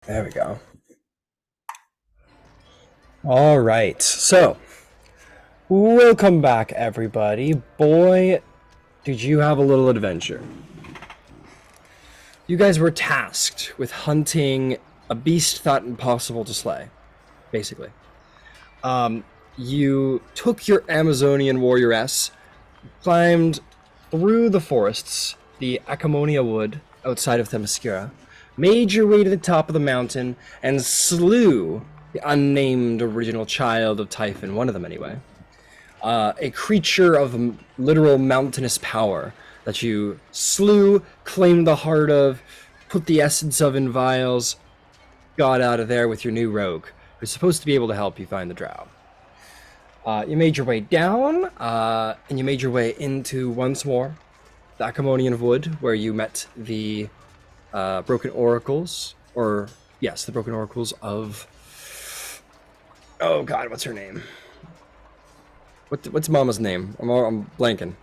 There we go. All right. So, welcome back, everybody. Boy, did you have a little adventure. You guys were tasked with hunting a beast thought impossible to slay, basically. You took your Amazonian warrioress, climbed through the forests, the Acamonia wood outside of Themyscira, made your way to the top of the mountain, and slew the unnamed original child of Typhon, one of them anyway. A creature of literal mountainous power that you slew, claimed the heart of, put the essence of in vials, got out of there with your new rogue, who's supposed to be able to help you find the drow. You made your way down, and you made your way into, once more, the Acamonian Wood, where you met the Broken Oracles, or, yes, the Broken Oracles of... Oh god, what's her name? What's Mama's name? I'm blanking.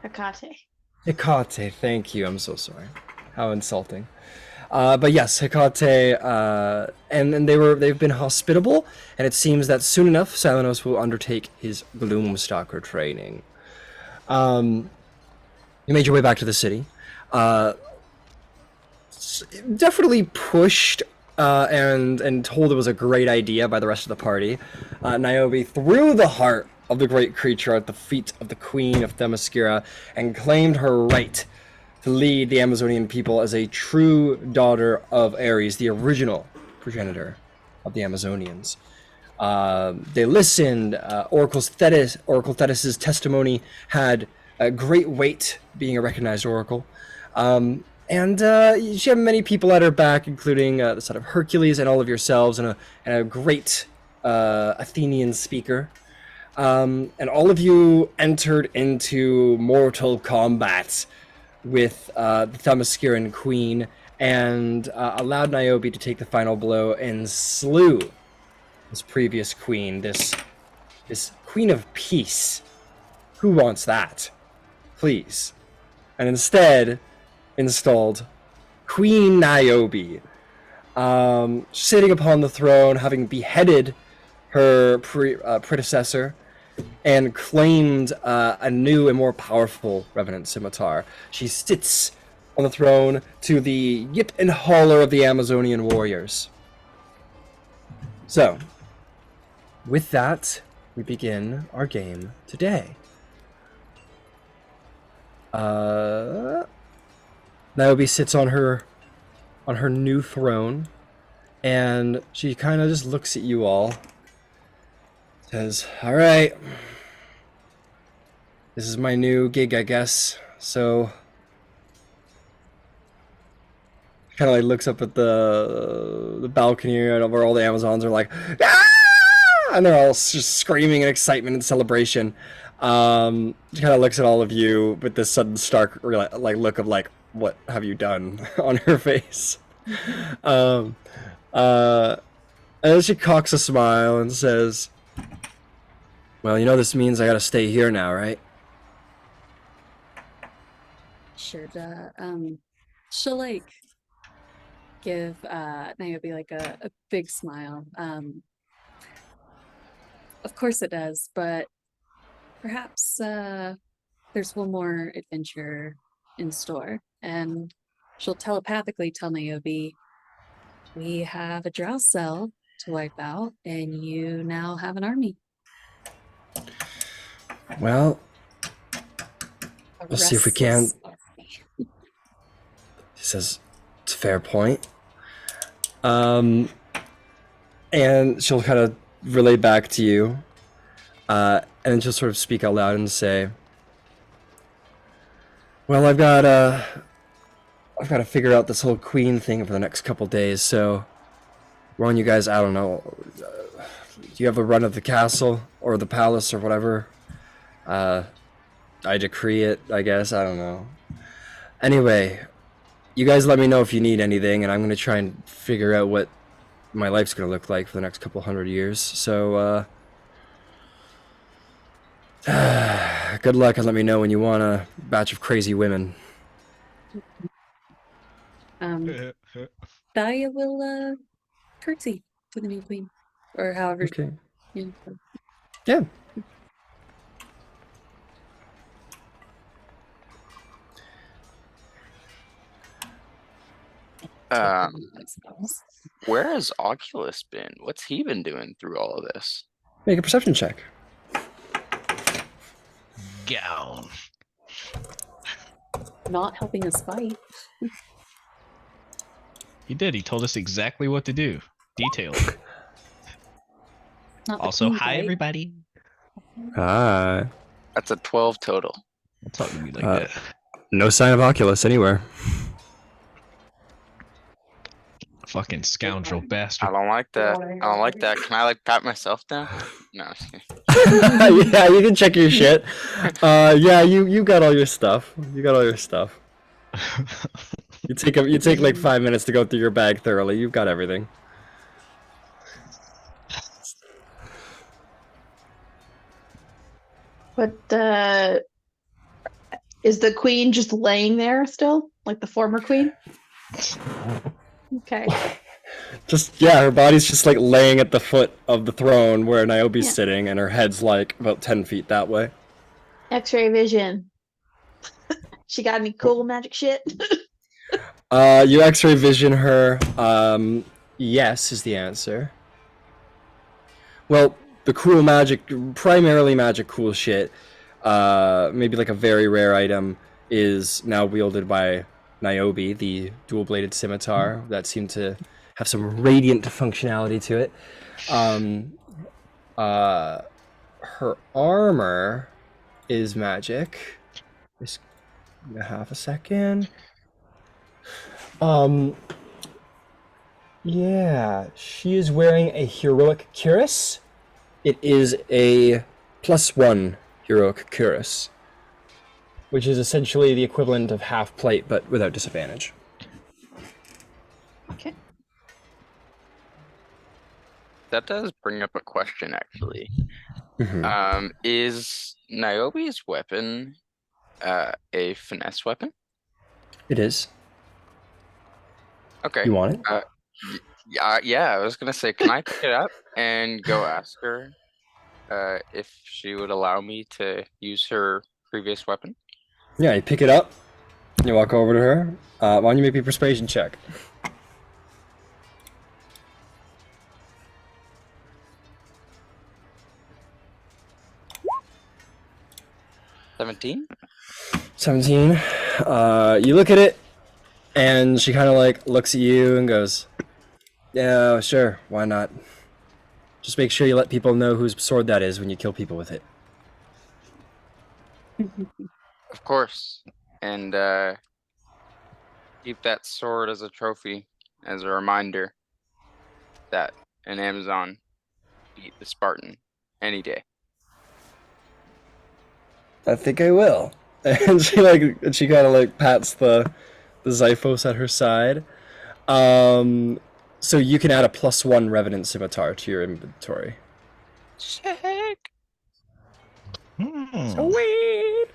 Hecate. Hecate, thank you, I'm so sorry. How insulting. But yes, Hecate, and they've been hospitable, and it seems that soon enough Salinos will undertake his Gloomstalker training. You made your way back to the city. Definitely pushed and told it was a great idea by the rest of the party. Niobe threw the heart of the great creature at the feet of the Queen of Themyscira and claimed her right to lead the Amazonian people as a true daughter of Ares, the original progenitor of the Amazonians. They listened. Oracle Thetis' testimony had great weight, being a recognized oracle. And she had many people at her back, including the son of Hercules and all of yourselves, and a great Athenian speaker. And all of you entered into mortal combat with the Themysciran queen, and allowed Niobe to take the final blow and slew this previous queen, this queen of peace. Who wants that? Please. And instead installed Queen Niobe, sitting upon the throne, having beheaded her predecessor, and claimed a new and more powerful Revenant Scimitar. She sits on the throne to the yip and holler of the Amazonian warriors. So, with that, we begin our game today. Niobe sits on her new throne, and she kind of just looks at you all. Says, "All right, this is my new gig, I guess." So, kind of like looks up at the balcony where all the Amazons are like, "Ah!" And they're all just screaming in excitement and celebration. She kind of looks at all of you with this sudden stark like look of like, "What have you done?" on her face. um, and then she cocks a smile and says, "Well, you know this means I gotta stay here now, right?" Sure. She'll like give Niobe like a big smile. Of course it does, but perhaps there's one more adventure in store, and she'll telepathically tell Niobe, "We have a drow cell to wipe out, and you now have an army." Well, A let's see if we can. restless army. He says, "It's a fair point." And she'll kind of relay back to you, and then she'll sort of speak out loud and say, "Well, I've got to figure out this whole queen thing for the next couple days, so why don't you guys, I don't know, do you have a run of the castle or the palace or whatever? I decree it, I guess, I don't know. Anyway, you guys let me know if you need anything, and I'm going to try and figure out what my life's going to look like for the next couple hundred years, so, good luck and let me know when you want a batch of crazy women." Um, Thalia will curtsy to the new queen, or however. Okay. You Yeah. I suppose. Where has Oculus been? What's he been doing through all of this? Make a perception check. Gown. Not helping us fight. He did. He told us exactly what to do. Detailed. Not the Also, queen hi fight. everybody. Ah. That's a 12 total. Don't talk to me like Uh, that. No sign of Oculus anywhere. Fucking scoundrel I bastard. don't like that. I don't like that. Can I like pat myself down? No. I'm just kidding. Yeah, you can check your shit. Yeah, you got all your stuff. You got all your stuff. You take like 5 minutes to go through your bag thoroughly. You've got everything. But is the queen just laying there still, like the former queen? Okay. Just yeah, her body's just like laying at the foot of the throne where Niobe's Yeah. sitting, and her head's like about 10 feet that way. X-ray vision. She got any cool magic shit? You X-ray vision her. Yes is the answer. Well, the cool magic, primarily magic cool shit, maybe like a very rare item, is now wielded by Niobe, the dual-bladed scimitar that seemed to have some radiant functionality to it. Her armor is magic. Just half a second. Yeah, she is wearing a heroic cuirass. It is a +1 heroic cuirass, which is essentially the equivalent of half plate, but without disadvantage. Okay. That does bring up a question, actually. Mhm. Is Niobe's weapon a finesse weapon? It is. Okay. You want it? Yeah, I was gonna say, can I pick it up and go ask her if she would allow me to use her previous weapon? Yeah, you pick it up. You walk over to her. Why don't you make me a persuasion check? $17? 17. You look at it, and she kind of like looks at you and goes, "Yeah, sure, why not? Just make sure you let people know whose sword that is when you kill people with it." Of course. And keep that sword as a trophy, as a reminder that an Amazon beat the Spartan any day. I think I will. And she kind of like pats the Xiphos at her side. So you can add a +1 Revenant Scimitar to your inventory. Sick. Sweet.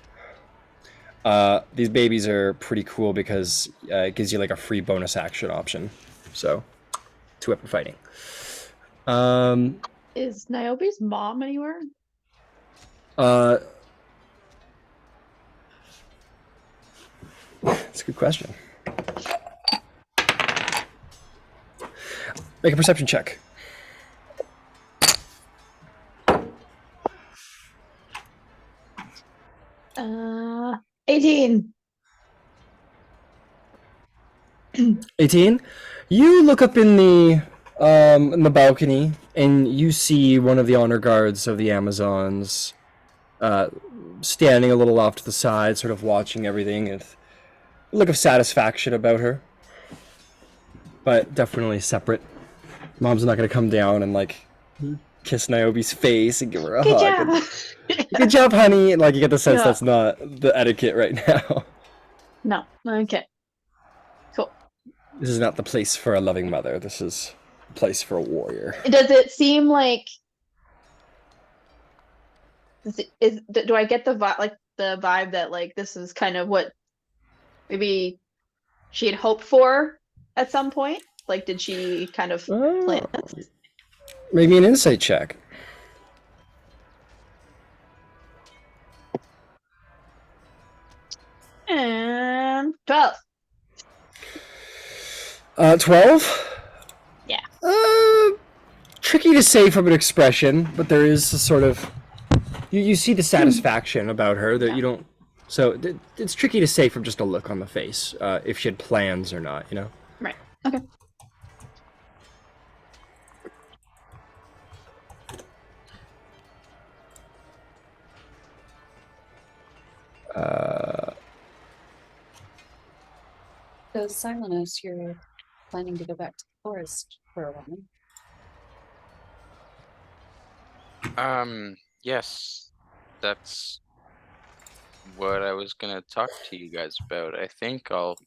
These babies are pretty cool because it gives you like a free bonus action option. So, 2-weapon fighting. Is Niobe's mom anywhere? That's a good question. Make a perception check. Uh, 18. 18. You look up in the balcony and you see one of the honor guards of the Amazons standing a little off to the side, sort of watching everything with a look of satisfaction about her. But definitely separate. Mom's not gonna come down and like kiss Niobe's face and give her a Good hug. job. Good job, honey. And, like you get the sense Yeah. that's not the etiquette right now. No. Okay. Cool. This is not the place for a loving mother. This is a place for a warrior. Does it seem like do I get the vibe that like this is kind of what maybe she had hoped for at some point? Like, did she kind of Oh. plan this? Maybe an insight check. And 12. 12? Yeah. Tricky to say from an expression, but there is a sort of... You see the satisfaction about her that you don't... So it's tricky to say from just a look on the face, if she had plans or not, you know? Right. Okay. So, Silenos, you're planning to go back to the forest for a while. Yes, that's what I was gonna talk to you guys about. I think I'll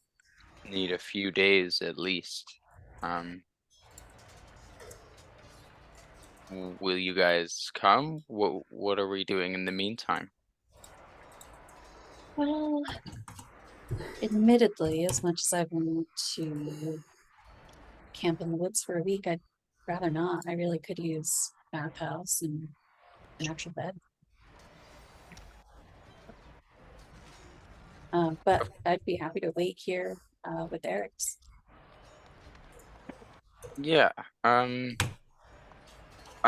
need a few days at least. Will you guys come? What are we doing in the meantime? Well, admittedly, as much as I want to camp in the woods for a week, I'd rather not. I really could use a bathhouse and an actual bed. But I'd be happy to wait here with Eric's. Yeah, I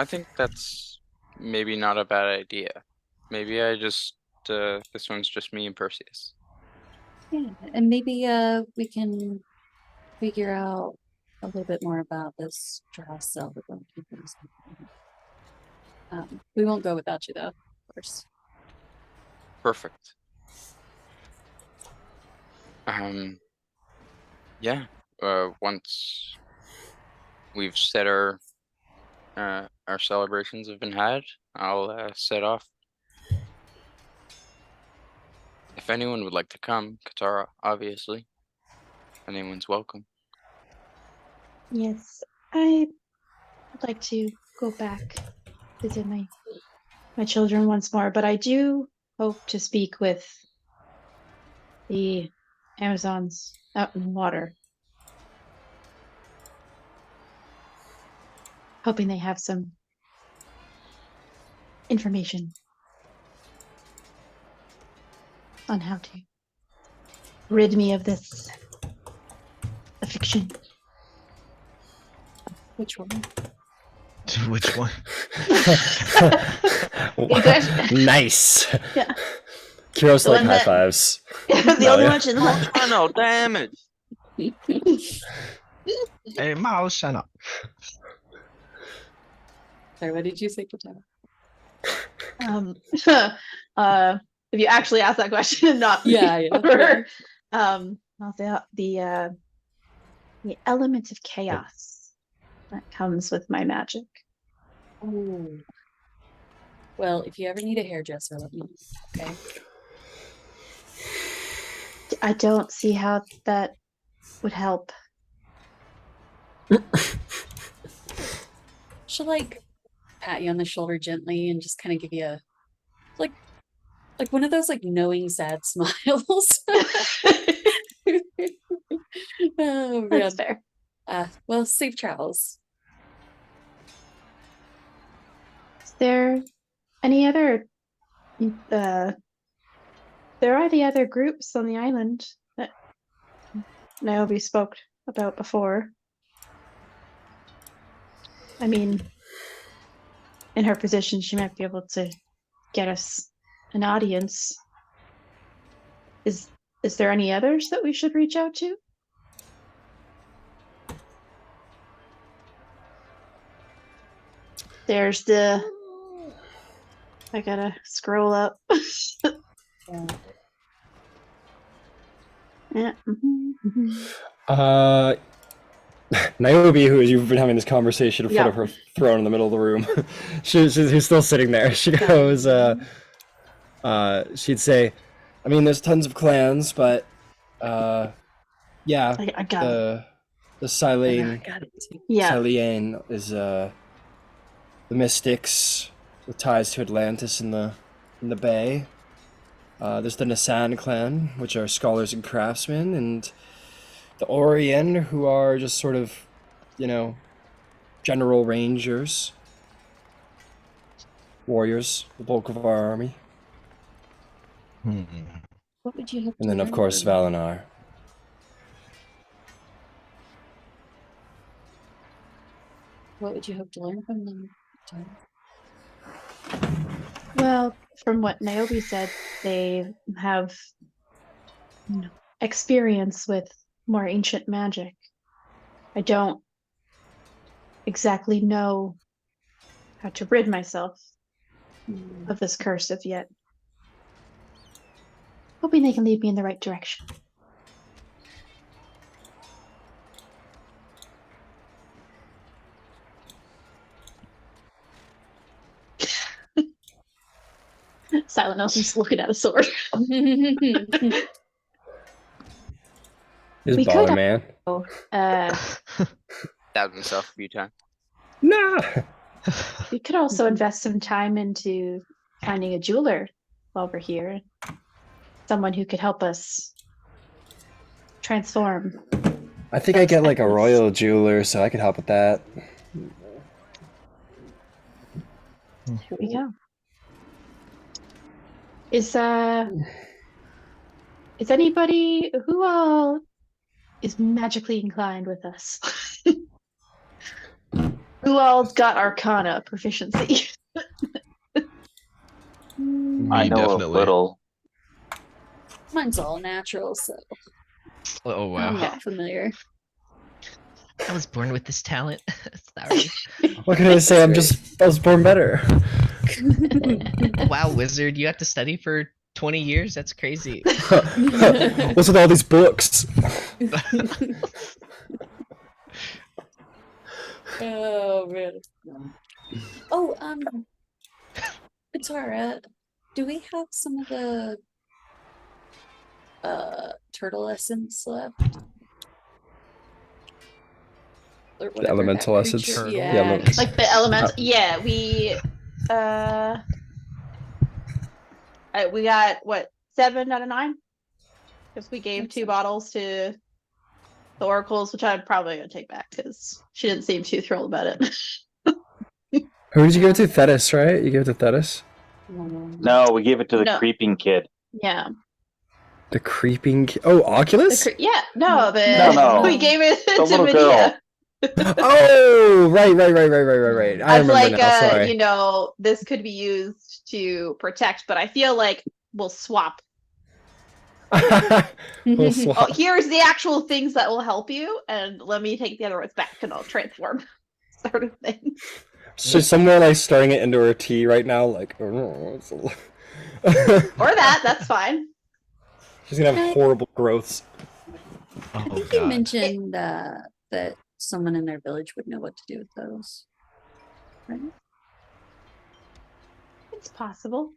think that's maybe not a bad idea. Maybe I just, this one's just me and Perseus. Yeah, and maybe we can figure out a little bit more about this drow cell we're going to keep in. We won't go without you, though, of course. Perfect. Yeah, once we've said our celebrations have been had, I'll set off. If anyone would like to come, Katara, obviously. Anyone's welcome. Yes, I would like to go back visit my children once more, but I do hope to speak with the Amazons out in the water. Hoping they have some information on how to rid me of this affliction. Which one? Which one? Good question. Nice. Yeah. Kiros The like one high that- fives. The Oh, only yeah. one in the left. Oh no, damage! Hey, Miles, shut up. Sorry, what did you say, Katana? If you actually ask that question and not me, Yeah, yeah. or, I'll say the element of chaos that comes with my magic. Oh. Well, if you ever need a hairdresser, let me know, okay? I don't see how that would help. She'll like pat you on the shoulder gently and just kind of give you a like one of those like knowing sad smiles. Oh man. That's fair. Well, safe travels. Is there any other there are the other groups on the island that Niobe spoke about before. I mean, in her position, she might be able to get us an audience. Is there any others that we should reach out to? There's the... I gotta scroll up. Yeah. Yeah. Niobe, who you've been having this conversation in front Yeah. of her throne in the middle of the room, who's still sitting there. She goes, she'd say, I mean, there's tons of clans, but yeah, I got it. the Silene, I got it too. Yeah. Silene is the mystics with ties to Atlantis in the bay. There's the Nassan clan, which are scholars and craftsmen, and the Orien, who are just sort of general rangers, warriors, the bulk of our army, Hmm. What would you hope and to then of learn course from them? Valinar. What would you hope to learn from them? Tom? Well, from what Niobe said, they have experience with more ancient magic. I don't exactly know how to rid myself of this curse of yet. Hoping they can lead me in the right direction. Silent Nose is looking at a sword. He's We could baller, man. Stabbed himself a few times. Nah. We could also invest some time into finding a jeweler while we're here. Someone who could help us transform. I think I Those get like a items. royal jeweler, so I could help with that. Here we go. Is anybody who all is magically inclined with us? Who all's got Arcana proficiency? I Me, know a definitely. little. Mine's all natural, so Oh wow. I'm not familiar. I was born with this talent. Sorry. What can I say? I was born better. Wow, wizard, you have to study for 20 years? That's crazy. What's with all these books? Oh man. Oh, Atara, do we have some of the turtle essence left? Or The whatever elemental that essence? creature- Turtle Yeah. essence. Like the elemental. Yeah, we got what, 7 out of 9? Because we gave Makes 2 sense. bottles to the oracles, which I'm probably gonna take back because she didn't seem too thrilled about it. Who did you give it to? Thetis, right? You gave it to Thetis? No, we gave it to the No. creeping kid. Yeah. The creeping. Oh, Oculus? Yeah. No, No. we gave it The to little Medea. Oh, right. I As remember like now. Sorry. this could be used to protect, but I feel like we'll swap. We'll swap. Oh, here's the actual things that will help you, and let me take the other ones back and I'll transform. Sort of thing. So somewhere like stirring it into her tea right now, like. Oh, Or that's fine. She's gonna have horrible growths. I Oh think you god. mentioned that someone in their village would know what to do with those. Right? It's possible.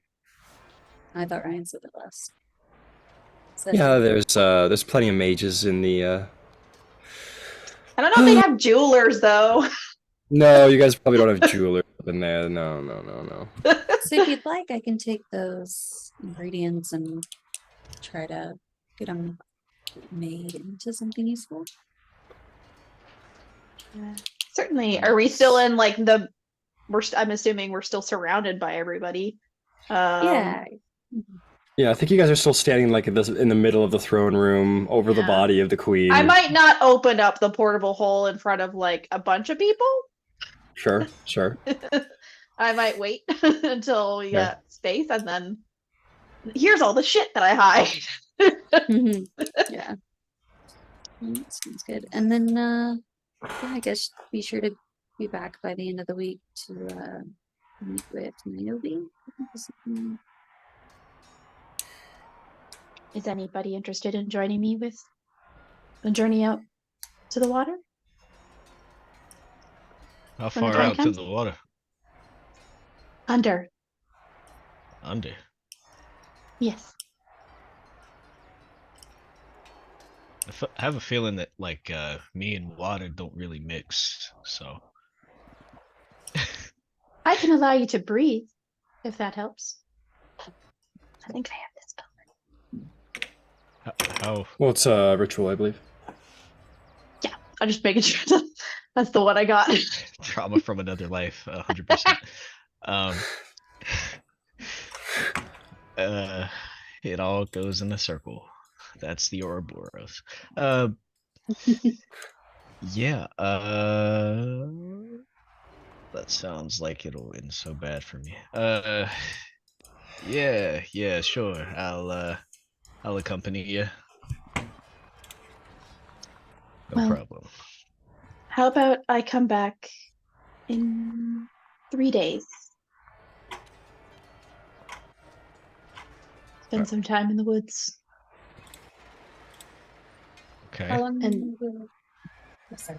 I thought Ryan said it last. Yeah, session. there's plenty of mages in the. I don't know if they have jewelers though. No, you guys probably don't have jewelers up in there. No. So if you'd like, I can take those ingredients and try to get them made into something useful. Certainly. Are we still in like the? I'm assuming we're still surrounded by everybody. Yeah. Yeah, I think you guys are still standing like in the middle of the throne room over the Yeah. body of the queen. I might not open up the portable hole in front of like a bunch of people. Sure. I might wait until we Okay. got space, and then here's all the shit that I hide. Yeah. That sounds good. And then yeah, I guess be sure to be back by the end of the week to meet with Niobe. Is anybody interested in joining me with a journey out to the water? How When the far time out to comes? the water? Under. Under. Yes. I have a feeling that like me and water don't really mix. So I can allow you to breathe, if that helps. I think I have this spell. how Well, it's a ritual, I believe. I'm just making sure. That's the one I got. Trauma from another life, 100%. Um, it all goes in a circle. That's the Ouroboros. Yeah, that sounds like it'll end so bad for me. Yeah, sure. I'll accompany you. No Well, problem. how about I come back in 3 days? Spend some time in the woods. Okay. How long And- will- oh, sorry.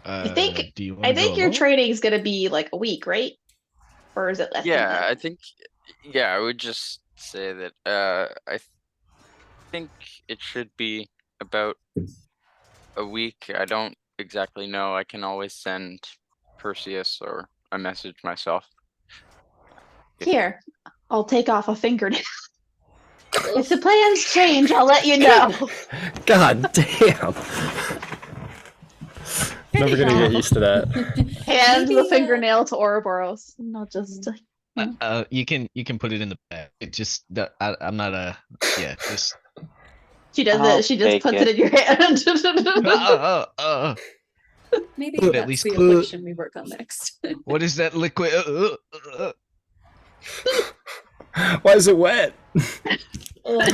I think Do you want to go your alone? training is gonna be like a week, right? Or is it less than Yeah, that? I think. Yeah, I would just say that. Think it should be about a week. I don't exactly know. I can always send Perseus or a message myself. Here, I'll take off a fingernail. If the plans change, I'll let you know. God damn. Never gonna get used to that. Hand Maybe, the fingernail to Ouroboros, and I'll just. You can put it in the bag. It just I'm not a yeah. Just She does I'll it. She just take puts it in your hand. maybe But at that's least the put- affliction we work on next. What is that liquid? Why is it wet? Oh, I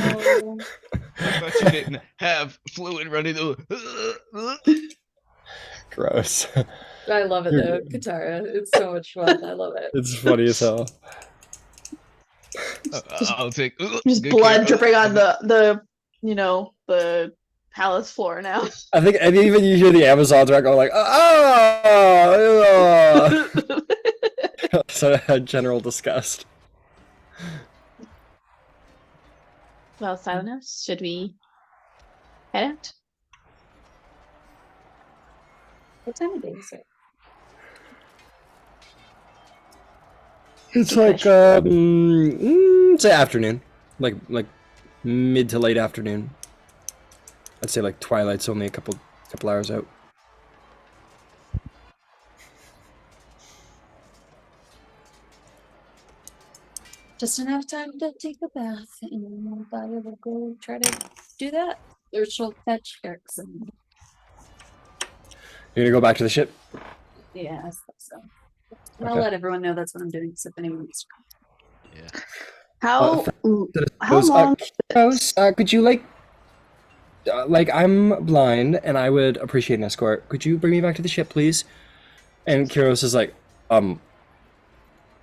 thought you didn't have fluid running. Gross. I love it though, Katara. It's so much fun. I love it. It's funny as hell. I'll take Just good blood care. dripping on the the palace floor now. I think, and even you hear the Amazons are going like, oh, so general disgust. Well, Silenos, should we head out? What time of day is it? It's Good like question. say afternoon, like mid to late afternoon. I'd say like twilight's only a couple hours out. Just enough time to take a bath, and I will go try to do that. Or she'll fetch Erickson. You're gonna go back to the ship. Yeah, I suppose so. And I'll Okay. let everyone know that's what I'm doing, so if anyone wants to Yeah. How how Those, long? Rose, could you like I'm blind and I would appreciate an escort. Could you bring me back to the ship, please? And Kyros is like, all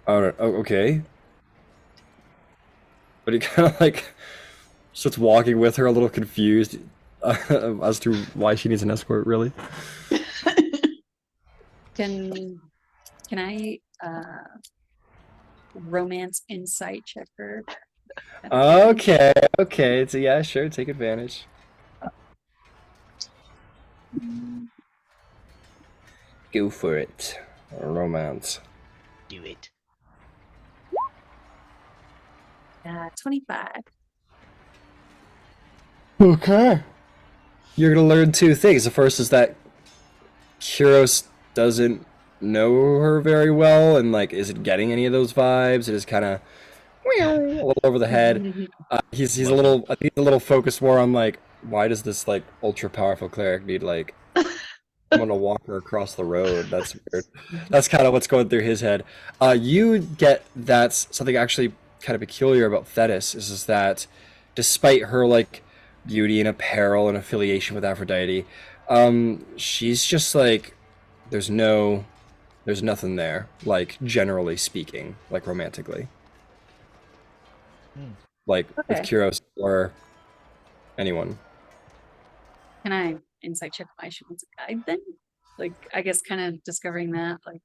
right, okay. But he kind of like starts walking with her, a little confused as to why she needs an escort, really. Can I romance insight check her? Okay. So yeah, sure, take advantage. Go for it. Romance. Do it. 25. Okay. You're gonna learn two things. The first is that Kyros doesn't know her very well and like isn't getting any of those vibes. It is kind of a little over the head. He's a little, I think he's a little focused more on like, why does this like ultra powerful cleric need like someone to walk her across the road? That's weird. That's kind of what's going through his head. You get that's something actually kind of peculiar about Thetis is that despite her like beauty and apparel and affiliation with Aphrodite, she's just like there's nothing there, like generally speaking, like romantically. Like with Okay. Kyros or anyone. Can I insight check why she wants a guide then? Like, I guess kind of discovering that, like,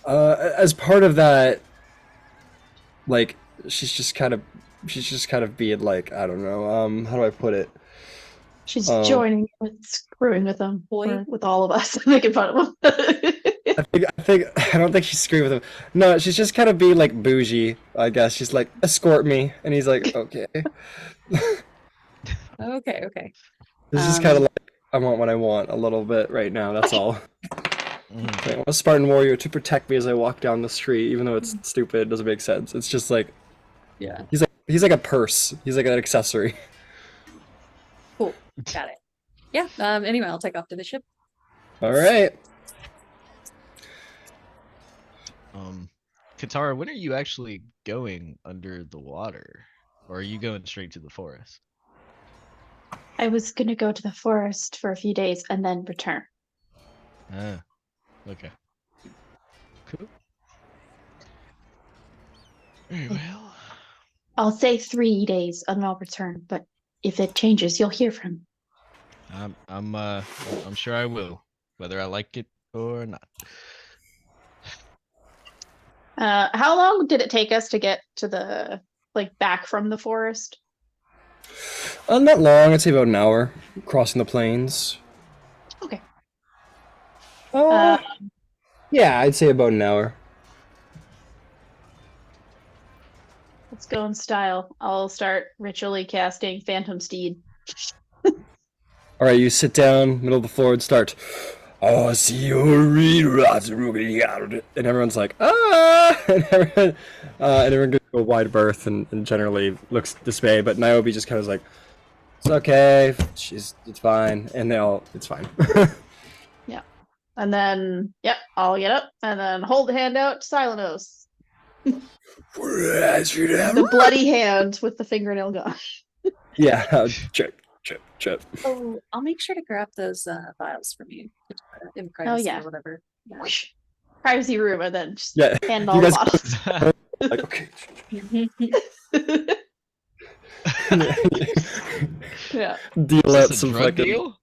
As part of that, like she's just kind of being like, I don't know, how do I put it? She's Um, joining with screwing with them, Boy. or with all of us, making fun of them. I don't think she's screwing with him. No, she's just kind of being like bougie, I guess. She's like, escort me, and he's like, okay. okay. This is kind of like I want what I want a little bit right now. That's all. Mhm. I want a Spartan warrior to protect me as I walk down the street, even though it's stupid, doesn't make sense. It's just like Yeah. he's like a purse. He's like an accessory. Cool. Got it. Yeah. Anyway, I'll take off to the ship. All right. Katara, when are you actually going under the water? Or are you going straight to the forest? I was gonna go to the forest for a few days and then return. Ah, okay. Cool. Very well. I'll say 3 days and I'll return, but if it changes, you'll hear from me. I'm sure I will, whether I like it or not. How long did it take us to get to the back from the forest? Not long. I'd say about an hour crossing the plains. Okay. Uh, yeah, I'd say about an hour. Let's go in style. I'll start ritually casting Phantom Steed. All right, you sit down, middle of the floor, and start. Oh, see you read, and everyone's like, ah, and everyone gives you a wide berth and generally looks dismayed. But Niobe just kind of is like, it's okay, it's fine, and it's fine. Yeah. And then, yep, I'll get up and then hold the hand out to Silenos. The bloody hand with the fingernail gone. Yeah, chip. Oh, I'll make sure to grab those vials from you in privacy yeah. or whatever. Yeah. Whoosh. Privacy room and then just Yeah, hand you all the guys bottles. like okay. Yeah. Deal Is out this a some drug fucking. deal?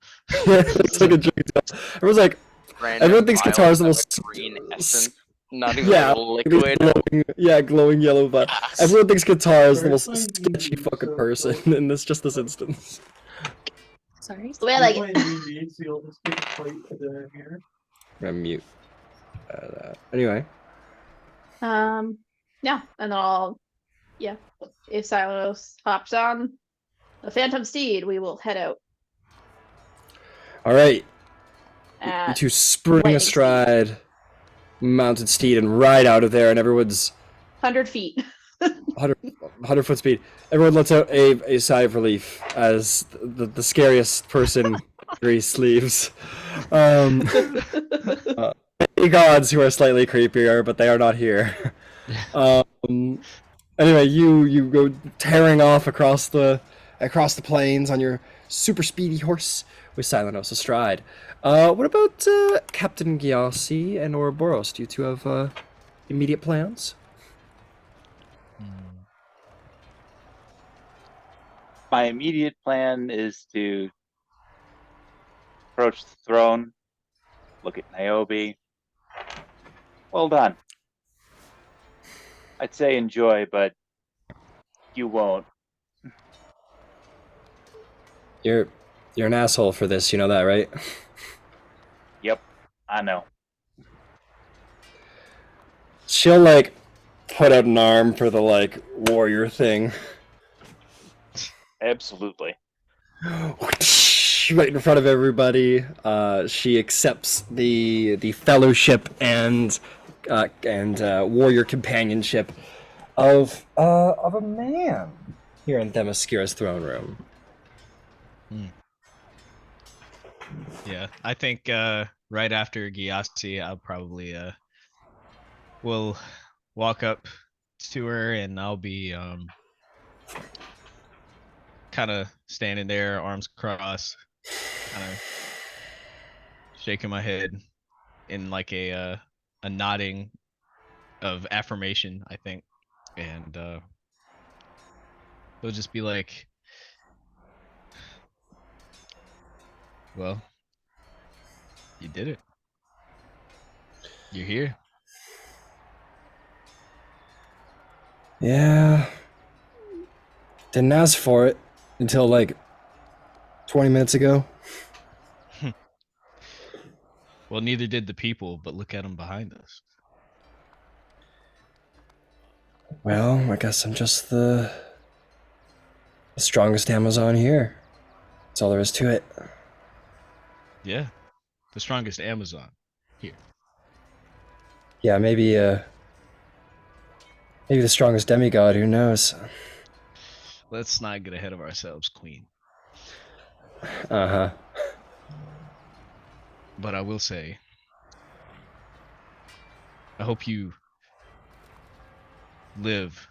Yeah, it's like a drug deal. Everyone's like, Random everyone thinks vials Katara's a of little green essence, not even yeah, a little liquid. glowing yellow vial. Yes. Everyone thinks Katara's the most sketchy fucking person in this instance. Sorry. The way I like it. I'm gonna mute. Anyway. Yeah, and then if Silenos hops on the Phantom Steed, we will head out. All right. You At two spring lightning astride mounted steed and ride out of there, and everyone's 100 feet. 100 foot speed. Everyone lets out a sigh of relief as the scariest person Greece leaves. Many gods who are slightly creepier, but they are not here. Anyway, you go tearing off across the plains on your super speedy horse with Silenos astride. What about Captain Gyasi and Ouroboros? Do you two have immediate plans? My immediate plan is to approach the throne, look at Niobe. Well done. I'd say enjoy, but you won't. You're an asshole for this, you know that, right? Yep, I know. She'll put out an arm for the warrior thing. Absolutely. Right in front of everybody. She accepts the fellowship and warrior companionship of a man here in Themyscira's throne room. Yeah, I think right after Gyasi, I'll probably will walk up to her and I'll be kind of standing there, arms crossed, kind of shaking my head in a nodding of affirmation, I think, and he'll just be like, "Well, you did it. You're here." Yeah. Didn't ask for it until 20 minutes ago. Well, neither did the people, but look at them behind us. Well, I guess I'm just the strongest Amazon here. That's all there is to it. Yeah, the strongest Amazon here. Yeah, maybe the strongest demigod, who knows? Let's not get ahead of ourselves, Queen. Uh-huh. But I will say, I hope you live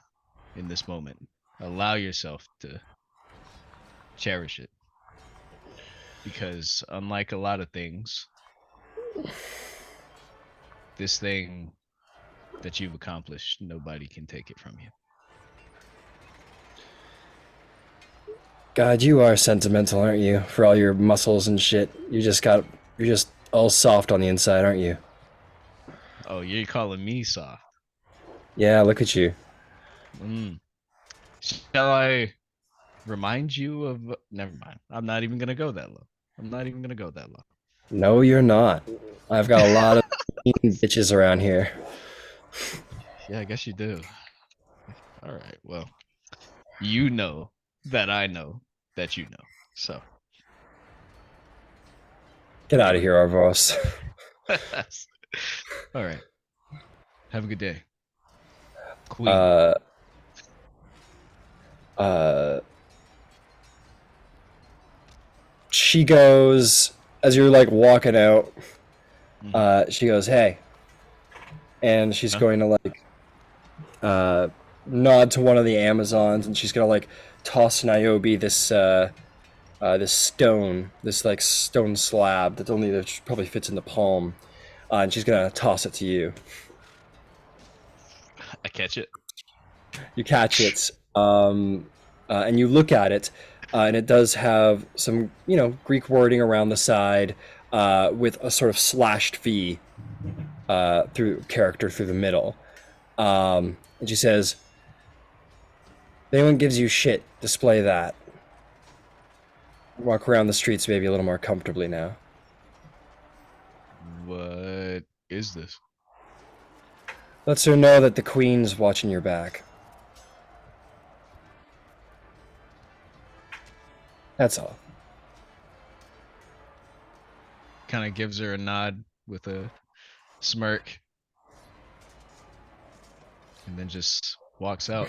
in this moment. Allow yourself to cherish it. Because unlike a lot of things, this thing that you've accomplished, nobody can take it from you. God, you are sentimental, aren't you? For all your muscles and shit. You're just all soft on the inside, aren't you? Oh, you're calling me soft. Yeah, look at you. Shall I remind you of... Never mind. I'm not even going to go that low. No, you're not. I've got a lot of bitches around here. Yeah, I guess you do. All right, well, you know that I know that you know. So, Get out of here, Arvos. all right. Have a good day. Queen. She goes, as you're like walking out, she goes, hey. And she's going to like nod to one of the Amazons, and she's gonna like toss Niobe this this stone, this like stone slab that probably fits in the palm, and she's gonna toss it to you. I catch it. You catch it, and you look at it, and it does have some, Greek wording around the side, with a sort of slashed V through the middle. And she says, if anyone gives you shit, display that. Walk around the streets maybe a little more comfortably now. What is this? Lets her know that the queen's watching your back. That's all. Kind of gives her a nod with a smirk. And then just walks out.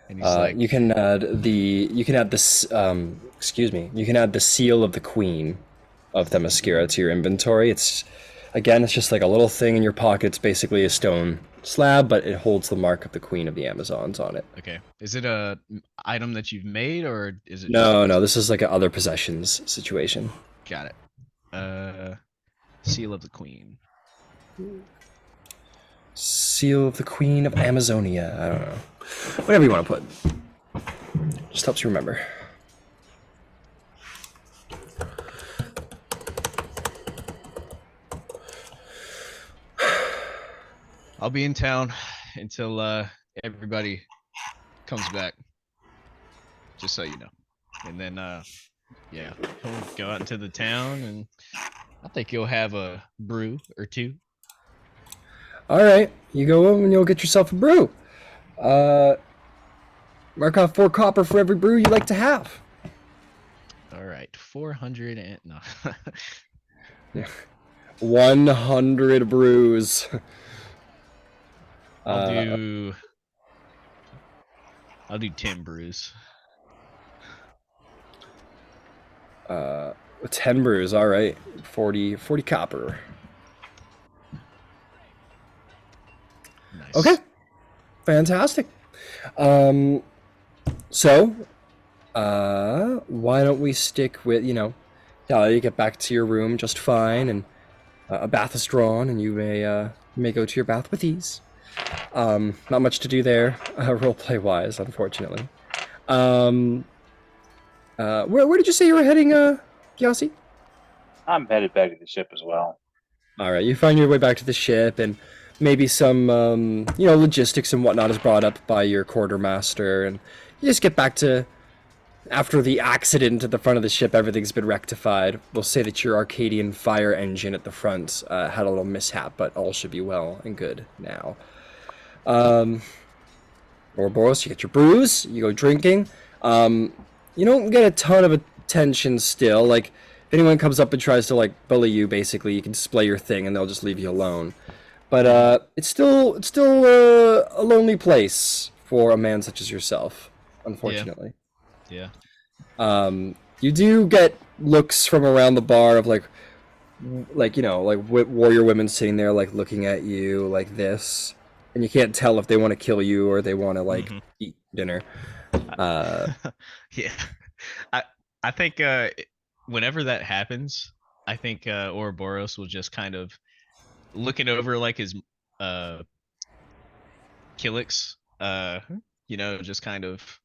And he's like, you can add the seal of the Queen of Themyscira to your inventory. It's just like a little thing in your pocket. It's basically a stone slab, but it holds the mark of the Queen of the Amazons on it. okay. Is it a item that you've made, or is it No, this is like an other possessions situation. Got it. Seal of the Queen. Seal of the Queen of Amazonia. I don't know. Whatever you want to put. Just helps you remember. I'll be in town until everybody comes back. Just so you know. And then he'll go out into the town, and I think you'll have a brew or two. All right, you go in and you'll get yourself a brew. Mark off 4 copper for every brew you like to have. All right, 400 and no. Yeah. 100 brews. I'll do 10 brews. 10 brews, all right. 40 copper. Nice. Okay. Fantastic. So, why don't we stick with, you get back to your room just fine, and a bath is drawn, and you may go to your bath with ease. Not much to do there, roleplay wise, unfortunately. Where did you say you were heading, Yossi? I'm headed back to the ship as well. All right, you find your way back to the ship, and maybe some, logistics and whatnot is brought up by your quartermaster, and you just get back to, after the accident at the front of the ship, everything's been rectified. We'll say that your Arcadian fire engine at the front had a little mishap, but all should be well and good now. Ouroboros, you get your brews, you go drinking. You don't get a ton of tension still. Like, if anyone comes up and tries to like bully you, basically, you can display your thing and they'll just leave you alone. But it's still a lonely place for a man such as yourself, unfortunately. Yeah. You do get looks from around the bar of like you know, like warrior women sitting there like looking at you like this, and you can't tell if they want to kill you or they want to like eat dinner. Yeah. I think whenever that happens, I think Ouroboros will just kind of looking over like his Kylix, you know, just kind of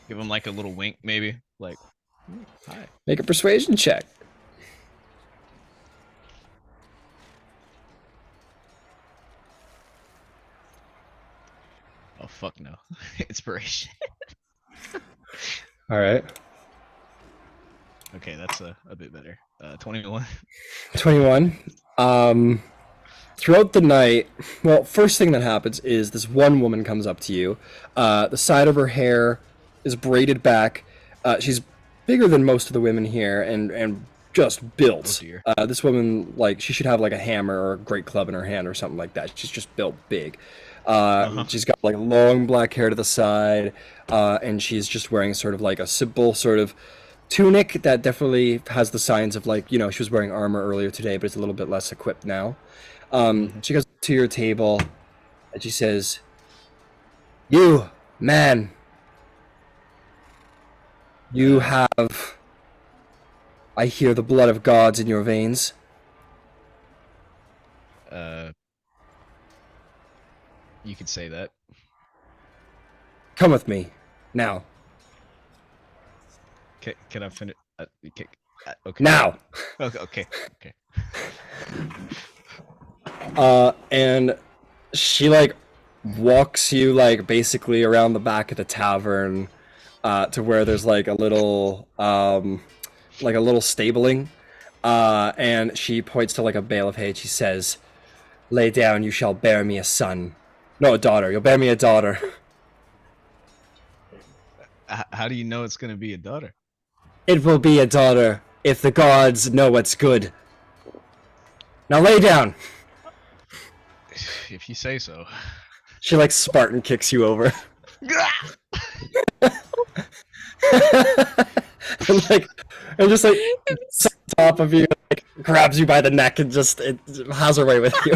give him like a little wink, maybe like, hi. Make a persuasion check. Oh fuck no. Inspiration. All right. Okay, that's a bit better. 21. 21. Throughout the night, well, first thing that happens is this one woman comes up to you. The side of her hair is braided back. She's bigger than most of the women here and just built. Oh, dear. This woman, like, she should have like a hammer or a great club in her hand or something like that. She's just built big. She's got like long black hair to the side, and she's just wearing sort of like a simple sort of tunic that definitely has the signs of like, you know, she was wearing armor earlier today, but it's a little bit less equipped now. She goes to your table and she says, "You, man, you have, I hear the blood of gods in your veins." You could say that. "Come with me, now." Can I finish? Okay. "Now!" Okay. And she like walks you like basically around the back of the tavern to where there's like a little stabling, and she points to like a bale of hay. She says, "Lay down, you shall bear me a son. No, a daughter. You'll bear me a daughter." How do you know it's gonna be a daughter? "It will be a daughter if the gods know what's good. Now lay down." If you say so. She like Spartan kicks you over. and just like sits on top of you, like grabs you by the neck and just it has her way with you.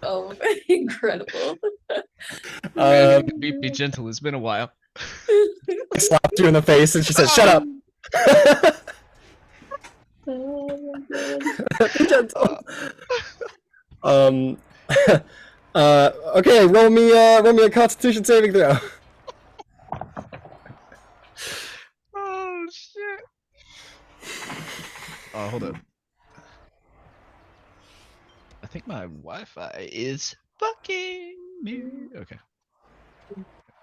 Oh, incredible. Be gentle. It's been a while. Slaps you in the face and she says, "Shut up." Oh my god. Be gentle. Okay, roll me a Constitution saving throw. Oh shit. Oh, hold up. I think my Wi-Fi is fucking me. Okay.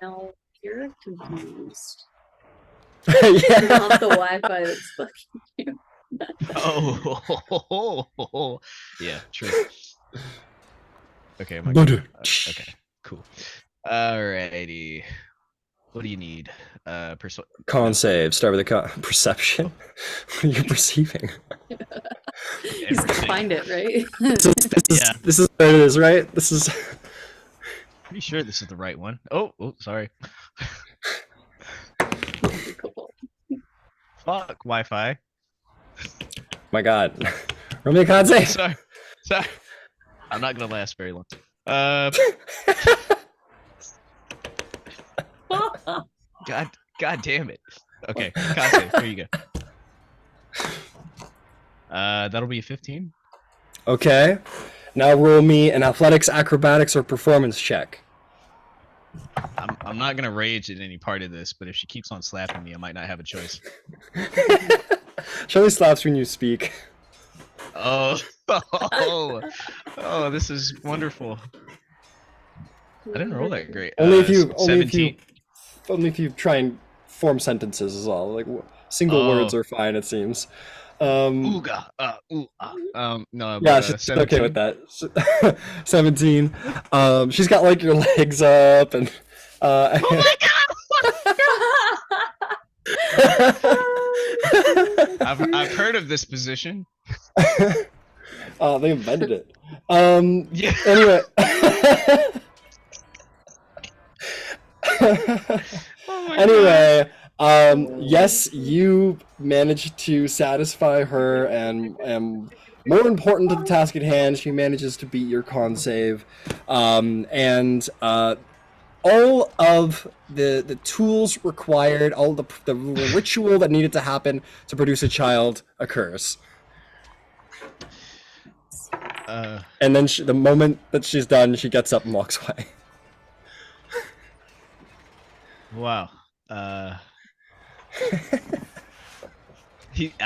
Now you're confused. Yeah. Not the Wi-Fi that's fucking you. Oh, yeah, true. Okay, am I Butter. good? Okay, cool. Alrighty. What do you need? Con save. Start with a perception. What are you perceiving? He's gonna find it, right? Yeah. This is what it is, right? This is. Pretty sure this is the right one. Oh, sorry. Cool. Fuck Wi-Fi. My God. Roll me a con save. Sorry. I'm not gonna last very long. God damn it. Okay, con save. Here you go. That'll be a 15. Okay. Now roll me an athletics, acrobatics, or performance check. I'm not gonna rage at any part of this, but if she keeps on slapping me, I might not have a choice. She only slaps when you speak. Oh, this is wonderful. I didn't roll that great. Only if you try and form sentences is all. Like single words are fine, it seems. Ooga, no, Yeah, but, she's 17. okay with that. 17. She's got like your legs up and Oh my god! I've heard of this position. They invented it. Yeah. Anyway. Oh my Anyway, yes, you managed to satisfy her, and more important to the task at hand, she manages to beat your con save, and all of the tools required, all the ritual that needed to happen to produce a child occurs. And then the moment that she's done, she gets up and walks away. Wow. I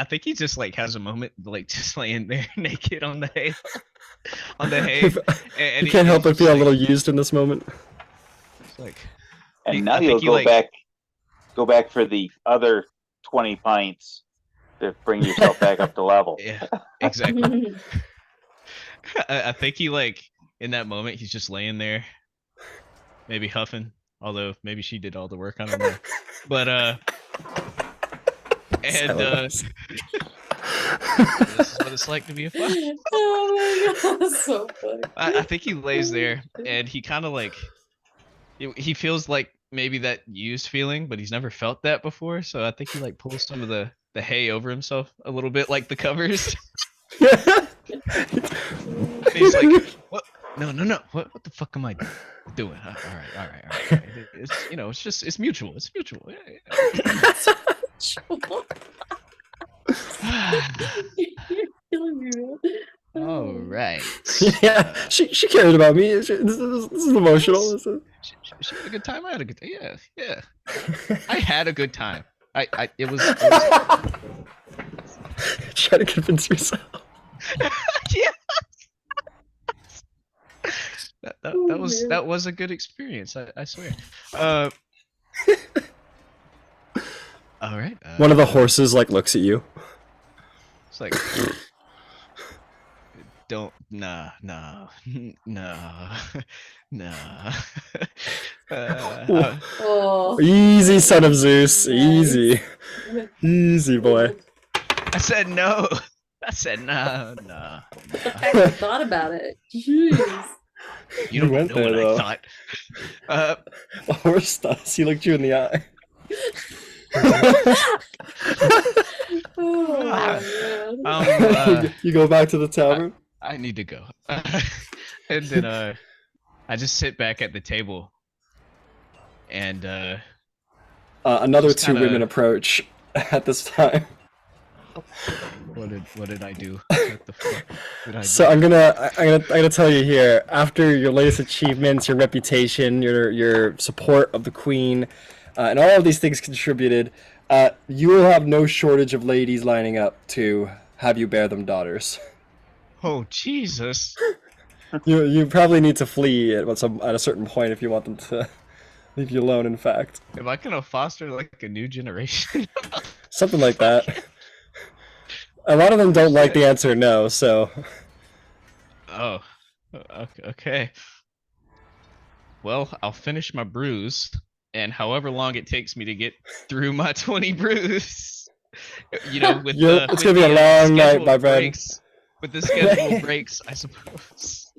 think he just like has a moment like just laying there naked on the hay. On the hay. And you can't help but he's feel a like- little used in this moment. It's like And I now you'll think he, go like- back for the other 20 pints to bring yourself back up to level. yeah, exactly. I think he like in that moment he's just laying there, maybe huffing. Although maybe she did all the work, I don't know. But and this is what it's like to be a fuck. Oh my god, that's so funny. I think he lays there and he kind of like he feels like maybe that used feeling, but he's never felt that before. So I think he like pulls some of the hay over himself a little bit, like the covers. He's like, what? No. What the fuck am I doing? All right. It's it's mutual. It's mutual. You're killing me, man. All right. Yeah, she cared about me. This is emotional. This is... She had a good time. I had a good time. Yeah. I had a good time. It was Try to convince yourself. yeah. That Oh, was man. that was a good experience. I swear. All right. One of the horses like looks at you. It's like, don't nah. Oh. Easy, son of Zeus. Easy, easy boy. I said no. I said no. The fact you thought about it. Jeez. You don't went know there, what though. I thought. The horse does. He looked you in the eye. Oh, man. You go back to the tavern. I need to go. And then I just sit back at the table and Another just two kinda- women approach at this time. what did I do? What the fuck did I do? So I'm gonna tell you here. After your latest achievements, your reputation, your support of the queen, and all of these things contributed, you will have no shortage of ladies lining up to have you bear them daughters. Oh Jesus. You probably need to flee at a certain point if you want them to leave you alone. In fact, Am I gonna foster like a new generation? something like that. A lot of them don't like the answer no, so Oh. Okay. Well, I'll finish my brews, and however long it takes me to get through my 20 brews, with it's gonna be a long night, my friend. With the schedule breaks, I suppose.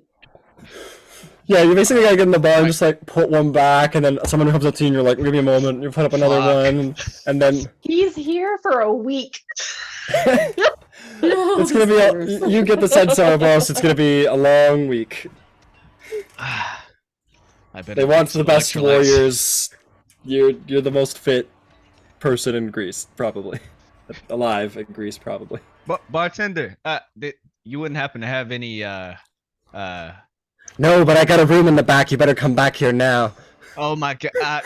yeah, you basically gotta get in the bar and just like put one back, and then someone comes up to you and you're like, give me a moment, you put up another Fuck. one, and then He's here for a week. it's gonna be you get the sense of boss, it's gonna be a long week. I better They get want some the best electrolytes. warriors. You're the most fit person in Greece, probably. Alive in Greece, probably. Bartender, you wouldn't happen to have any No, but I got a room in the back. You better come back here now. oh my god.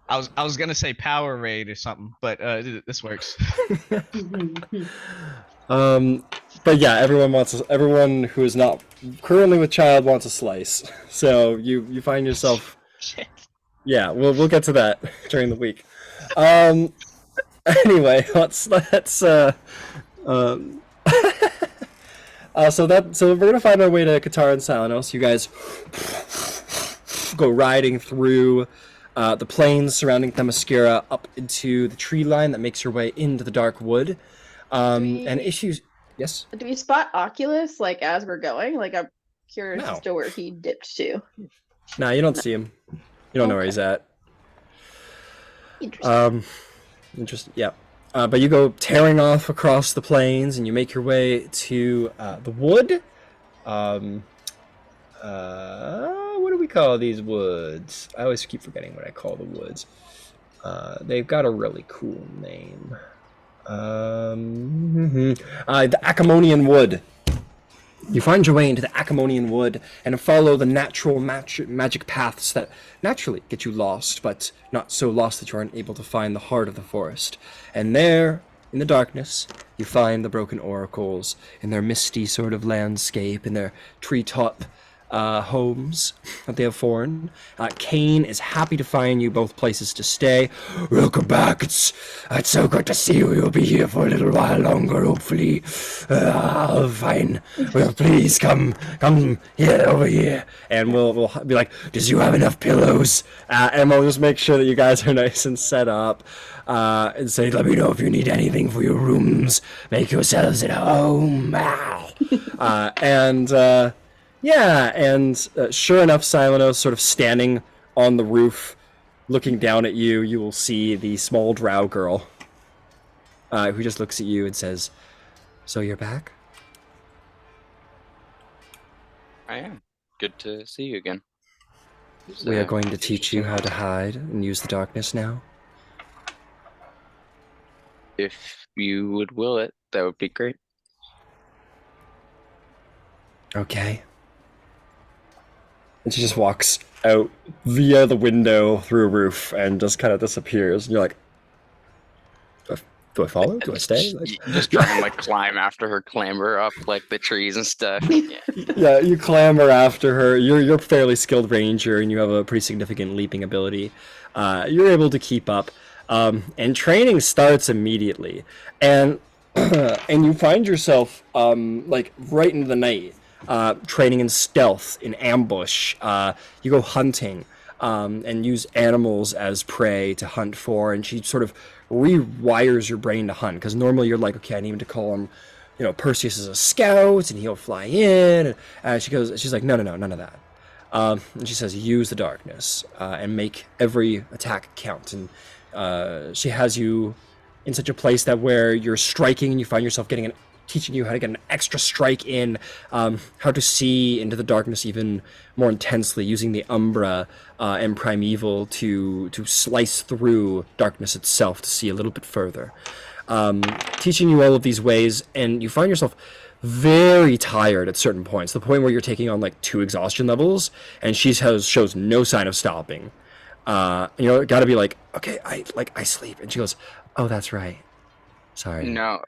I was gonna say Power Raid or something, but this works. But yeah, everyone who is not currently with child wants a slice. So you find yourself. Shit. Yeah, we'll get to that during the week. Anyway, let's so we're gonna find our way to Qatar and Salanos. You guys go riding through the plains surrounding Themyscira up into the tree line that makes your way into the dark wood. And issues. Yes? Do we spot Oculus like as we're going? Like I'm curious No. as to where he dipped to. Nah, you don't see him. You don't know where he's at. Interesting. Interesting. Yeah. But you go tearing off across the plains, and you make your way to the wood. What do we call these woods? I always keep forgetting what I call the woods. They've got a really cool name. The Acrimonian Wood. You find your way into the Acrimonian Wood and follow the natural magic paths that naturally get you lost, but not so lost that you aren't able to find the heart of the forest. And there, in the darkness, you find the broken oracles in their misty sort of landscape, in their treetop homes that they have formed. Kane is happy to find you both places to stay. Welcome back. It's so good to see you. You'll be here for a little while longer, hopefully. Fine. Well, please come here, over here, and we'll be like, does you have enough pillows? And we'll just make sure that you guys are nice and set up. And say, let me know if you need anything for your rooms. Make yourselves at home. Yeah, and sure enough, Silenos sort of standing on the roof, looking down at you, you will see the small drow girl, who just looks at you and says, so you're back? I am. Good to see you again. We are going to teach you how to hide and use the darkness now. If you would will it, that would be great. Okay. And she just walks out via the window through a roof and just kind of disappears. And you're like, do I follow? Do I stay? Just trying to like climb after her, clamber up like the trees and stuff. Yeah. Yeah, you clamber after her. You're a fairly skilled ranger, and you have a pretty significant leaping ability. You're able to keep up, and training starts immediately. And and you find yourself like right into the night. Training in stealth, in ambush. You go hunting and use animals as prey to hunt for, and she sort of rewires your brain to hunt, because normally you're like, okay, I need to call him, Perseus is a scout and he'll fly in, and she's like, no, none of that. And she says, use the darkness and make every attack count. And she has you in such a place that where you're striking and you find yourself teaching you how to get an extra strike in, how to see into the darkness even more intensely, using the Umbra and Primeval to slice through darkness itself to see a little bit further. Teaching you all of these ways, and you find yourself very tired at certain points, the point where you're taking on like 2 exhaustion levels, and she shows no sign of stopping. It gotta be like, okay, I sleep. And she goes, oh, that's right. Sorry. No,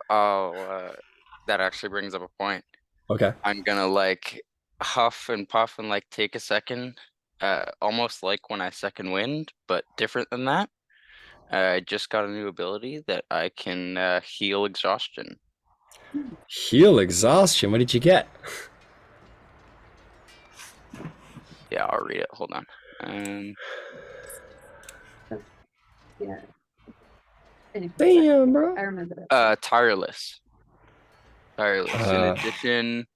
that actually brings up a point. Okay. I'm gonna like huff and puff and like take a second, almost like when I second wind, but different than that. I just got a new ability that I can heal exhaustion. Heal exhaustion? What did you get? Yeah, I'll read it. Hold on. Yeah. Damn, bro. I remember that. Tireless. Tireless. In addition,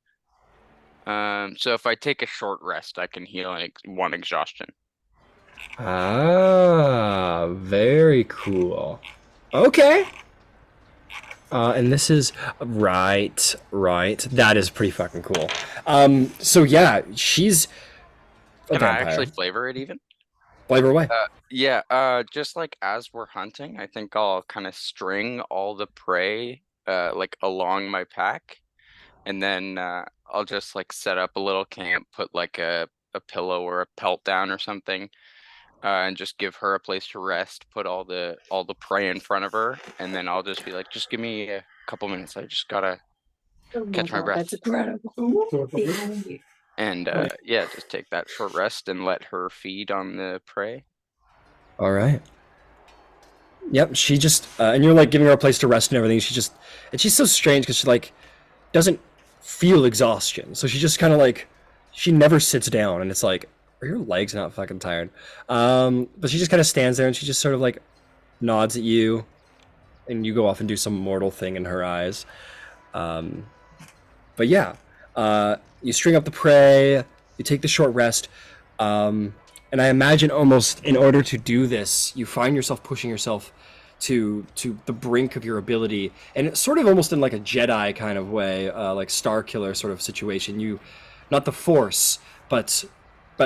so if I take a short rest, I can heal 1 exhaustion. Ah, very cool. Okay. And this is right. That is pretty fucking cool. So yeah, she's a Can I vampire. actually flavor it even? Flavor away. Yeah, just like as we're hunting, I think I'll kind of string all the prey like along my pack, and then I'll just like set up a little camp, put like a pillow or a pelt down or something, and just give her a place to rest, put all the prey in front of her, and then I'll just be like, just give me a couple minutes, I just gotta catch my breath. That's incredible. And yeah, just take that short rest and let her feed on the prey. All right. Yep, she just and you're like giving her a place to rest and everything. She's so strange because she like doesn't feel exhaustion, so she just kind of like, she never sits down, and it's like, Or your legs not fucking tired. But she just kind of stands there and she just sort of like nods at you, and you go off and do some mortal thing in her eyes. But yeah, you string up the prey, you take the short rest, and I imagine almost in order to do this, you find yourself pushing yourself to the brink of your ability, and it's sort of almost in like a Jedi kind of way, like Star Killer sort of situation. You, not the Force, but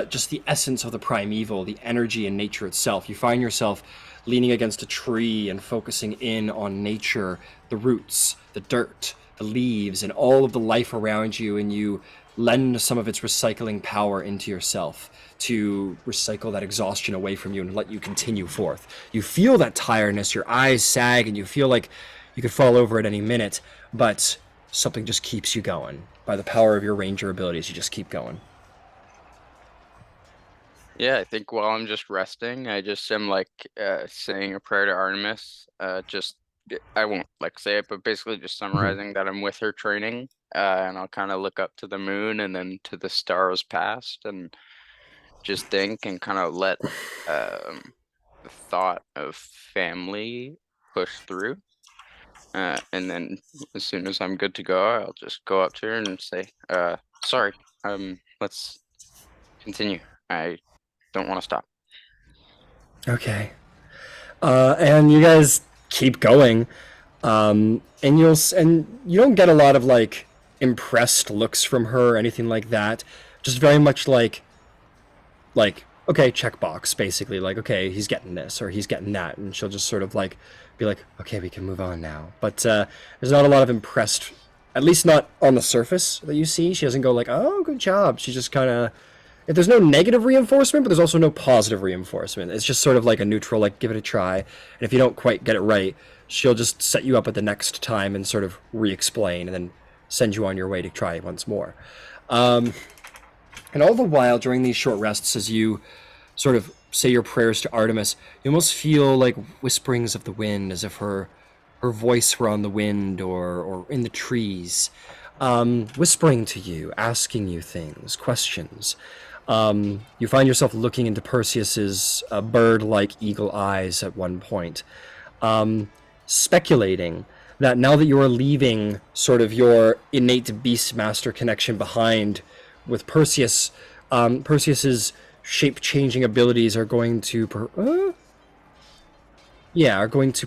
just the essence of the primeval, the energy in nature itself. You find yourself leaning against a tree and focusing in on nature, the roots, the dirt, the leaves, and all of the life around you, and you lend some of its recycling power into yourself to recycle that exhaustion away from you and let you continue forth. You feel that tiredness, your eyes sag, and you feel like you could fall over at any minute, but something just keeps you going. By the power of your ranger abilities, you just keep going. Yeah, I think while I'm just resting, I just am like saying a prayer to Artemis. I won't like say it, but basically just summarizing that I'm with her training. And I'll kind of look up to the moon and then to the stars past and just think and kind of let the thought of family push through. And then as soon as I'm good to go, I'll just go up to her and say, sorry, let's continue. I don't want to stop. Okay. And you guys keep going. And you don't get a lot of like impressed looks from her or anything like that. Just very much like okay, checkbox, basically. Like, okay, he's getting this or he's getting that, and she'll just sort of like be like, okay, we can move on now. But there's not a lot of impressed, at least not on the surface that you see. She doesn't go like, oh, good job. She just kind of, if there's no negative reinforcement, but there's also no positive reinforcement. It's just sort of like a neutral, like, give it a try. And if you don't quite get it right, she'll just set you up at the next time and sort of re-explain and then send you on your way to try once more. And all the while, during these short rests, as you sort of say your prayers to Artemis, you almost feel like whisperings of the wind, as if her voice were on the wind or in the trees, whispering to you, asking you things, questions. You find yourself looking into Perseus's bird-like eagle eyes at one point, speculating that now that you are leaving sort of your innate Beastmaster connection behind with Perseus, Perseus's shape-changing abilities are going to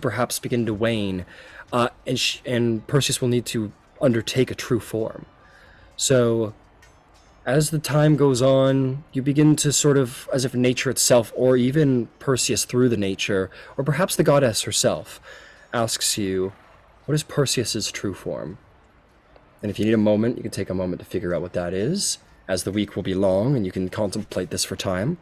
perhaps begin to wane, and Perseus will need to undertake a true form. So, as the time goes on, you begin to sort of, as if nature itself, or even Perseus through the nature, or perhaps the goddess herself, asks you, what is Perseus's true form? And if you need a moment, you can take a moment to figure out what that is, as the week will be long and you can contemplate this for time.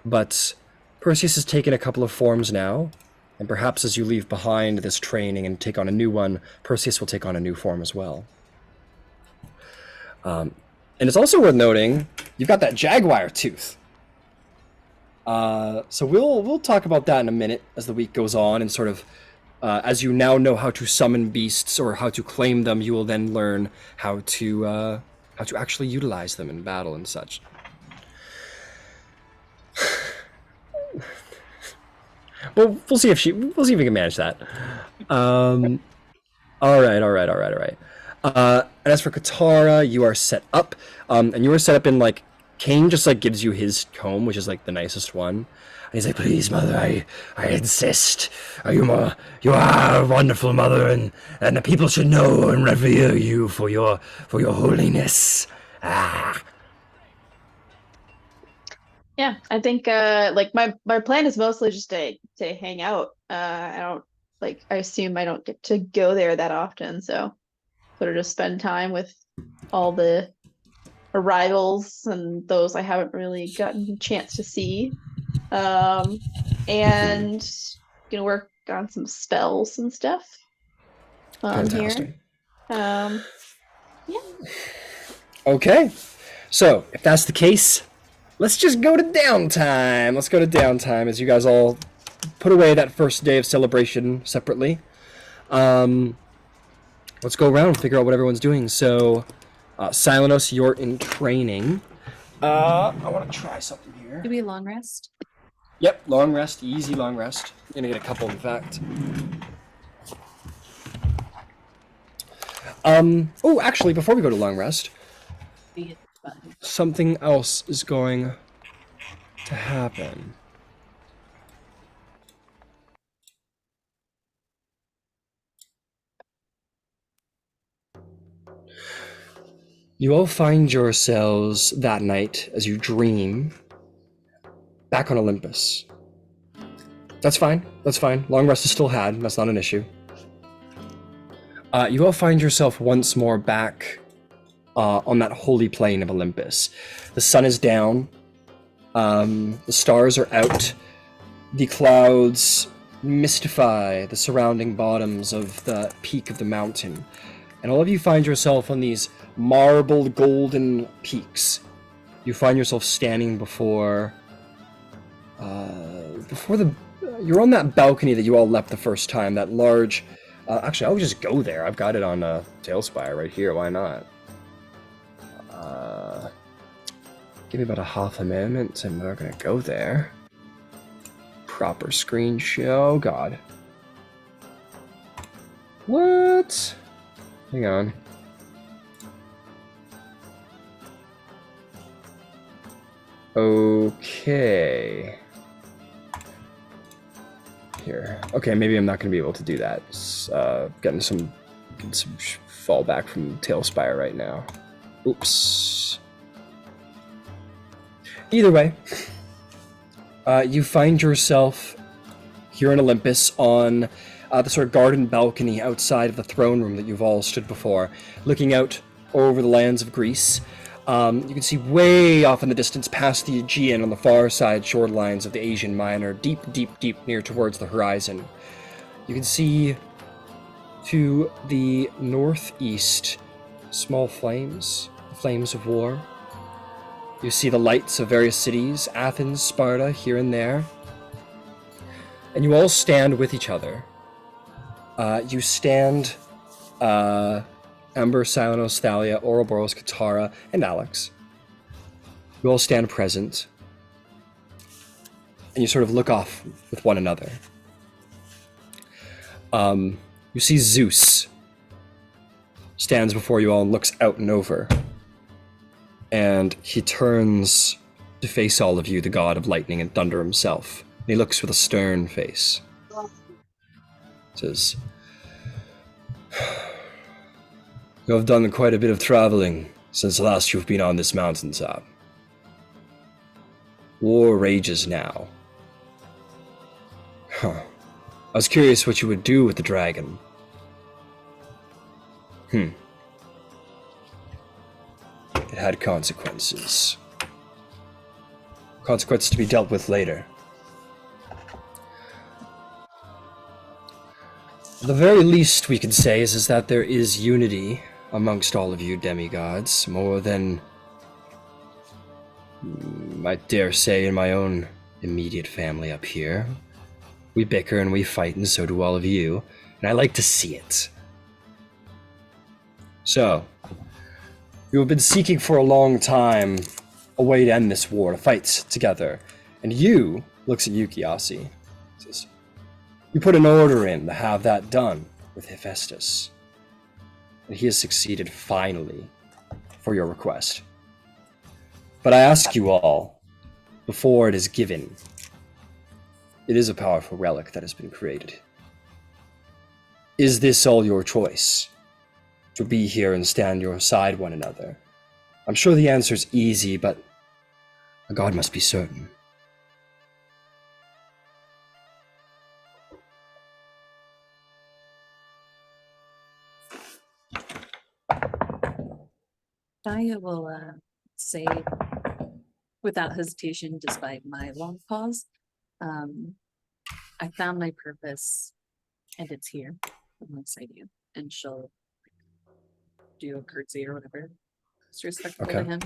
But Perseus has taken a couple of forms now, and perhaps as you leave behind this training and take on a new one, Perseus will take on a new form as well. And it's also worth noting, you've got that jaguar tooth. So we'll talk about that in a minute as the week goes on, and sort of as you now know how to summon beasts or how to claim them, you will then learn how to actually utilize them in battle and such. Well, we'll see if we can manage that. All right. And as for Katara, you are set up, and you are set up in like, Cain just like gives you his comb, which is like the nicest one. And he's like, please, mother, I insist. You are a wonderful mother, and the people should know and revere you for your holiness. Ah. Yeah, I think like my plan is mostly just to hang out. I assume I don't get to go there that often, so sort of just spend time with all the arrivals and those I haven't really gotten a chance to see. And gonna work on some spells and stuff. Fantastic. Here. Yeah. Okay, so if that's the case, let's just go to downtime. Let's go to downtime as you guys all put away that first day of celebration separately. Let's go around and figure out what everyone's doing. So, Silenos, you're in training. I want to try something here. here. Do we long rest? Yep, long rest, easy long rest. You're gonna get a couple, in fact. Oh, actually, before we go to long rest, Be it fun. something else is going to happen. You all find yourselves that night as you dream back on Olympus. That's fine. That's fine. Long rest is still had. That's not an issue. You all find yourself once more back on that holy plain of Olympus. The sun is down. The stars are out. The clouds mystify the surrounding bottoms of the peak of the mountain. And all of you find yourself on these marbled golden peaks. You find yourself standing before you're on that balcony that you all left the first time, that large, actually I'll just go there. I've got it on Tailspire right here, why not? Give me about a half a moment and we're gonna go there. Proper screen show, oh god. What? Hang on. Okay. Here. Okay, maybe I'm not going to be able to do that. Getting some fallback from Tailspire right now. Oops. Either way, you find yourself here in Olympus on the sort of garden balcony outside of the throne room that you've all stood before, looking out over the lands of Greece. You can see way off in the distance past the Aegean on the far side shorelines of the Asian Minor, deep, deep, deep near towards the horizon. You can see to the northeast small flames, flames of war. You see the lights of various cities, Athens, Sparta, here and there. And you all stand with each other. You stand... Ember, Silenos, Thalia, Ouroboros, Katara, and Alex. You all stand present. And you sort of look off with one another. You see Zeus stands before you all and looks out and over. And he turns to face all of you, the god of lightning and thunder himself. And he looks with a stern face. Says, "You have done quite a bit of traveling since last you've been on this mountaintop. War rages now. I was curious what you would do with the dragon. It had consequences. Consequences to be dealt with later. The very least we can say is that there is unity amongst all of you demigods, more than I dare say in my own immediate family up here. We bicker and we fight, and so do all of you, and I like to see it. So, you have been seeking for a long time a way to end this war, to fight together, and you, looks at Yukiasi, says, you put an order in to have that done with Hephaestus. And he has succeeded finally for your request. But I ask you all, before it is given, it is a powerful relic that has been created. Is this all your choice? To be here and stand your side one another? I'm sure the answer is easy, but a god must be certain. Daya will say without hesitation, despite my long pause, I found my purpose and it's here alongside you. And she'll do a curtsy or whatever. It's respectful to him.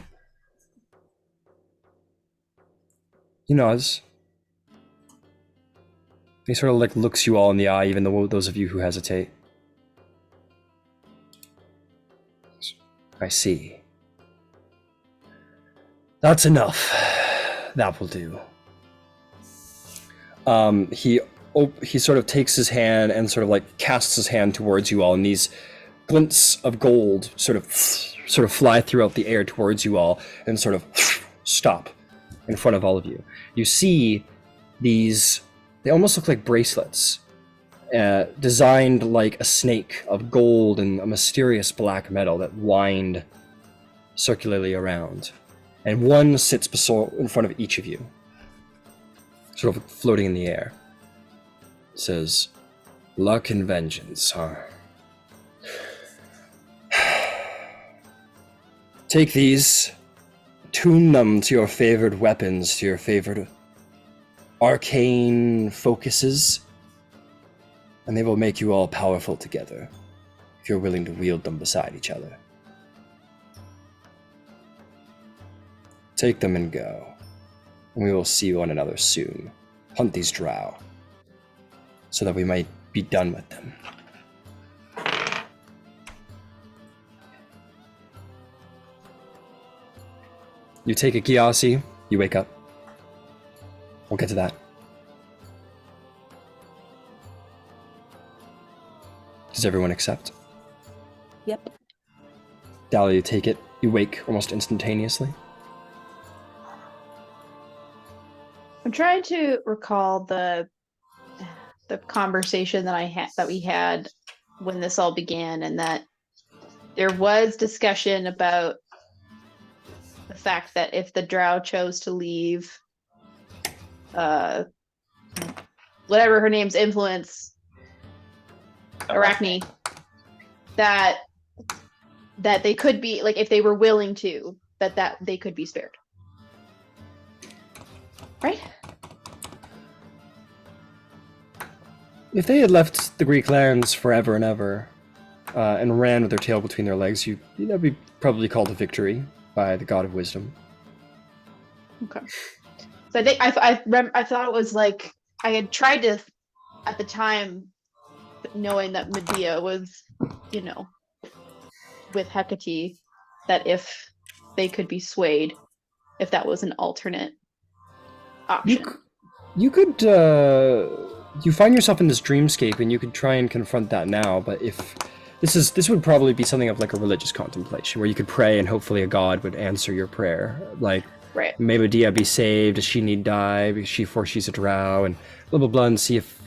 He nods. He sort of like looks you all in the eye, even though those of you who hesitate. I see. That's enough. That will do. He sort of takes his hand and sort of like casts his hand towards you all, and these glints of gold sort of fly throughout the air towards you all and sort of stop in front of all of you. You see these, they almost look like bracelets, designed like a snake of gold and a mysterious black metal that wind circularly around. And one sits in front of each of you, sort of floating in the air. It says, "Luck and vengeance, huh? Take these, tune them to your favorite weapons, to your favorite arcane focuses, and they will make you all powerful together, if you're willing to wield them beside each other. Take them and go, and we will see one another soon. Hunt these drow, so that we might be done with them." You take a Kiasi, you wake up. We'll get to that. Does everyone accept? Yep. Dahlia, you take it, you wake almost instantaneously. I'm trying to recall the conversation that we had when this all began, and that there was discussion about the fact that if the drow chose to leave whatever her name's influence, Arachne, that they could be, like, if they were willing to, that they could be spared. Right? If they had left the Greek lands forever and ever, and ran with their tail between their legs, that'd be probably called a victory by the god of wisdom. Okay. So I think I thought it was like, I had tried to, at the time, knowing that Medea was, with Hecate, that if they could be swayed, if that was an alternate option. You could, you find yourself in this dreamscape, and you could try and confront that now, but if this would probably be something of like a religious contemplation, where you could pray and hopefully a god would answer your prayer. Like, right. May Medea be saved, does she need die, for she's a drow, and blah blah blah, and see if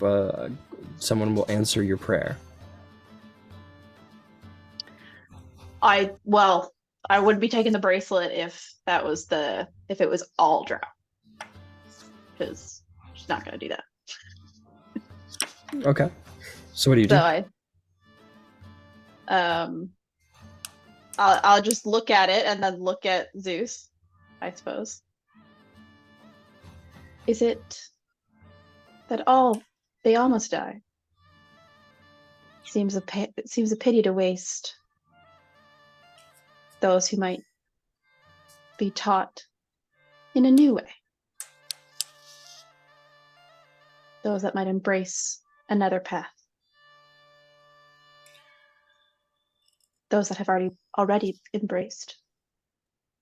someone will answer your prayer. I wouldn't be taking the bracelet if it was all drow, because she's not gonna do that. Okay. So what do you do? So I'll just look at it and then look at Zeus, I suppose. Is it that they all must die? It seems a pity to waste those who might be taught in a new way. Those that might embrace another path. Those that have already embraced.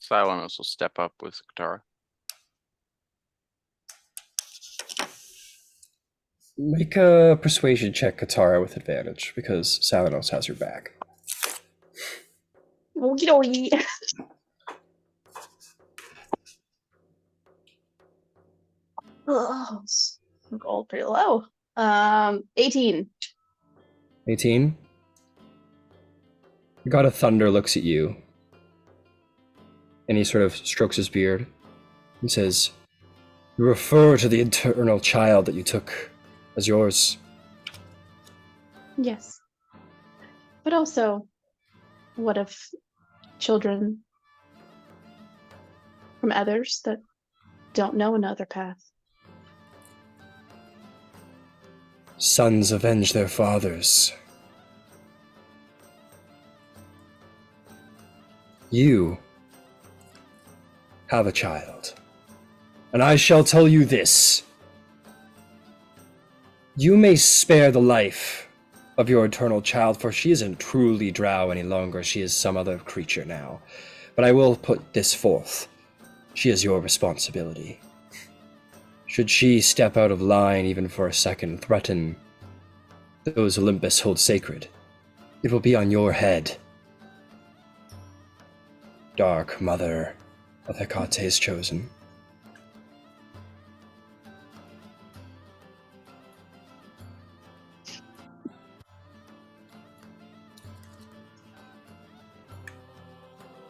Silenos will step up with Katara. Make a persuasion check, Katara, with advantage, because Silenos has your back. Okie dokie. Oh, rolled pretty low. 18. 18? The god of thunder looks at you, and he sort of strokes his beard and says, "You refer to the eternal child that you took as yours." Yes. But also, what of children from others that don't know another path? Sons avenge their fathers. You have a child, and I shall tell you this. You may spare the life of your eternal child, for she isn't truly drow any longer. She is some other creature now. But I will put this forth. She is your responsibility. Should she step out of line even for a second, threaten those Olympus holds sacred, it will be on your head. Dark Mother of Hecate's chosen.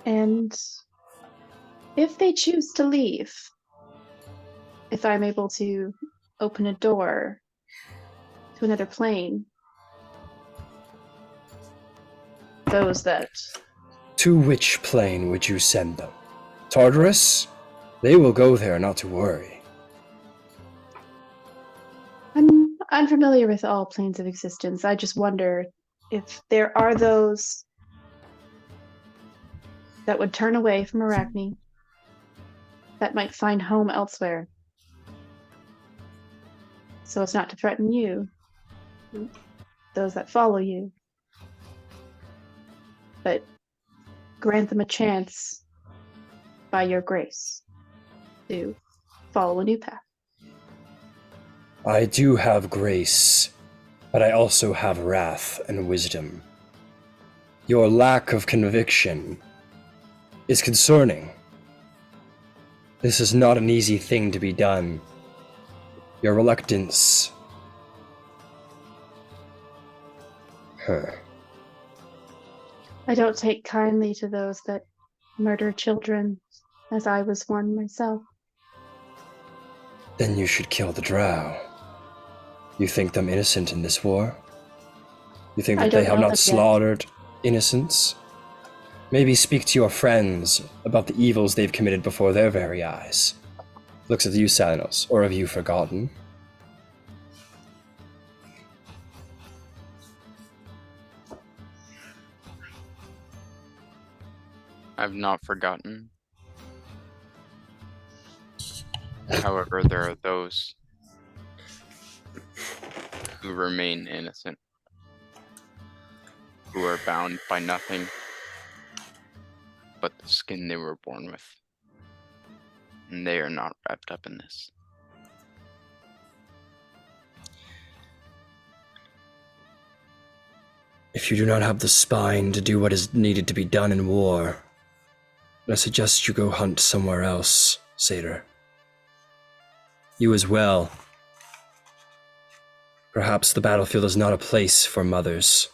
And if they choose to leave, if I'm able to open a door to another plane, those that... To which plane would you send them? Tartarus? They will go there, not to worry. I'm unfamiliar with all planes of existence. I just wonder if there are those that would turn away from Arachne, that might find home elsewhere, so as not to threaten you, those that follow you, but grant them a chance by your grace to follow a new path. I do have grace, but I also have wrath and wisdom. Your lack of conviction is concerning. This is not an easy thing to be done. Your reluctance... I don't take kindly to those that murder children, as I was one myself. Then you should kill the drow. You think them innocent in this war? You think I that they don't have know not them yet. slaughtered innocents? Maybe speak to your friends about the evils they've committed before their very eyes. Looks at you, Sanos, or have you forgotten? I've not forgotten. However, there are those who remain innocent, who are bound by nothing but the skin they were born with. And they are not wrapped up in this. If you do not have the spine to do what is needed to be done in war, I suggest you go hunt somewhere else, Satyr. You as well. Perhaps the battlefield is not a place for mothers.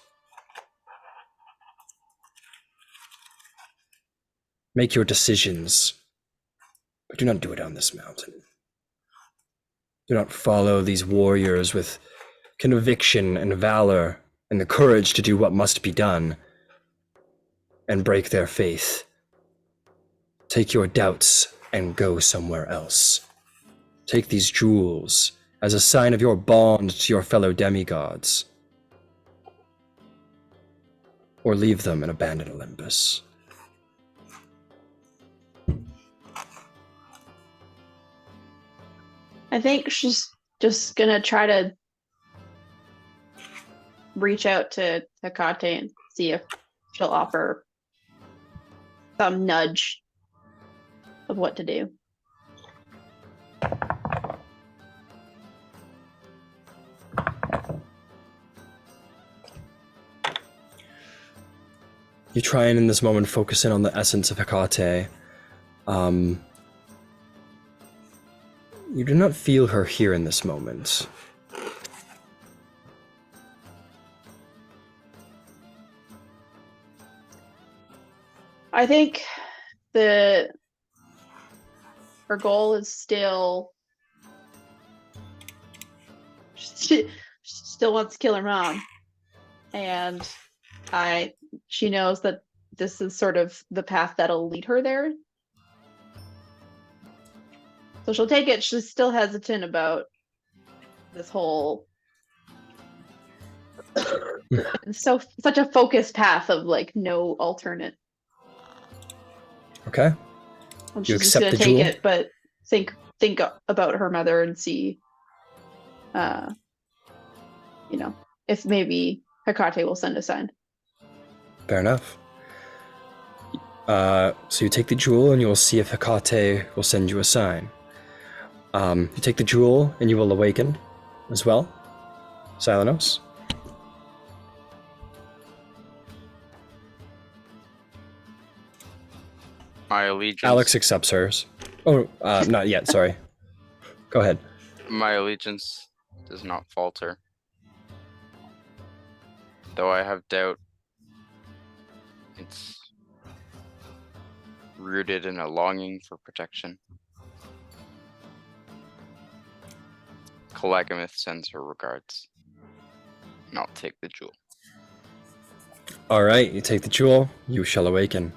Make your decisions, but do not do it on this mountain. Do not follow these warriors with conviction and valor and the courage to do what must be done and break their faith. Take your doubts and go somewhere else. Take these jewels as a sign of your bond to your fellow demigods. Or leave them and abandon Olympus. I think she's just gonna try to reach out to Hecate and see if she'll offer some nudge of what to do. You try and in this moment focus in on the essence of Hecate. You do not feel her here in this moment. I think her goal is still she still wants to kill her mom, and she knows that this is sort of the path that'll lead her there. So she'll take it. She's still hesitant about this whole such a focused path of like no alternate. Okay. And You she's just accept gonna the take jewel? it, but think about her mother and see, if maybe Hecate will send a sign. Fair enough. So you take the jewel and you will see if Hecate will send you a sign. You take the jewel and you will awaken as well. Silenos. My allegiance. Alex accepts hers. Oh, not yet, sorry. Go ahead. My allegiance does not falter. Though I have doubt, it's rooted in a longing for protection. Calagamith sends her regards. And I'll take the jewel. Alright, you take the jewel, you shall awaken.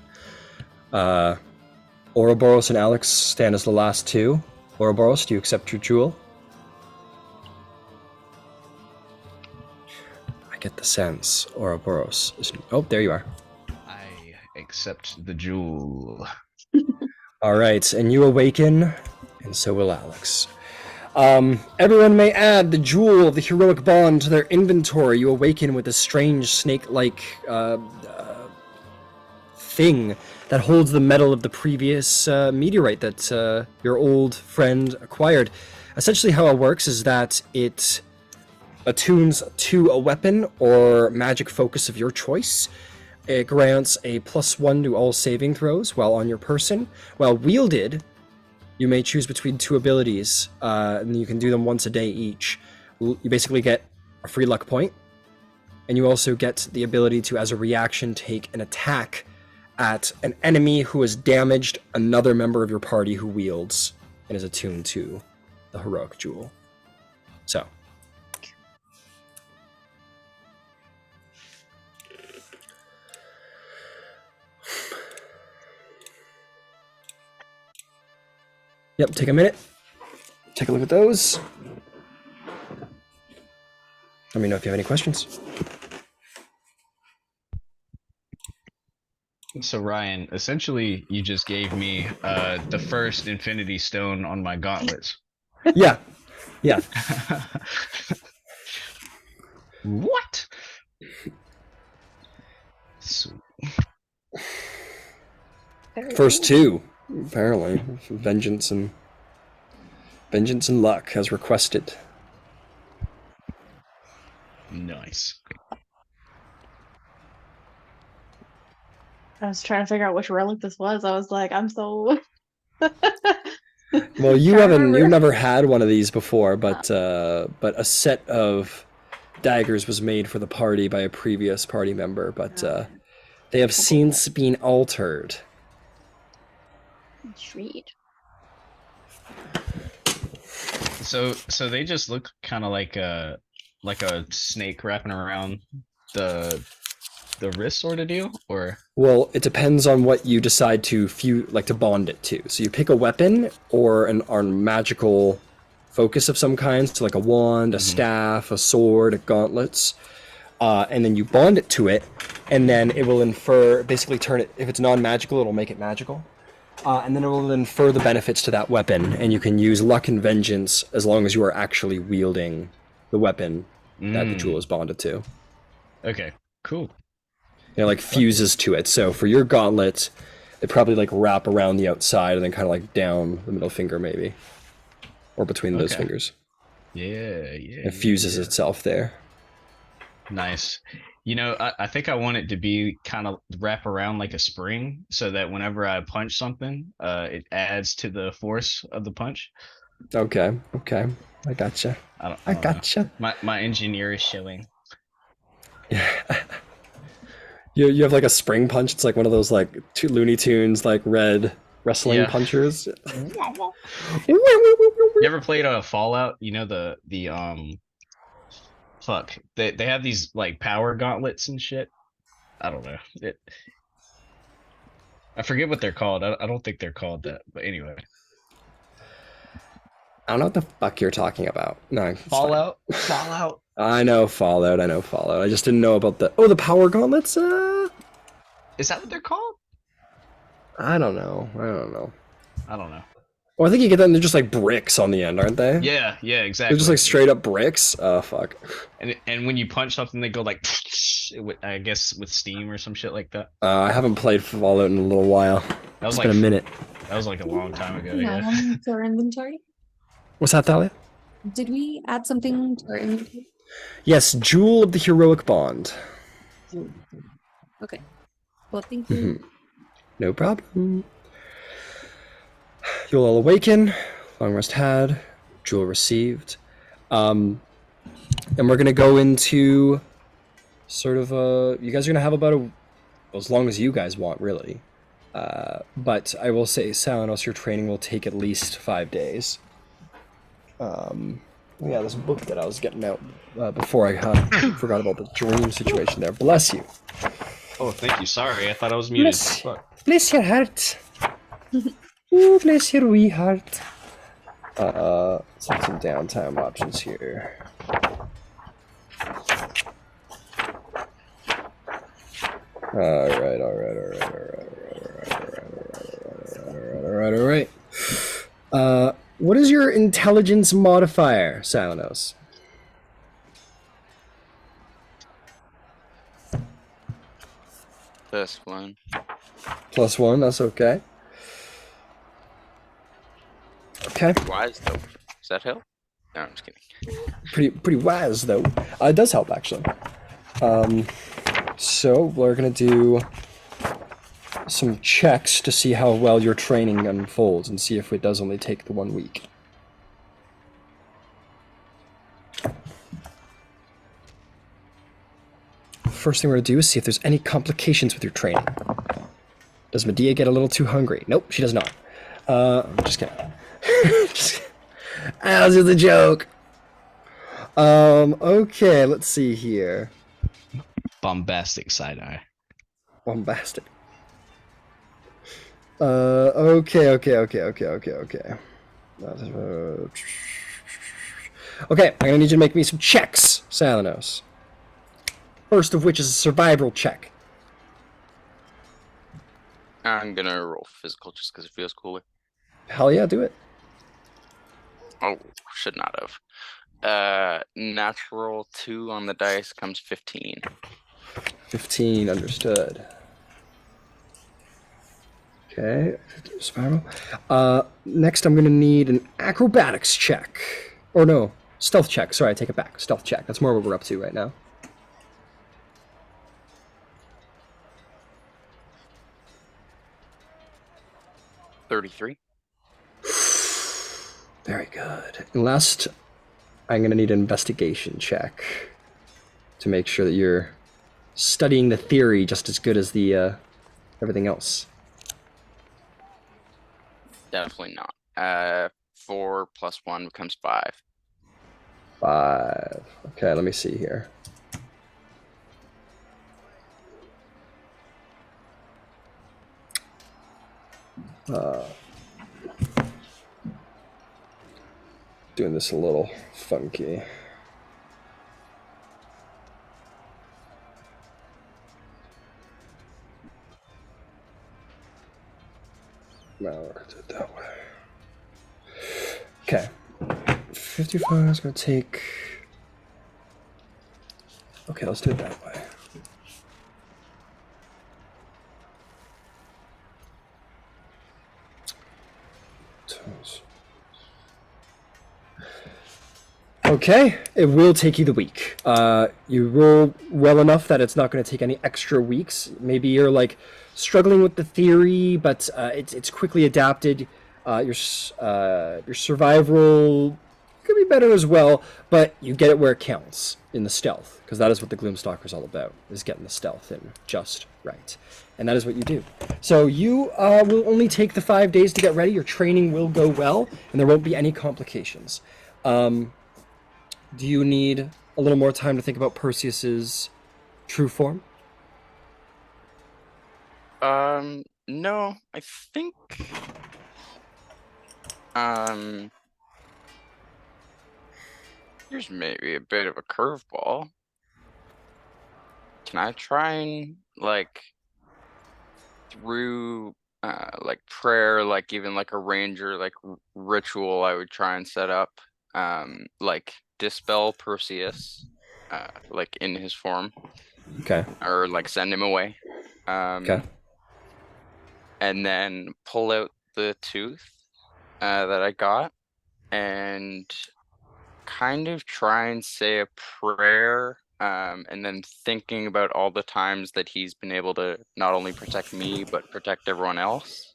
Ouroboros and Alex stand as the last two. Ouroboros, do you accept your jewel? I get the sense Ouroboros is... Oh, there you are. I accept the jewel. Alright, and you awaken, and so will Alex. Everyone may add the jewel of the heroic bond to their inventory. You awaken with a strange snake-like thing that holds the metal of the previous meteorite that your old friend acquired. Essentially how it works is that it attunes to a weapon or magic focus of your choice. It grants a +1 to all saving throws while on your person. While wielded, you may choose between two abilities, and you can do them once a day each. You basically get a free luck point, and you also get the ability to, as a reaction, take an attack at an enemy who has damaged another member of your party who wields and is attuned to the heroic jewel. So. Yep, take a minute. Take a look at those. Let me know if you have any questions. So Ryan, essentially you just gave me the first infinity stone on my gauntlets. Yeah. Yeah. What? So, First two, apparently. Vengeance and luck as requested. nice. I was trying to figure out which relic this was. I was like, I'm so. Well, you Trying to haven't. remember. You've never had one of these before, but a set of daggers was made for the party by a previous party member, but they have since been altered. Intrigued. So they just look kind of like a snake wrapping around the wrist sort of deal, or Well, it depends on what you decide to to bond it to. So you pick a weapon or a magical focus of some kind, so like a wand, a staff, a sword, a gauntlets, and then you bond it to it, and then it will basically turn it, if it's non-magical, it'll make it magical. And then it will infer the benefits to that weapon, and you can use luck and vengeance as long as you are actually wielding the weapon that the jewel is bonded to. okay, cool. It like fuses to it. So for your gauntlet, they probably like wrap around the outside and then kind of like down the middle finger maybe, or between those Okay. fingers. Yeah. It fuses itself there. Nice. You know, I think I want it to be kind of wrap around like a spring, so that whenever I punch something, it adds to the force of the punch. Okay, I gotcha. I I don't know. gotcha. My engineer is showing. You have like a spring punch. It's like one of those like two Looney Tunes like red wrestling Yeah. punchers. You ever played Fallout? You know the fuck. They have these like power gauntlets and shit. I don't know. I forget what they're called. I don't think they're called that. But anyway. I don't know what the fuck you're talking about. No, it's fine. Fallout. Fallout. I know Fallout. I just didn't know about the power gauntlets. Is that what they're called? I don't know. I don't know. Well, I think you get them. They're just like bricks on the end, aren't they? Yeah, exactly. They're just like straight up bricks. Oh fuck. And when you punch something, they go like, I guess with steam or some shit like that. I haven't played Fallout in a little while. That was It's like been a minute. That was like a long time ago. Not Yeah. on our inventory. What's that, Thalia? Did we add something to our inventory? Yes, Jewel of the Heroic Bond. Okay. Well, thank you. No problem. You'll all awaken. Long rest had. Jewel received. And we're gonna go into sort of you guys are gonna have about as long as you guys want, really. But I will say, Salanos, your training will take at least 5 days. Yeah, this book that I was getting out before I forgot about the dream situation there. Bless you. Oh, thank you. Sorry, I thought I was muted. Bless your heart. Ooh, bless your wee heart. Let's have some downtime options here. All right. What is your intelligence modifier, Salanos? +1. +1, that's okay. Okay. Wise though. Does that help? No, I'm just kidding. Pretty wise though. It does help actually. So we're gonna do some checks to see how well your training unfolds and see if it does only take the 1 week. First thing we're gonna do is see if there's any complications with your training. Does Medea get a little too hungry? Nope, she does not. I'm just kidding. That was just a joke. Okay, let's see here. Bombastic side eye. Bombastic. Okay. Okay, I'm gonna need you to make me some checks, Salanos. First of which is a survival check. I'm gonna roll physical just because it feels cooler. Hell yeah, do it. Oh, should not have. Natural 2 on the dice comes 15. 15, understood. Okay, spiral. Next I'm gonna need an acrobatics check. Or no, stealth check. Sorry, I take it back. Stealth check. That's more what we're up to right now. $33. Very good. And last, I'm gonna need an investigation check to make sure that you're studying the theory just as good as the everything else. Definitely not. 4 + 1 becomes 5. 5. Okay, let me see here. Doing this a little funky. No, I did it that way. Okay. 55 is gonna take. Okay, let's do it that way. Okay, it will take you the week. You roll well enough that it's not going to take any extra weeks. Maybe you're like struggling with the theory, but it's quickly adapted. Your survival could be better as well, but you get it where it counts in the stealth, because that is what the Gloomstalker is all about, is getting the stealth in just right. And that is what you do. So you will only take the 5 days to get ready. Your training will go well, and there won't be any complications. Do you need a little more time to think about Perseus's true form? No, I think here's maybe a bit of a curveball. Can I try and through like prayer, like even like a ranger ritual I would try and set up, like dispel Perseus, like in his form. Okay. Or like send him away. Okay. And then pull out the tooth that I got and kind of try and say a prayer, and then thinking about all the times that he's been able to not only protect me but protect everyone else.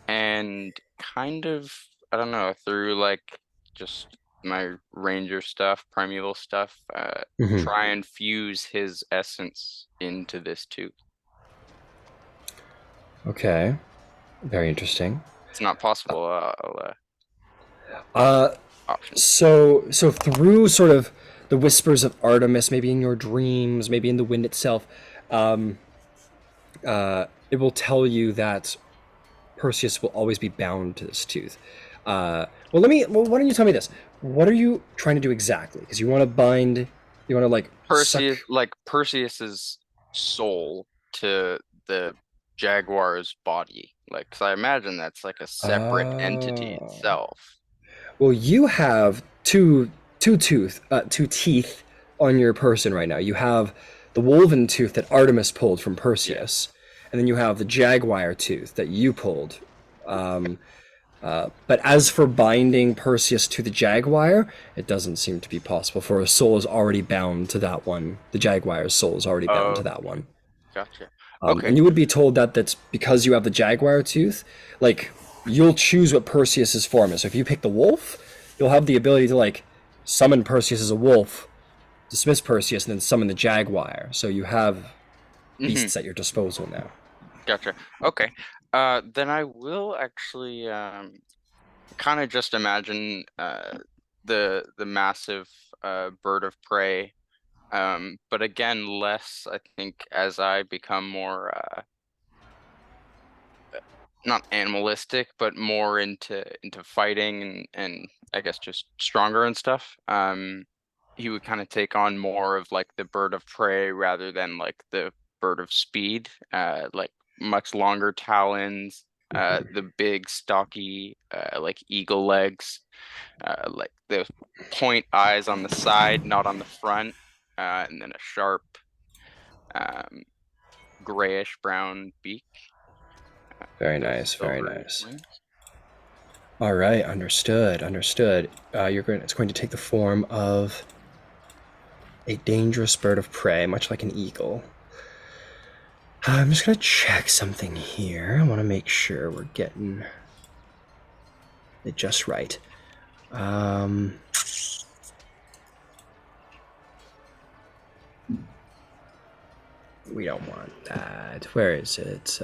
And kind of, I don't know, through like just my ranger stuff, primeval stuff, Mhm. try and fuse his essence into this too. Okay. Very interesting. It's not possible. Uh, Options. so through sort of the whispers of Artemis, maybe in your dreams, maybe in the wind itself, it will tell you that Perseus will always be bound to this tooth. Well, why don't you tell me this? What are you trying to do exactly? Because you want to bind, you want to like suck. Perseus's soul to the jaguar's body. Like, 'cause I imagine that's like a separate entity Oh. itself. Well, you have two teeth on your person right now. You have the wolven tooth that Artemis pulled from Perseus, and then you have the jaguar tooth that you pulled. But as for binding Perseus to the jaguar, it doesn't seem to be possible, for his soul is already bound to that one. The jaguar's soul is already bound to that one. Gotcha. Okay. And you would be told that that's because you have the jaguar tooth. Like, you'll choose what Perseus's form is. So if you pick the wolf, you'll have the ability to like summon Perseus as a wolf, dismiss Perseus, and then summon the jaguar. So you have beasts at your disposal now. Gotcha. Okay. Then I will actually kind of just imagine the massive bird of prey. But again, less, I think, as I become more not animalistic, but more into fighting and I guess just stronger and stuff. He would kind of take on more of like the bird of prey rather than like the bird of speed. Like much longer talons, the big stocky like eagle legs, like the point eyes on the side, not on the front, and then a sharp grayish brown beak. Very The nice, very silver nice. wings. All right, understood. It's going to take the form of a dangerous bird of prey, much like an eagle. I'm just gonna check something here. I want to make sure we're getting it just right. We don't want that. Where is it?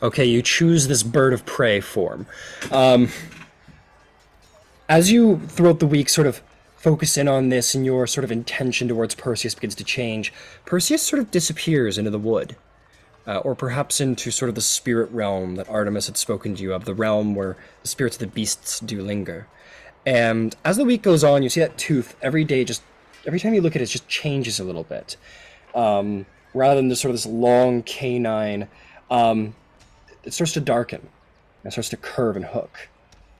Okay, you choose this bird of prey form. As you, throughout the week, sort of focus in on this and your sort of intention towards Perseus begins to change, Perseus sort of disappears into the wood. Or perhaps into sort of the spirit realm that Artemis had spoken to you of, the realm where the spirits of the beasts do linger. And as the week goes on, you see that tooth every day, just every time you look at it, it just changes a little bit. Rather than this sort of this long canine, it starts to darken. It starts to curve and hook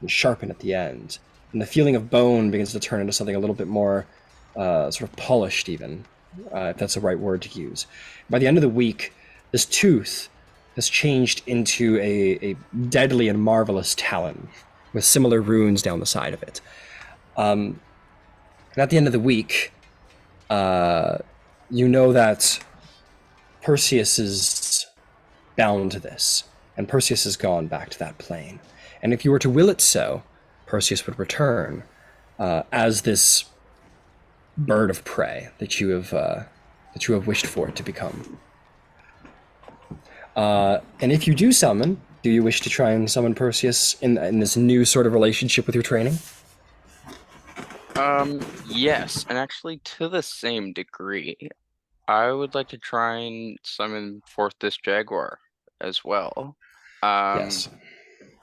and sharpen at the end. And the feeling of bone begins to turn into something a little bit more sort of polished, even, if that's the right word to use. By the end of the week, this tooth has changed into a deadly and marvelous talon with similar runes down the side of it. And at the end of the week, you know that Perseus is bound to this, and Perseus has gone back to that plane. And if you were to will it so, Perseus would return as this bird of prey that you have wished for it to become. And if you do summon, do you wish to try and summon Perseus in this new sort of relationship with your training? Yes, and actually to the same degree. I would like to try and summon forth this jaguar as well. Yes.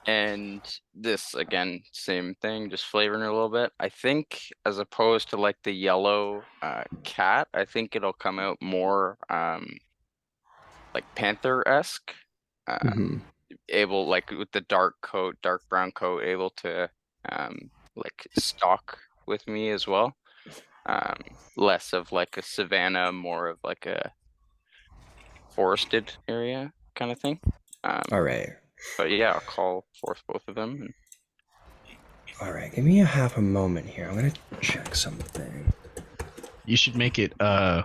And this again, same thing, just flavoring it a little bit. I think as opposed to like the yellow cat, I think it'll come out more like panther-esque. Able like with the dark coat, dark brown coat, able to like stalk with me as well. Less of like a savanna, more of like a forested area kind of thing. All right. But yeah, I'll call forth both of them. And All right. Give me a half a moment here. I'm gonna check something. You should make it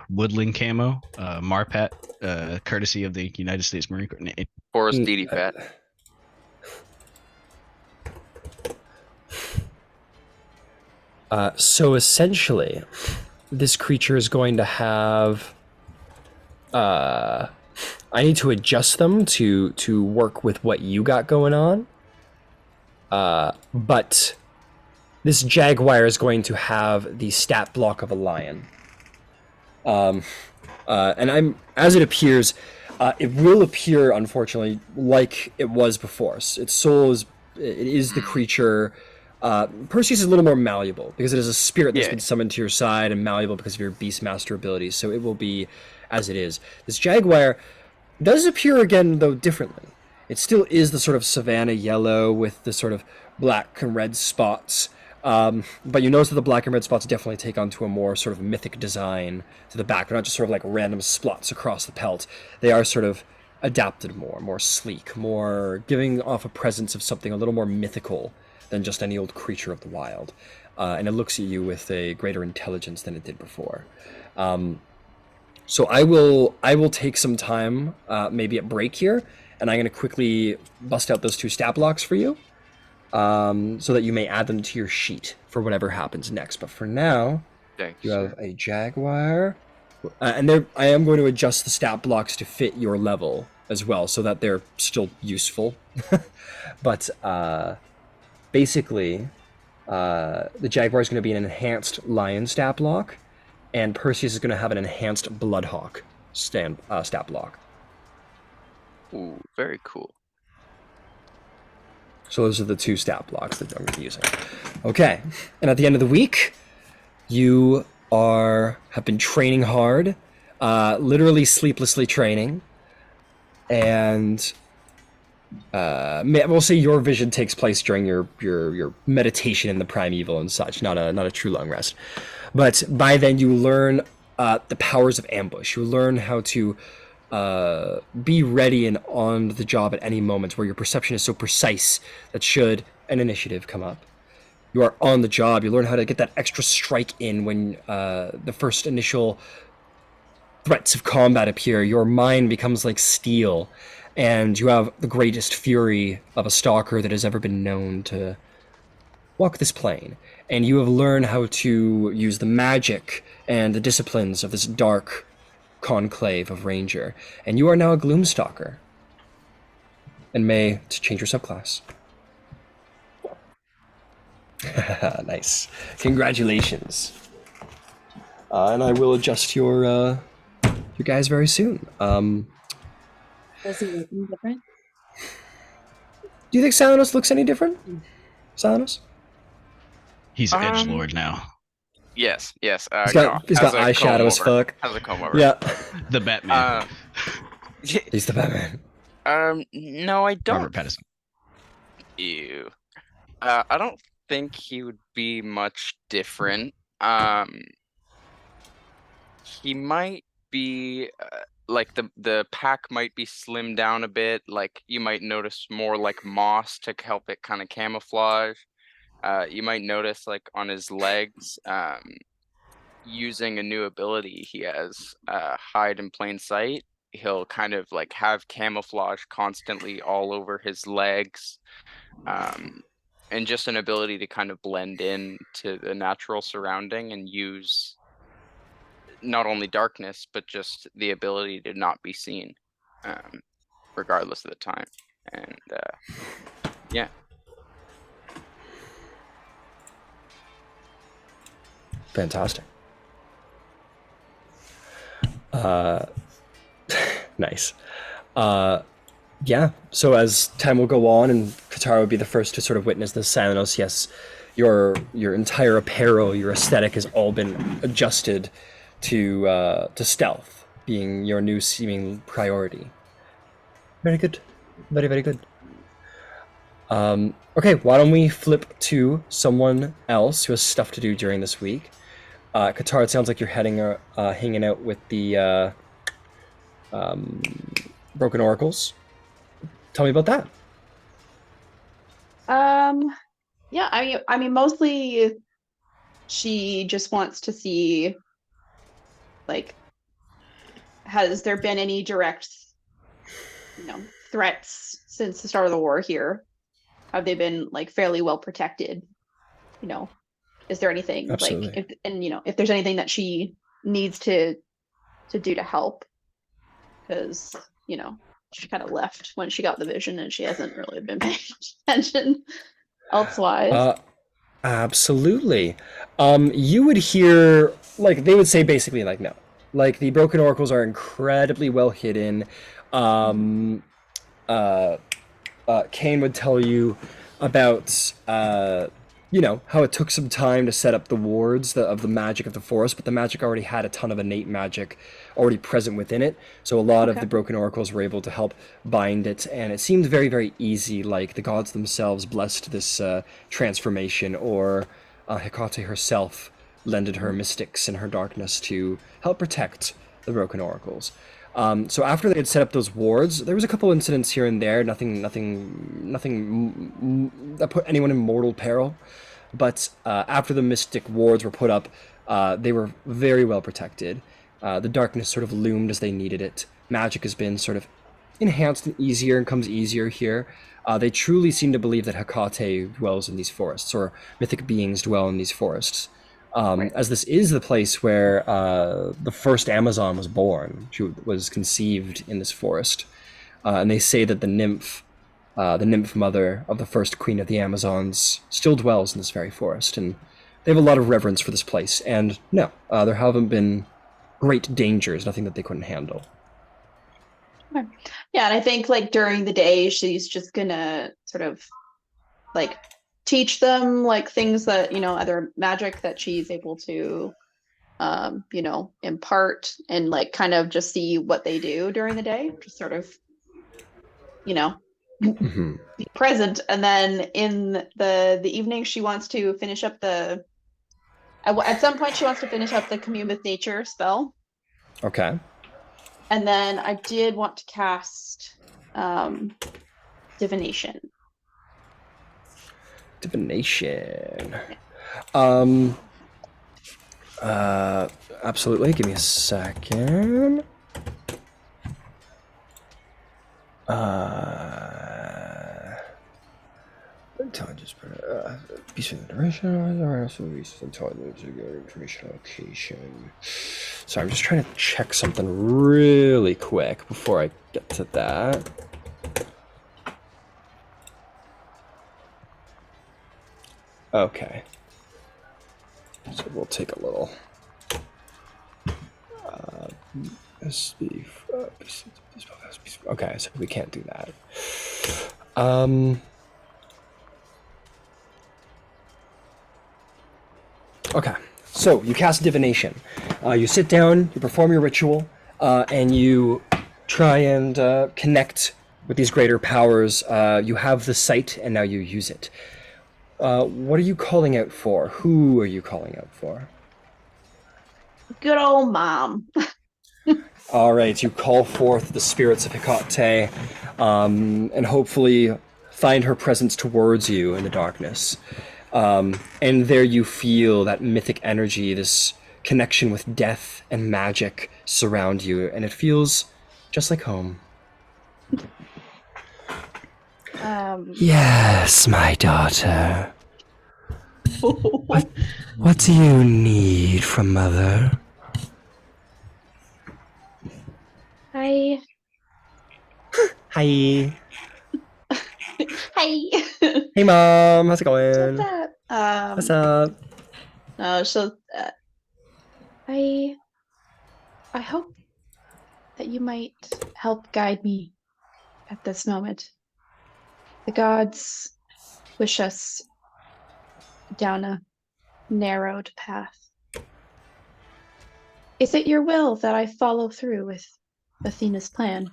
woodland camo, Marpat, courtesy of the United States Marine Corps. Forest DD Pat. So essentially, this creature is going to have. I need to adjust them to work with what you got going on. But this jaguar is going to have the stat block of a lion. And as it appears, it will appear, unfortunately, like it was before. Its soul is the creature. Perseus is a little more malleable because it is a spirit that's been summoned to your side, and malleable because of your Beastmaster abilities. So it will be as it is. This jaguar does appear again, though differently. It still is the sort of savanna yellow with the sort of black and red spots. But you notice that the black and red spots definitely take onto a more sort of mythic design to the back. They're not just sort of like random splots across the pelt. They are sort of adapted more sleek, more giving off a presence of something a little more mythical than just any old creature of the wild. And it looks at you with a greater intelligence than it did before. So I will take some time, maybe at break here, and I'm going to quickly bust out those 2 stat blocks for you, so that you may add them to your sheet for whatever happens next. But for now, you have a jaguar, and I am going to adjust the stat blocks to fit your level as well, so that they're still useful. But basically, the jaguar is going to be an enhanced lion stat block, and Perseus is going to have an enhanced bloodhawk stat block. Ooh, very cool. So those are the 2 stat blocks that I'm going to be using. Okay, and at the end of the week, you have been training hard, literally sleeplessly training, and we'll say your vision takes place during your meditation in the primeval and such, not a true long rest. But by then you learn the powers of ambush. You learn how to be ready and on the job at any moment, where your perception is so precise that should an initiative come up, you are on the job. You learn how to get that extra strike in when the first initial threats of combat appear. Your mind becomes like steel, and you have the greatest fury of a stalker that has ever been known to walk this plane. And you have learned how to use the magic and the disciplines of this dark conclave of Ranger. And you are now a Gloomstalker. And may to change your subclass. Nice. Congratulations. And I will adjust your guys very soon. Does he look any different? Do you think Salanos looks any different? Salanos? He's edgelord now. Yes. He's got eyeshadow as fuck. How's it comb over? Yeah. The Batman. He's the Batman. No, I don't. Robert Pattinson. Ew. I don't think he would be much different. He might be like the pack might be slimmed down a bit. Like you might notice more like moss to help it kind of camouflage. You might notice like on his legs, using a new ability he has, hide in plain sight. He'll kind of like have camouflage constantly all over his legs, and just an ability to kind of blend in to the natural surrounding and use not only darkness, but just the ability to not be seen, regardless of the time. And yeah. Fantastic. Nice. Yeah, so as time will go on, and Katara would be the first to sort of witness this, Salanos, yes, your entire apparel, your aesthetic has all been adjusted to stealth being your new seeming priority. Very good. Very, very good. Okay, why don't we flip to someone else who has stuff to do during this week. Qatar, it sounds like you're hanging out with the Broken Oracles. Tell me about that. Yeah, I mean, mostly she just wants to see, like, has there been any direct, threats since the start of the war here? Have they been like fairly well protected? Is there anything like Absolutely. if there's anything that she needs to do to help? Because she kind of left when she got the vision, and she hasn't really been paying attention elsewise. Absolutely. You would hear, like, they would say basically, like, no. Like, the Broken Oracles are incredibly well hidden. Um, uh, Kane would tell you about, how it took some time to set up the wards of the magic of the forest, but the magic already had a ton of innate magic already present within it. So a lot of Okay. the Broken Oracles were able to help bind it, and it seemed very, very easy, like the gods themselves blessed this transformation, or Hecate herself lended her mystics and her darkness to help protect the Broken Oracles. So after they had set up those wards, there was a couple incidents here and there, nothing that put anyone in mortal peril. But after the mystic wards were put up, they were very well protected. The darkness sort of loomed as they needed it. Magic has been sort of enhanced and easier and comes easier here. They truly seem to believe that Hecate dwells in these forests, or mythic beings dwell in these forests. Right. As this is the place where the first Amazon was born. She was conceived in this forest. And they say that the nymph mother of the first queen of the Amazons, still dwells in this very forest. And they have a lot of reverence for this place. And no, there haven't been great dangers, nothing that they couldn't handle. Okay. Yeah, and I think like during the day, she's just gonna sort of like teach them like things that other magic that she's able to impart, and like kind of just see what they do during the day, just sort of Mm-hmm. be present. And then in the evening, she wants to finish up at some point she wants to finish up the commune with nature spell. Okay. And then I did want to cast divination. Divination. Absolutely. Give me a second. Intelligence, piece of information, or also research intelligence, information location. So I'm just trying to check something really quick before I get to that. Okay. So we'll take a little. Okay, so we can't do that. Okay, so you cast divination. You sit down, you perform your ritual, and you try and connect with these greater powers. You have the sight, and now you use it. What are you calling out for? Who are you calling out for? Good old mom. All right, you call forth the spirits of Hecate, and hopefully find her presence towards you in the darkness. And there you feel that mythic energy, this connection with death and magic surround you, and it feels just like home. Yes, my daughter. What do you need from Mother? Hi. Hi. Hi. Hey, Mom. How's it going? What's up? What's up? No, so I hope that you might help guide me at this moment. The gods wish us down a narrowed path. Is it your will that I follow through with Athena's plan?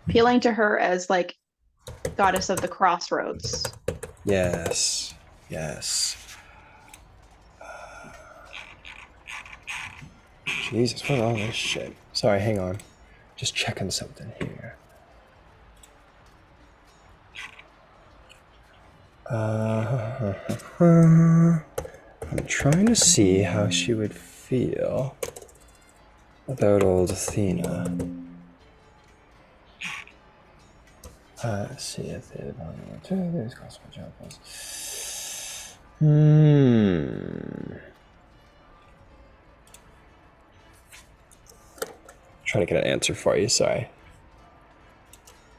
appealing to her as like goddess of the crossroads. Yes. Yes. Jesus, what all this shit? Sorry, hang on. Just checking something here. I'm trying to see how she would feel about old Athena. Let's see if they Trying to get an answer for you, sorry.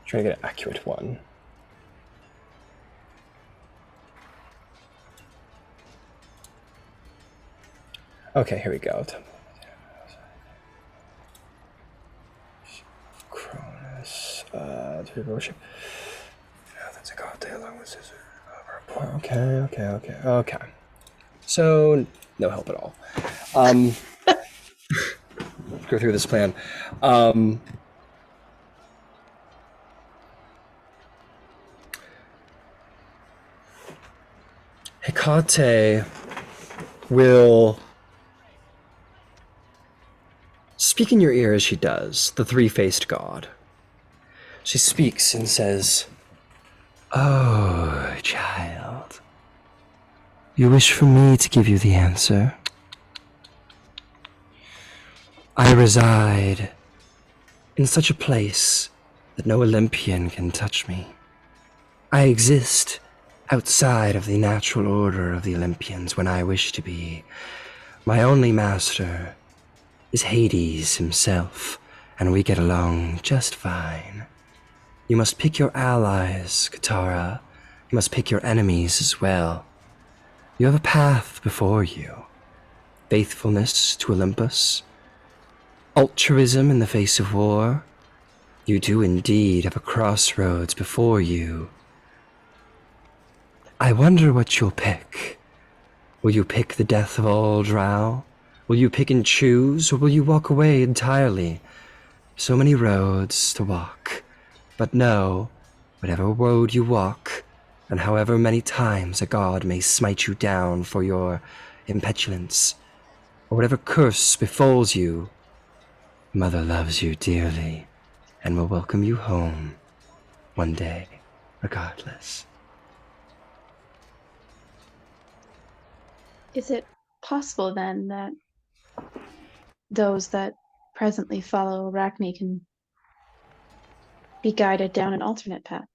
Trying to get an accurate one. Okay, here we go. Cronus, to worship. That's a god day along with scissor. Okay. So, no help at all. Go through this plan. Hecate will speak in your ear as she does, the three-faced god. She speaks and says, "Oh, child, you wish for me to give you the answer? I reside in such a place that no Olympian can touch me. I exist outside of the natural order of the Olympians when I wish to be. My only master is Hades himself, and we get along just fine. You must pick your allies, Katara. You must pick your enemies as well. You have a path before you. Faithfulness to Olympus. Altruism in the face of war. You do indeed have a crossroads before you. I wonder what you'll pick. Will you pick the death of all drow? Will you pick and choose, or will you walk away entirely? So many roads to walk. But know, whatever road you walk, and however many times a god may smite you down for your impetulance, or whatever curse befalls you, Mother loves you dearly, and will welcome you home one day, regardless." Is it possible then that those that presently follow Arachne can be guided down an alternate path?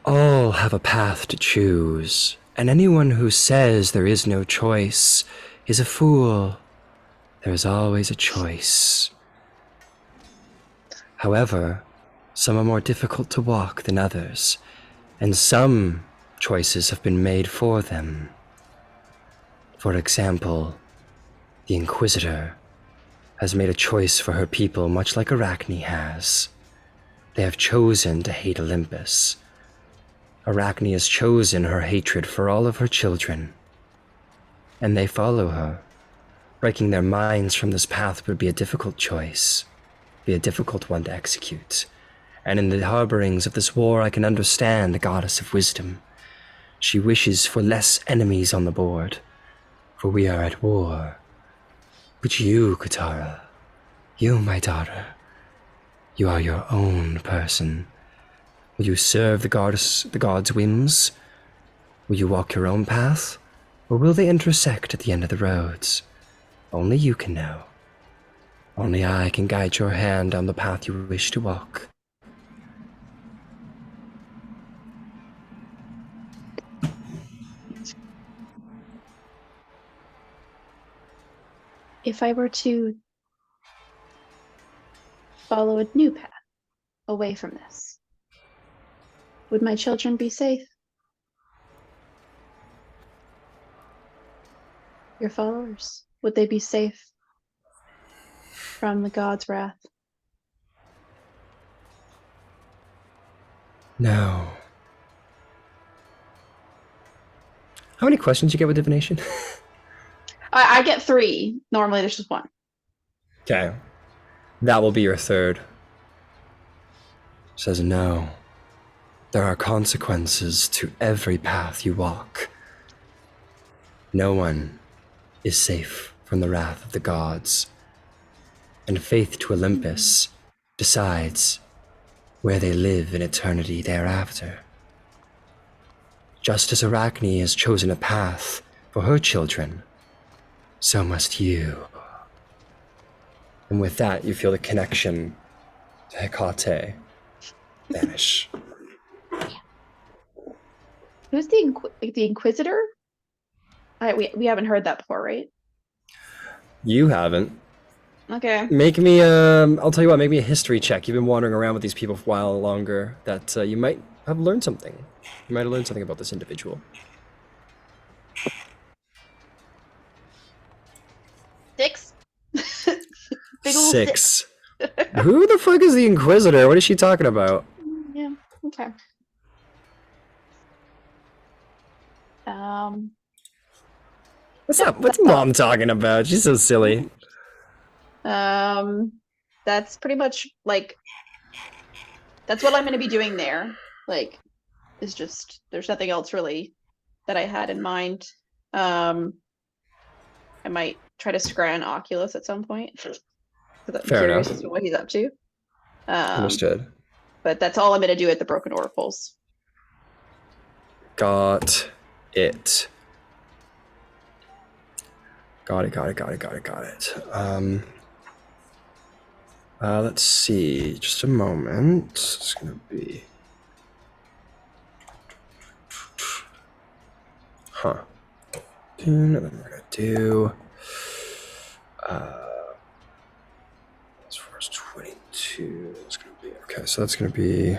All have a path to choose, and anyone who says there is no choice is a fool. There is always a choice. However, some are more difficult to walk than others, and some choices have been made for them. For example, the Inquisitor has made a choice for her people much like Arachne has. They have chosen to hate Olympus. Arachne has chosen her hatred for all of her children, and they follow her. Breaking their minds from this path would be a difficult choice, be a difficult one to execute. And in the harborings of this war, I can understand the goddess of wisdom. She wishes for less enemies on the board, for we are at war. But you, Katara, you, my daughter, you are your own person. Will you serve the god's whims? Will you walk your own path? Or will they intersect at the end of the roads? Only you can know. Only I can guide your hand on the path you wish to walk. If I were to follow a new path away from this, would my children be safe? Your followers, would they be safe from the god's wrath? No. How many questions you get with divination? I get 3. Normally there's just 1. Okay. That will be your third. Says no. There are consequences to every path you walk. No one is safe from the wrath of the gods. And faith to Olympus decides where they live in eternity thereafter. Just as Arachne has chosen a path for her children, so must you. And with that, you feel the connection to Hecate vanish. Who's the Inquisitor? We haven't heard that before, right? You haven't. Okay. Make me, I'll tell you what, make me a history check. You've been wandering around with these people for a while longer, that you might have learned something. You might have learned something about this individual. 6. Big ol' 6. Who the fuck is the Inquisitor? What is she talking about? Yeah. Okay. What's up? What's Mom talking about? She's so silly. That's pretty much like that's what I'm going to be doing there. Like, is just there's nothing else really that I had in mind. I might try to scry on Oculus at some point because I'm Fair curious enough. as to what he's up to. Understood. But that's all I'm going to do at the Broken Oracles. Got it. Got it. Let's see. Just a moment. It's gonna be. Huh. And then we're gonna do. As far as 22, it's gonna be okay. So that's gonna be.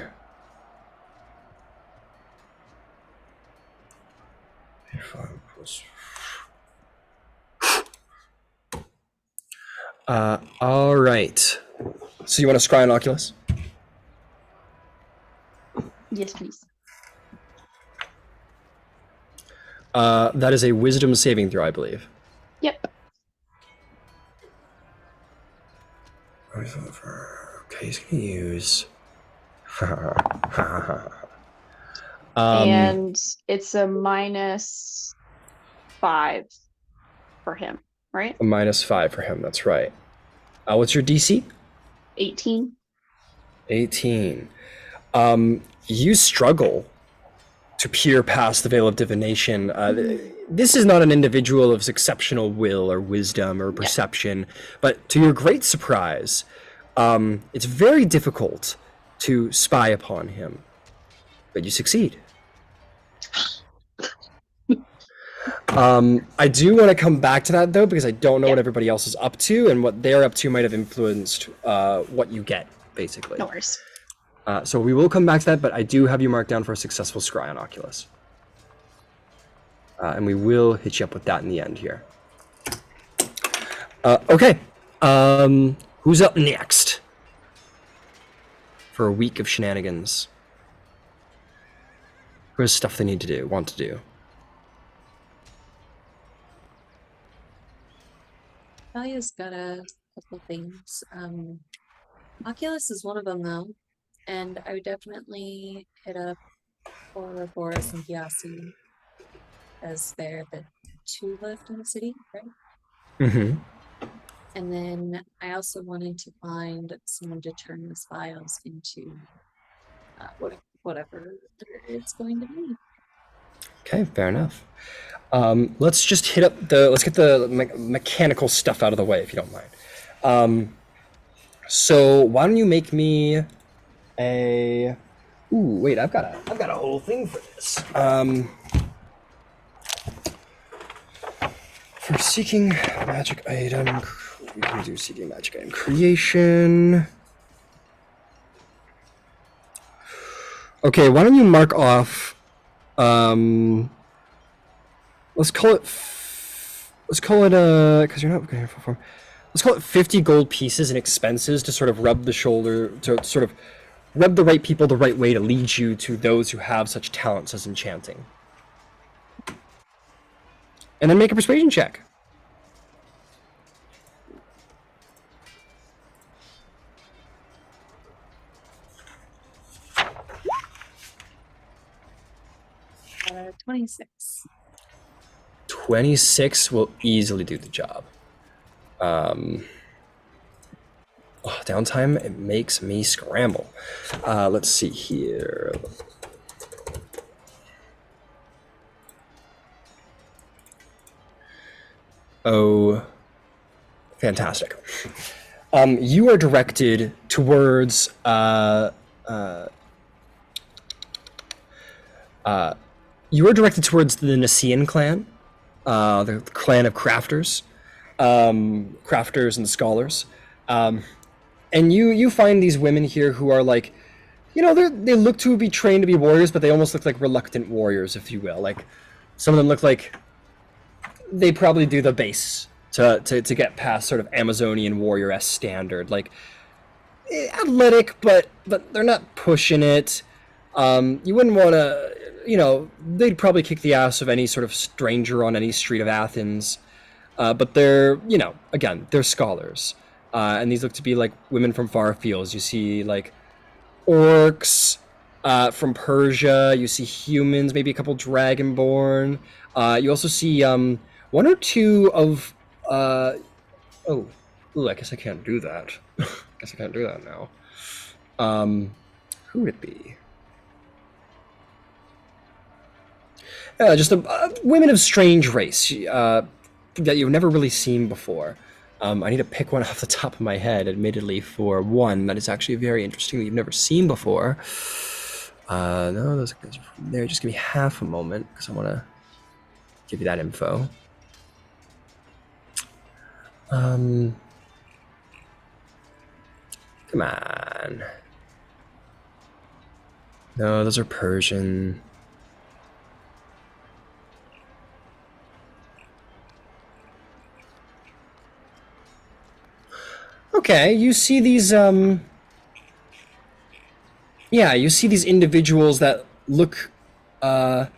5 plus. All right. So you want to scry on Oculus? Yes, please. That is a wisdom saving throw, I believe. Yep. Okay, he's gonna use. And it's a -5 for him, right? A -5 for him. That's right. What's your DC? 18. 18. You struggle to peer past the veil of divination. This is not an individual of exceptional will or wisdom or perception, but to your great surprise, it's very difficult to spy upon him, but you succeed. I do want to come back to that though, because I don't know what everybody else is up to, and what they're up to might have influenced what you get, basically. No worries. So we will come back to that, but I do have you marked down for a successful scry on Oculus. And we will hit you up with that in the end here. Okay. Who's up next? For a week of shenanigans. Who has stuff they need to do, want to do? Talia's got a couple things. Oculus is one of them though, and I would definitely hit up Boris and Gyasi as they're the 2 left in the city, right? Mm-hmm. And then I also wanted to find someone to turn the files into whatever it's going to be. Okay, fair enough. Let's just hit up let's get the mechanical stuff out of the way, if you don't mind. So why don't you make me a... Ooh, wait, I've got a whole thing for this. For seeking magic item, we can do seeking magic item creation. Okay, why don't you mark off, let's call it, because you're not going to perform. Let's call it 50 gold pieces and expenses to sort of rub the right people the right way to lead you to those who have such talents as enchanting. And then make a persuasion check. 26. 26 will easily do the job. Downtime, it makes me scramble. Let's see here. Oh, fantastic. You are directed towards you are directed towards the Nicean clan, the clan of crafters, crafters and scholars. And you find these women here who are like, they look to be trained to be warriors, but they almost look like reluctant warriors, if you will. Like, some of them look like they probably do the base to get past sort of Amazonian warrior-esque standard. Like, athletic, but they're not pushing it. You wouldn't want to, they'd probably kick the ass of any sort of stranger on any street of Athens. But they're, again, they're scholars. And these look to be like women from far fields. You see like orcs from Persia. You see humans, maybe a couple dragonborn. You also see one or two of I guess I can't do that. I guess I can't do that now. Who would it be? Just women of strange race that you've never really seen before. I need to pick one off the top of my head, admittedly, for one that is actually very interesting that you've never seen before. No, those guys are from there. Just give me half a moment, because I want to give you that info. Come on. No, those are Persian. Okay, you see these, you see these individuals that look, I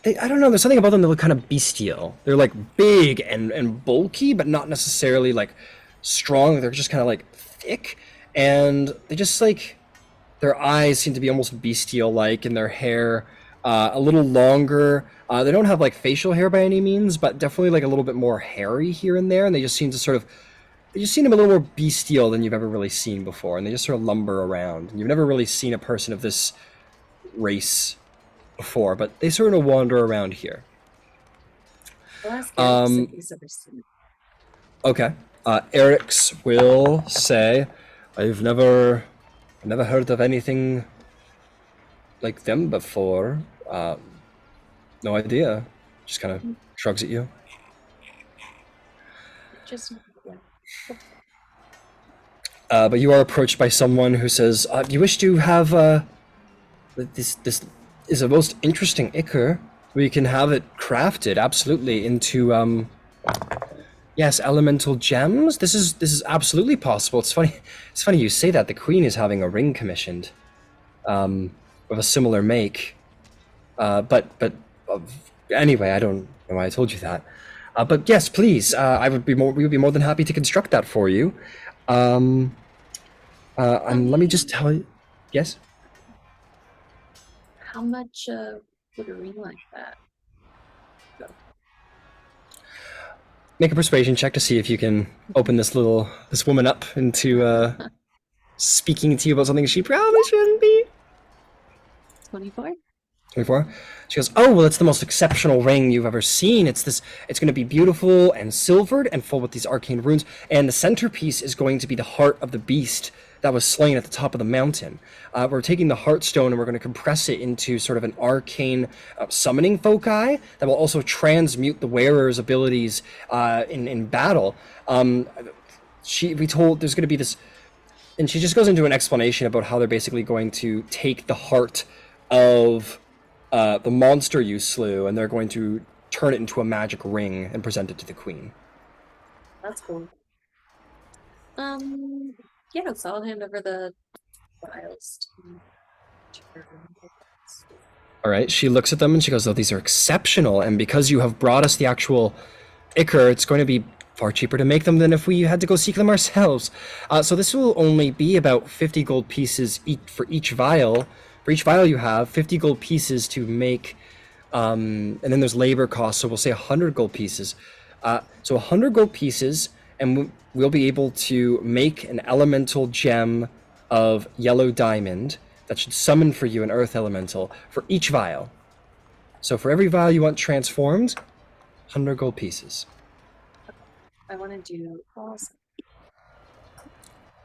don't know, there's something about them that look kind of bestial. They're, like, big and bulky, but not necessarily, like, strong. They're just kind of, like, thick, and they just, like, their eyes seem to be almost bestial-like, and their hair, a little longer. They don't have, like, facial hair by any means, but definitely, like, a little bit more hairy here and there, and they just seem to sort of, they just seem a little more bestial than you've ever really seen before, and they just sort of lumber around. And you've never really seen a person of this race before, but they sort of wander around here. I'll ask Alex if he's ever seen it. Okay. Eric's will say, I've never heard of anything like them before. No idea. Just kind of shrugs at you. Just But you are approached by someone who says, you wish to have, this is a most interesting ichor. We can have it crafted, absolutely, into, yes, elemental gems. This is absolutely possible. It's funny you say that. The Queen is having a ring commissioned, of a similar make. Anyway, I don't know why I told you that. But yes, please, we would be more than happy to construct that for you. And let me just tell you, yes? How much would a ring like that go? Make a persuasion check to see if you can open this woman up into speaking to you about something she probably shouldn't be. 24? 24? She goes, oh, well, it's the most exceptional ring you've ever seen. It's going to be beautiful and silvered and full with these arcane runes. And the centerpiece is going to be the heart of the beast that was slain at the top of the mountain. We're taking the Heartstone and we're going to compress it into sort of an arcane summoning foci that will also transmute the wearer's abilities in battle. We told there's going to be this, and she just goes into an explanation about how they're basically going to take the heart of the monster you slew, and they're going to turn it into a magic ring and present it to the Queen. That's cool. Yeah, so I'll hand over the files to her. All right, she looks at them and she goes, oh, these are exceptional, and because you have brought us the actual ichor, it's going to be far cheaper to make them than if we had to go seek them ourselves. So this will only be about 50 gold pieces for each vial. For each vial you have 50 gold pieces to make And then there's labor costs, so we'll say 100 gold pieces. So 100 gold pieces, and we'll be able to make an elemental gem of yellow diamond that should summon for you an earth elemental for each vial. So for every vial you want transformed, 100 gold pieces. I want to do awesome.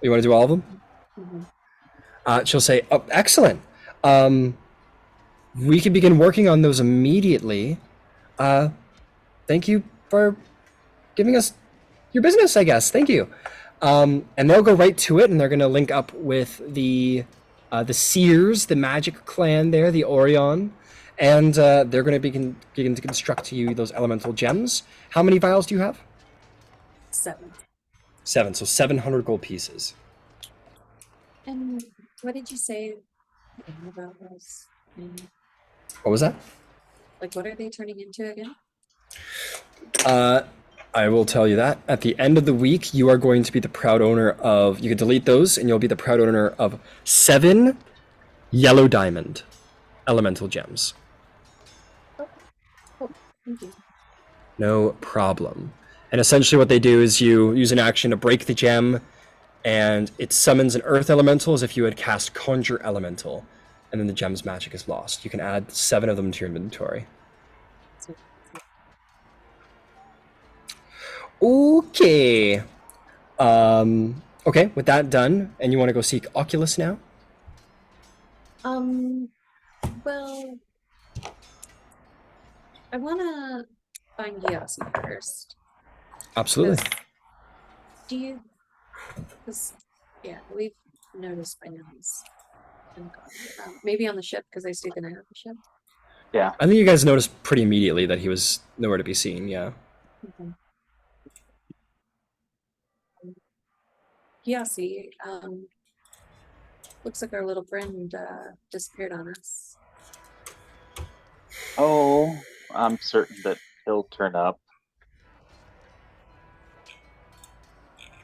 You want to do all of them? She'll say, oh, excellent. We can begin working on those immediately. Thank you for giving us your business, I guess. Thank you. And they'll go right to it, and they're going to link up with the Seers, the magic clan there, the Orion, and they're going to begin to construct to you those elemental gems. How many vials do you have? 7. 7, so 700 gold pieces. And what did you say about those? What was that? Like, what are they turning into again? I will tell you that. At the end of the week, you are going to be the proud owner of, you can delete those, and you'll be the proud owner of 7 yellow diamond elemental gems. Oh, thank you. No problem. And essentially what they do is you use an action to break the gem, and it summons an earth elemental as if you had cast conjure elemental, and then the gem's magic is lost. You can add 7 of them to your inventory. Okay. Okay, with that done, and you want to go seek Oculus now? Well, I want to find Yossi first. Absolutely. Do you, because, yeah, we've noticed by now he's been gone. Maybe on the ship, because I stayed the night on the ship. Yeah. I think you guys noticed pretty immediately that he was nowhere to be seen, yeah. Yossi, looks like our little friend disappeared on us. Oh, I'm certain that he'll turn up.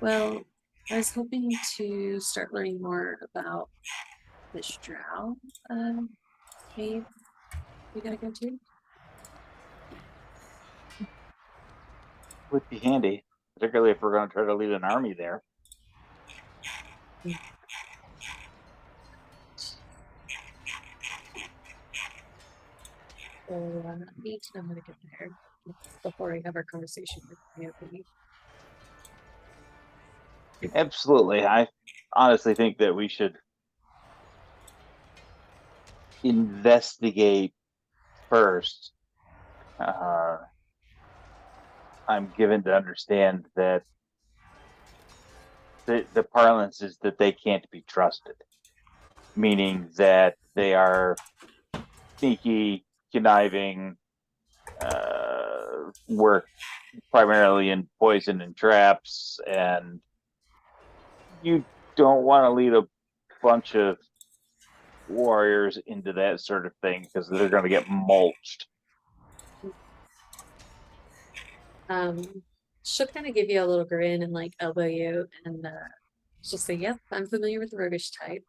Well, I was hoping to start learning more about this drow cave we gotta go to. Would be handy, particularly if we're going to try to lead an army there. So need to know how to get there before I have our conversation with Naomi. Absolutely. I honestly think that we should investigate first. I'm given to understand that the parlance is that they can't be trusted, meaning that they are sneaky, conniving, work primarily in poison and traps, and you don't want to lead a bunch of warriors into that sort of thing because they're going to get mulched. She'll kind of give you a little grin and like elbow you and just say, "Yep, I'm familiar with the roguish type."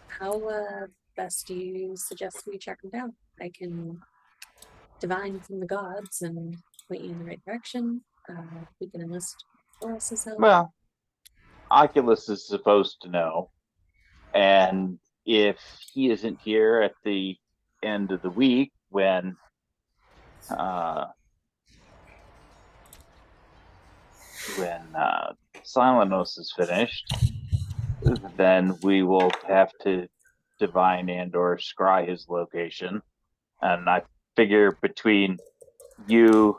How best do you suggest we track them down? I can divine from the gods and point you in the right direction. We can enlist Boris's help. Well, Oculus is supposed to know, and if he isn't here at the end of the week when Silenos is finished, then we will have to divine and or scry his location. And I figure between you,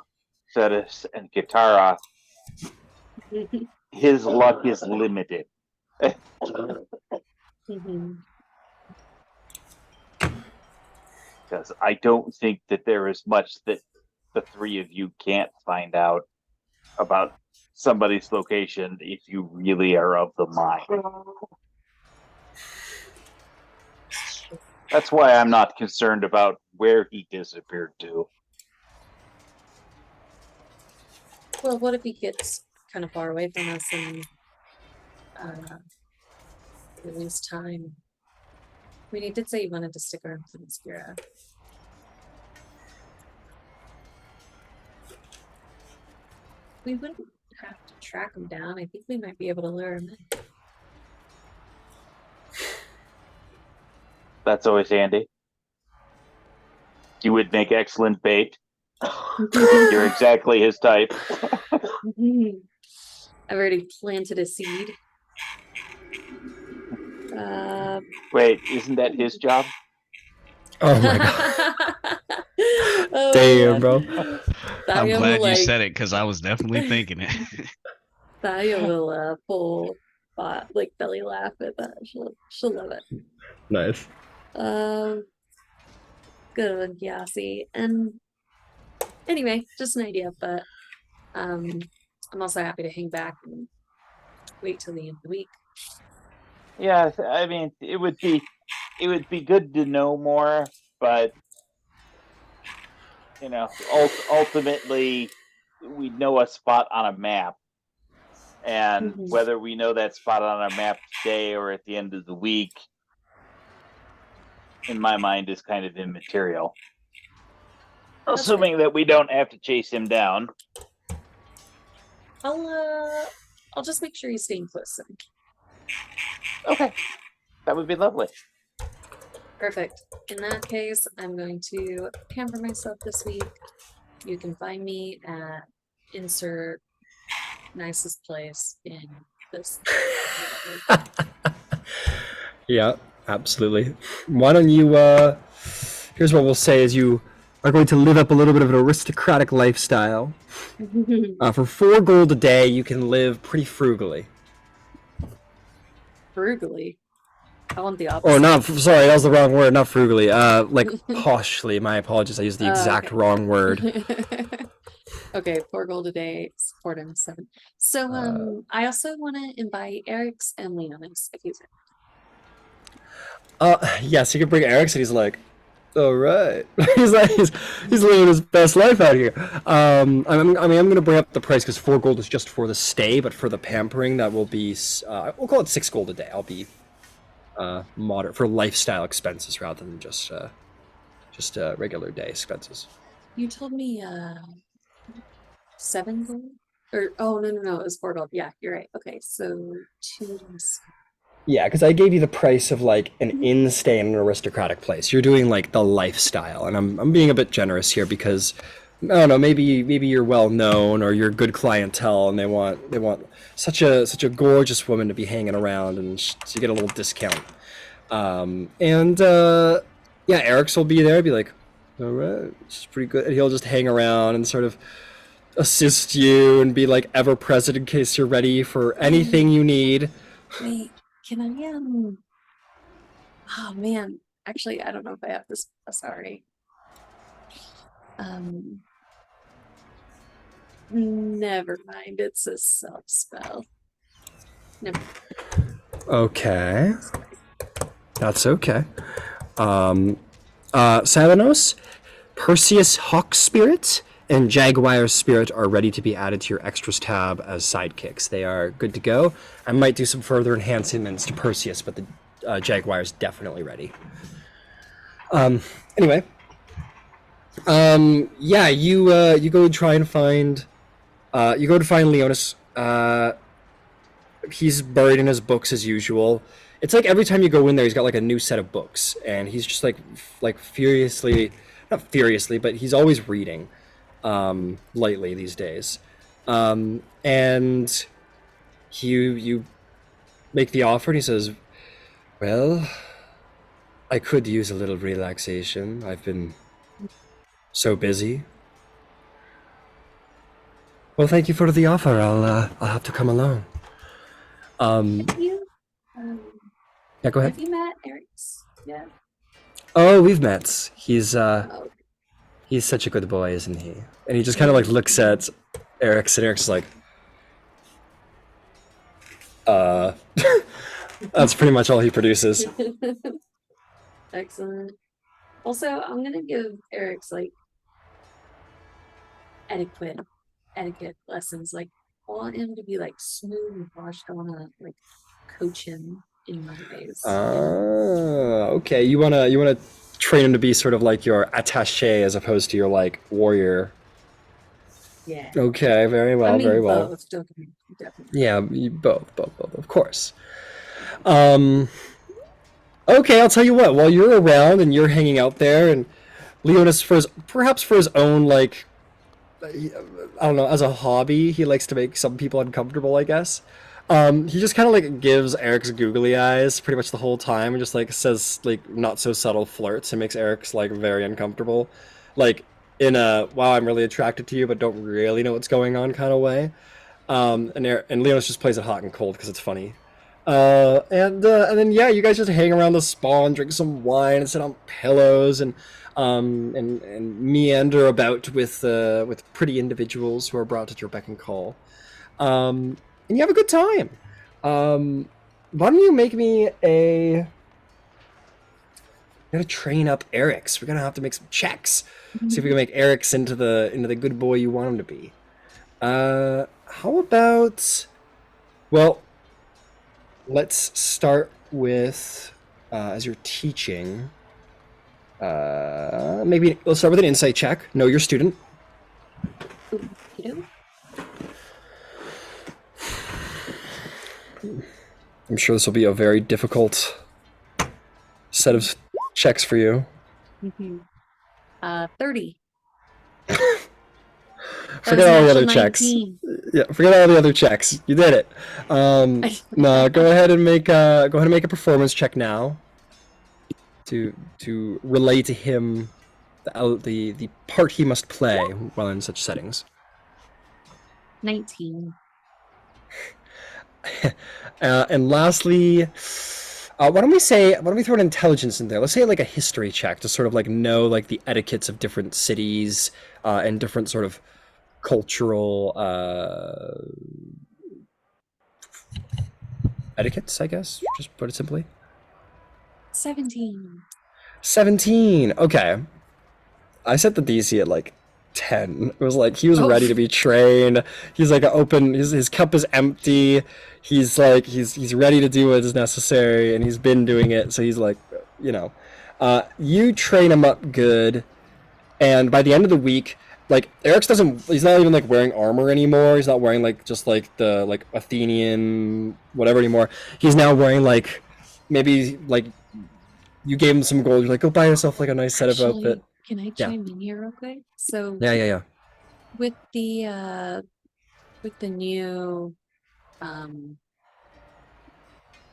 Thetis, and Kitara, his luck is limited. Because I don't think that there is much that the 3 of you can't find out about somebody's location if you really are of the mind. That's why I'm not concerned about where he disappeared to. Well, what if he gets kind of far away from us and we lose time I mean, he did say he wanted to stick around to Themyscira. We wouldn't have to track him down. I think we might be able to lure him in. That's always handy. You would make excellent bait. You're exactly his type. I've already planted a seed. Wait, isn't that his job? Oh my god. Oh, Damn, man. bro. I'm Thalia glad will, you like, said it because I was definitely thinking it. Thalia will full like belly laugh at that. She'll love it. Nice. Good one, Yasi. And anyway, just an idea, but I'm also happy to hang back and wait till the end of the week. Yeah, I mean, it would be good to know more, but you know, ultimately, we know a spot on a map, and whether we know that spot on a map today or at the end of the week, in my mind, is kind of immaterial. Assuming that we don't have to chase him down. I'll just make sure he's staying close then. Okay, that would be lovely. Perfect. In that case, I'm going to pamper myself this week. You can find me at insert nicest place in this. Yeah, absolutely. Why don't you, here's what we'll say is you are going to live up a little bit of an aristocratic lifestyle. For 4 gold a day, you can live pretty frugally. Frugally? I want the opposite. Or not, sorry, that was the wrong word, not frugally. Like, poshly, my apologies, I used the exact wrong word. Okay, 4 gold a day, 4 times 7. So, I also want to invite Eric's and Leonis, if he's in. Yes, you can bring Eric's, and he's like, all right. he's living his best life out here. I'm gonna bring up the price because 4 gold is just for the stay, but for the pampering, that will be, we'll call it 6 gold a day. I'll be moderate for lifestyle expenses rather than just regular day expenses. You told me 7 gold? Or oh no, it was 4 gold. Yeah, you're right. Okay, so 2 times. Yeah, because I gave you the price of like an inn stay in an aristocratic place. You're doing like the lifestyle, and I'm being a bit generous here because I don't know, maybe you're well known or you're good clientele, and they want such a gorgeous woman to be hanging around, and so you get a little discount. Yeah, Eric's will be there, be like, all right, this is pretty good, and he'll just hang around and sort of assist you and be like ever present in case you're ready for anything you need. Wait, can I oh man, actually I don't know if I have this sorry. Never mind, it's a self spell. Never. Okay. That's okay. Salanos, Perseus Hawk Spirit, and Jaguar Spirit are ready to be added to your extras tab as sidekicks. They are good to go. I might do some further enhancements to Perseus, but the Jaguar is definitely ready. Anyway. Yeah, you go and try and find Leonis. He's buried in his books as usual. It's like every time you go in there, he's got like a new set of books, and he's just like furiously, not furiously, but he's always reading, lightly these days. And you make the offer, and he says, "Well, I could use a little relaxation. I've been so busy." Well, thank you for the offer. I'll have to come along. Have you Yeah, go ahead. have you met Eric's yet? Oh, we've met. He's such a good boy, isn't he? And he just kind of like looks at Eric's, and Eric's like, that's pretty much all he produces. Excellent. Also, I'm gonna give Eric's like etiquette lessons. Like, I want him to be like smooth and polished. I want to like coach him in my days. Okay. You wanna train him to be sort of like your attaché as opposed to your like warrior. Yeah. Okay, very well, I mean, very well. both. Don't get me definitely. Yeah, both, of course. Okay, I'll tell you what. While you're around and you're hanging out there, and Leonis, perhaps for his own like, I don't know, as a hobby, he likes to make some people uncomfortable, I guess. He just kind of like gives Eric's googly eyes pretty much the whole time, and just like says like not so subtle flirts and makes Eric's like very uncomfortable, like in a wow, I'm really attracted to you, but don't really know what's going on kind of way. And Leonis just plays it hot and cold because it's funny. And then yeah, you guys just hang around the spa and drink some wine and sit on pillows and meander about with pretty individuals who are brought at your beck and call. And you have a good time. Why don't you make me a? I'm gonna train up Eric's. We're gonna have to make some checks. See if we can make Eric's into the good boy you want him to be. How about? Well, let's start with as you're teaching. Maybe let's start with an insight check. Know your student. You know? I'm sure this will be a very difficult set of checks for you. 30. Forget all the other natural checks. 19. Yeah, forget all the other checks. You did it. No, go ahead and make a performance check now. To relay to him the part he must play while in such settings. 19. And lastly, why don't we throw an intelligence in there? Let's say like a history check to sort of like know like the etiquettes of different cities and different sort of cultural etiquettes, I guess. Just put it simply. 17. 17. Okay. I set the DC at like 10. It was like he was ready to be trained. He's like his cup is empty. He's like he's ready to do what is necessary, and he's been doing it, so he's like, you train him up good, and by the end of the week, like he's not even like wearing armor anymore. He's not wearing like just like the like Athenian whatever anymore. He's now wearing like maybe like you gave him some gold. You're like, go buy yourself like a nice set of outfit. Can I chime in here real quick? So Yeah. with the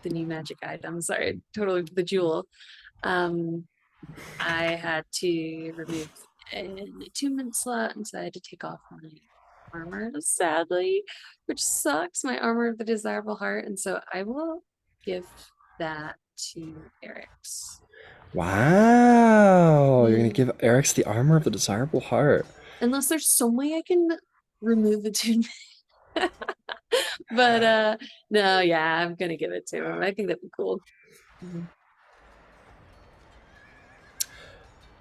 new magic item, sorry, totally the jewel. I had to remove an attunement slot, and so I had to take off my armor, sadly, which sucks. My armor of the desirable heart, and so I will give that to Eric's. Wow, you're gonna give Eric's the armor of the desirable heart. Unless there's some way I can remove attunement. But no, yeah, I'm gonna give it to him. I think that'd be cool.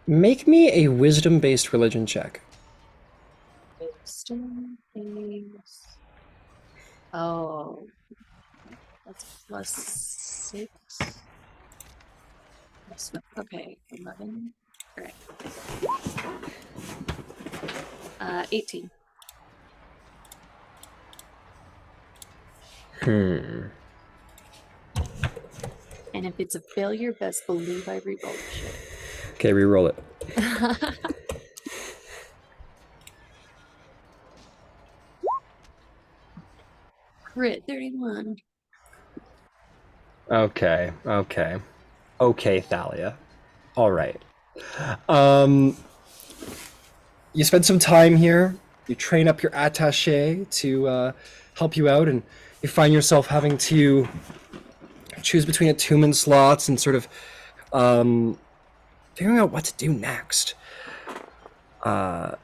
Make me a wisdom-based religion check. Wisdom is... Oh, that's +6. Okay, 11. All right. 18. And if it's a failure, best believe I re-roll the shit. Okay, re-roll it. Crit 31. Okay, Thalia. All right. You spend some time here. You train up your attaché to help you out, and you find yourself having to choose between attunement slots and sort of figuring out what to do next. One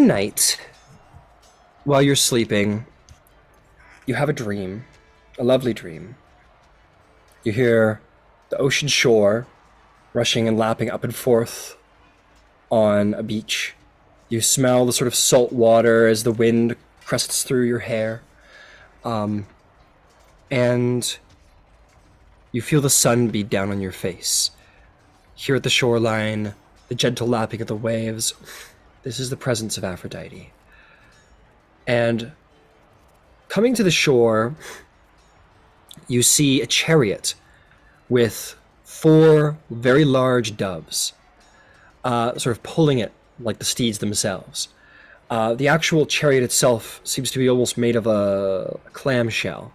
night, while you're sleeping, you have a dream, a lovely dream. You hear the ocean shore rushing and lapping up and forth on a beach. You smell the sort of salt water as the wind crests through your hair. and you feel the sun beat down on your face. Here at the shoreline, the gentle lapping of the waves. This is the presence of Aphrodite. And coming to the shore, you see a chariot with 4 very large doves, sort of pulling it like the steeds themselves. The actual chariot itself seems to be almost made of a clamshell.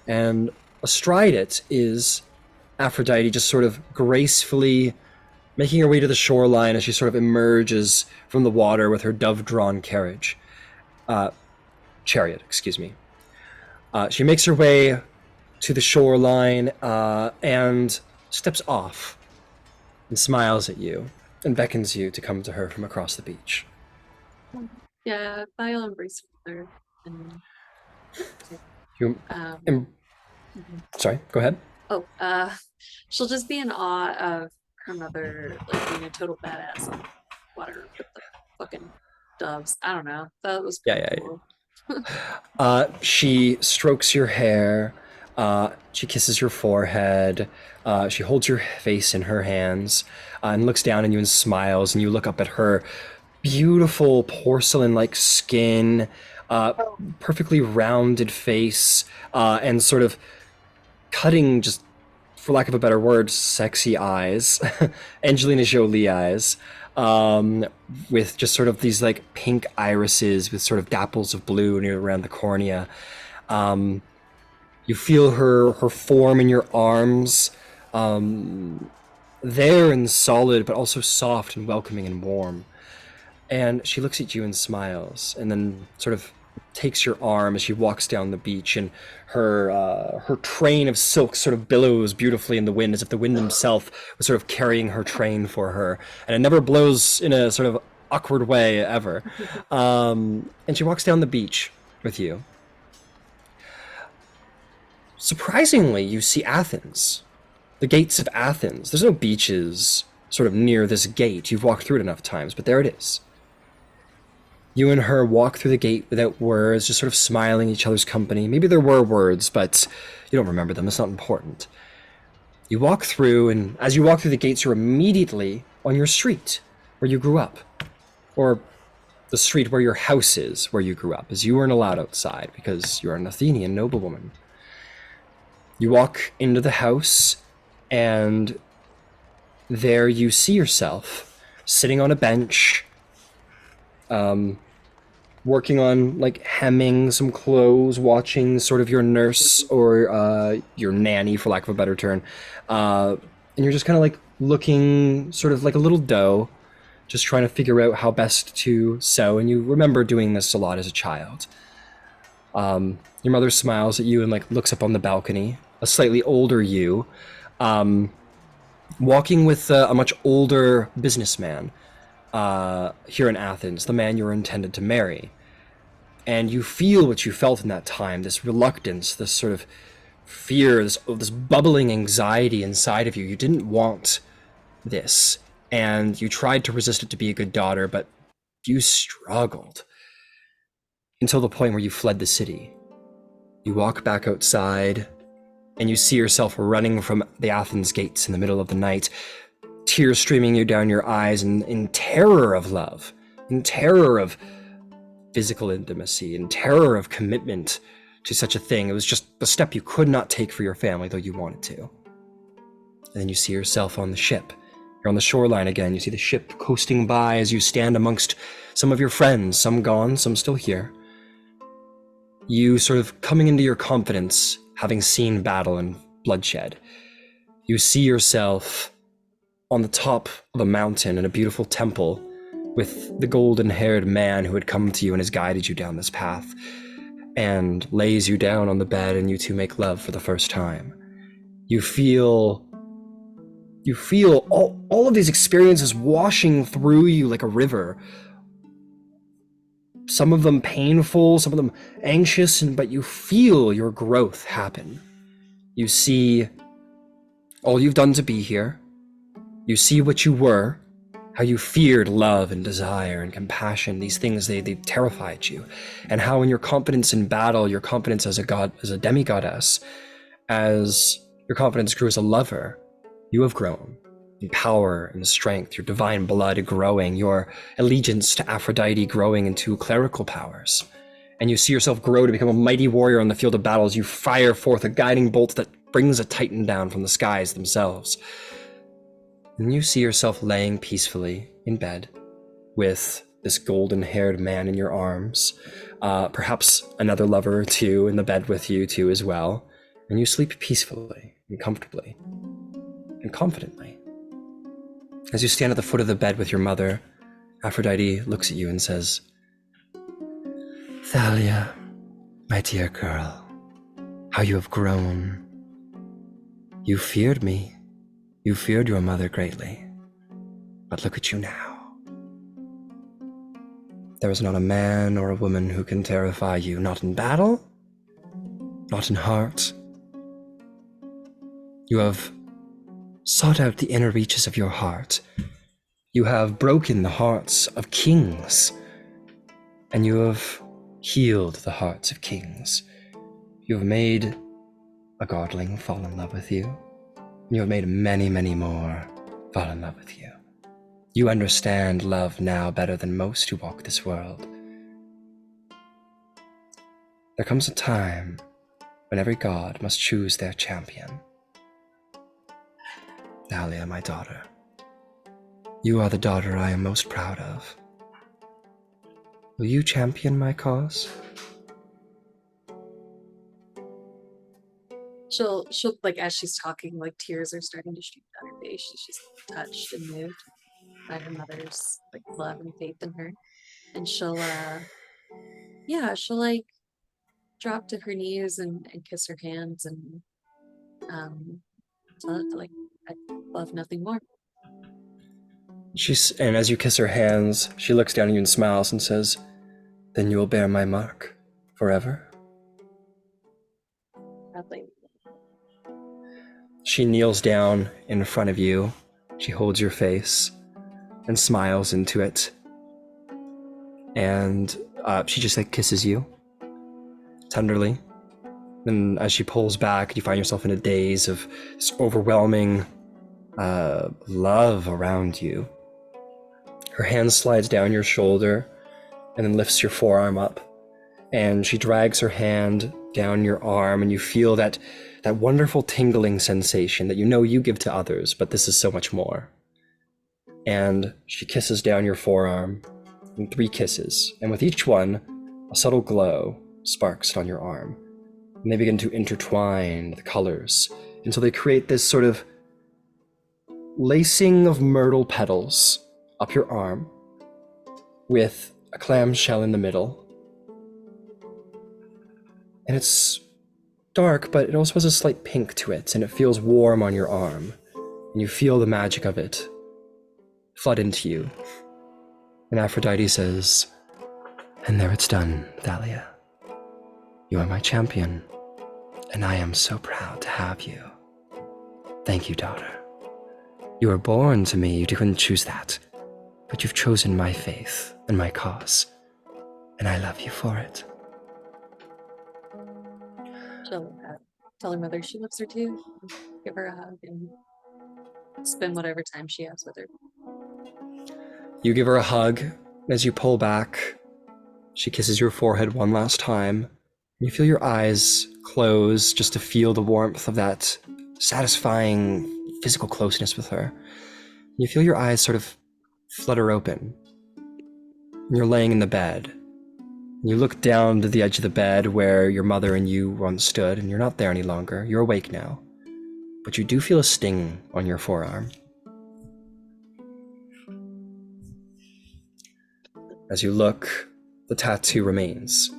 And astride it is Aphrodite just sort of gracefully making her way to the shoreline as she sort of emerges from the water with her dove-drawn chariot, excuse me. She makes her way to the shoreline and steps off and smiles at you and beckons you to come to her from across the beach. Yeah, I'll embrace her and You, um sorry, go ahead. oh, she'll just be in awe of her mother like being a total badass on water with the fucking doves. I don't know. That was pretty cool. She strokes your hair. She kisses your forehead. She holds your face in her hands and looks down at you and smiles. And you look up at her beautiful porcelain-like skin, perfectly rounded face, and sort of cutting, just for lack of a better word, sexy eyes, Angelina Jolie eyes, with just sort of these like pink irises with sort of dapples of blue near around the cornea. You feel her form in your arms, there and solid, but also soft and welcoming and warm. And she looks at you and smiles, and then sort of takes your arm as she walks down the beach, and her train of silk sort of billows beautifully in the wind, as if the wind himself was sort of carrying her train for her, and it never blows in a sort of awkward way ever. And she walks down the beach with you. Surprisingly, you see Athens, the gates of Athens. There's no beaches sort of near this gate. You've walked through it enough times, but there it is. You and her walk through the gate without words, just sort of smiling at each other's company. Maybe there were words, but you don't remember them. It's not important. You walk through, and as you walk through the gates, you're immediately on your street where you grew up. Or the street where your house is, where you grew up, as you weren't allowed outside because you're an Athenian noblewoman. You walk into the house, and there you see yourself sitting on a bench, working on like hemming some clothes, watching sort of your nurse or your nanny, for lack of a better term, and you're just kind of like looking sort of like a little doe, just trying to figure out how best to sew. And you remember doing this a lot as a child. Your mother smiles at you and like looks up on the balcony, a slightly older you, walking with a much older businessman here in Athens, the man you were intended to marry. And you feel what you felt in that time, this reluctance, this sort of fear, this bubbling anxiety inside of you. You didn't want this, and you tried to resist it to be a good daughter, but you struggled until the point where you fled the city. You walk back outside, and you see yourself running from the Athens gates in the middle of the night, tears streaming you down your eyes in terror of love, in terror of physical intimacy, in terror of commitment to such a thing. It was just the step you could not take for your family, though you wanted to. And then you see yourself on the ship. You're on the shoreline again. You see the ship coasting by as you stand amongst some of your friends, some gone, some still here. You sort of coming into your confidence, having seen battle and bloodshed. You see yourself on the top of a mountain in a beautiful temple with the golden-haired man who had come to you and has guided you down this path, and lays you down on the bed, and you two make love for the first time. You feel all of these experiences washing through you like a river. Some of them painful, some of them anxious, but you feel your growth happen. You see all you've done to be here. You see what you were, how you feared love and desire and compassion. These things, they terrified you. And how in your confidence in battle, your confidence as a god, as a demigoddess, as your confidence grew as a lover, you have grown in power and strength, your divine blood growing, your allegiance to Aphrodite growing into clerical powers. And you see yourself grow to become a mighty warrior on the field of battle as you fire forth a guiding bolt that brings a titan down from the skies themselves. And you see yourself laying peacefully in bed with this golden-haired man in your arms, perhaps another lover or two in the bed with you too as well, and you sleep peacefully and comfortably and confidently. As you stand at the foot of the bed with your mother, Aphrodite looks at you and says, "Thalia, my dear girl, how you have grown. You feared me. You feared your mother greatly. But look at you now. There is not a man or a woman who can terrify you, not in battle, not in heart. You have sought out the inner reaches of your heart. You have broken the hearts of kings, and you have healed the hearts of kings. You have made a godling fall in love with you. You have made many, many more fall in love with you. You understand love now better than most who walk this world. There comes a time when every god must choose their champion. Thalia, my daughter, you are the daughter I am most proud of. Will you champion my cause?" She'll like, as she's talking, like tears are starting to stream down her face. She's touched and moved by her mother's like love and faith in her. And she'll like drop to her knees and kiss her hands and tell it like, I love nothing more. And as you kiss her hands, she looks down at you and smiles and says, "Then you will bear my mark forever?" Proudly. She kneels down in front of you. She holds your face and smiles into it. And she just like kisses you tenderly. And as she pulls back, you find yourself in a daze of this overwhelming love around you. Her hand slides down your shoulder and then lifts your forearm up. And she drags her hand down your arm, and you feel that wonderful tingling sensation that you know you give to others, but this is so much more. And she kisses down your forearm in 3 kisses, and with each one, a subtle glow sparks on your arm. And they begin to intertwine the colors until they create this sort of lacing of myrtle petals up your arm with a clamshell in the middle. And it's dark, but it also has a slight pink to it, and it feels warm on your arm. And you feel the magic of it flood into you. And Aphrodite says, "And there it's done, Thalia. You are my champion, and I am so proud to have you. Thank you, daughter. You were born to me, you couldn't choose that. But you've chosen my faith and my cause, and I love you for it." She'll tell her mother she loves her too. Give her a hug and spend whatever time she has with her. You give her a hug, and as you pull back, she kisses your forehead one last time. You feel your eyes close just to feel the warmth of that satisfying physical closeness with her. You feel your eyes sort of flutter open. And you're laying in the bed. You look down to the edge of the bed where your mother and you once stood, and you're not there any longer. You're awake now. But you do feel a sting on your forearm. As you look, the tattoo remains.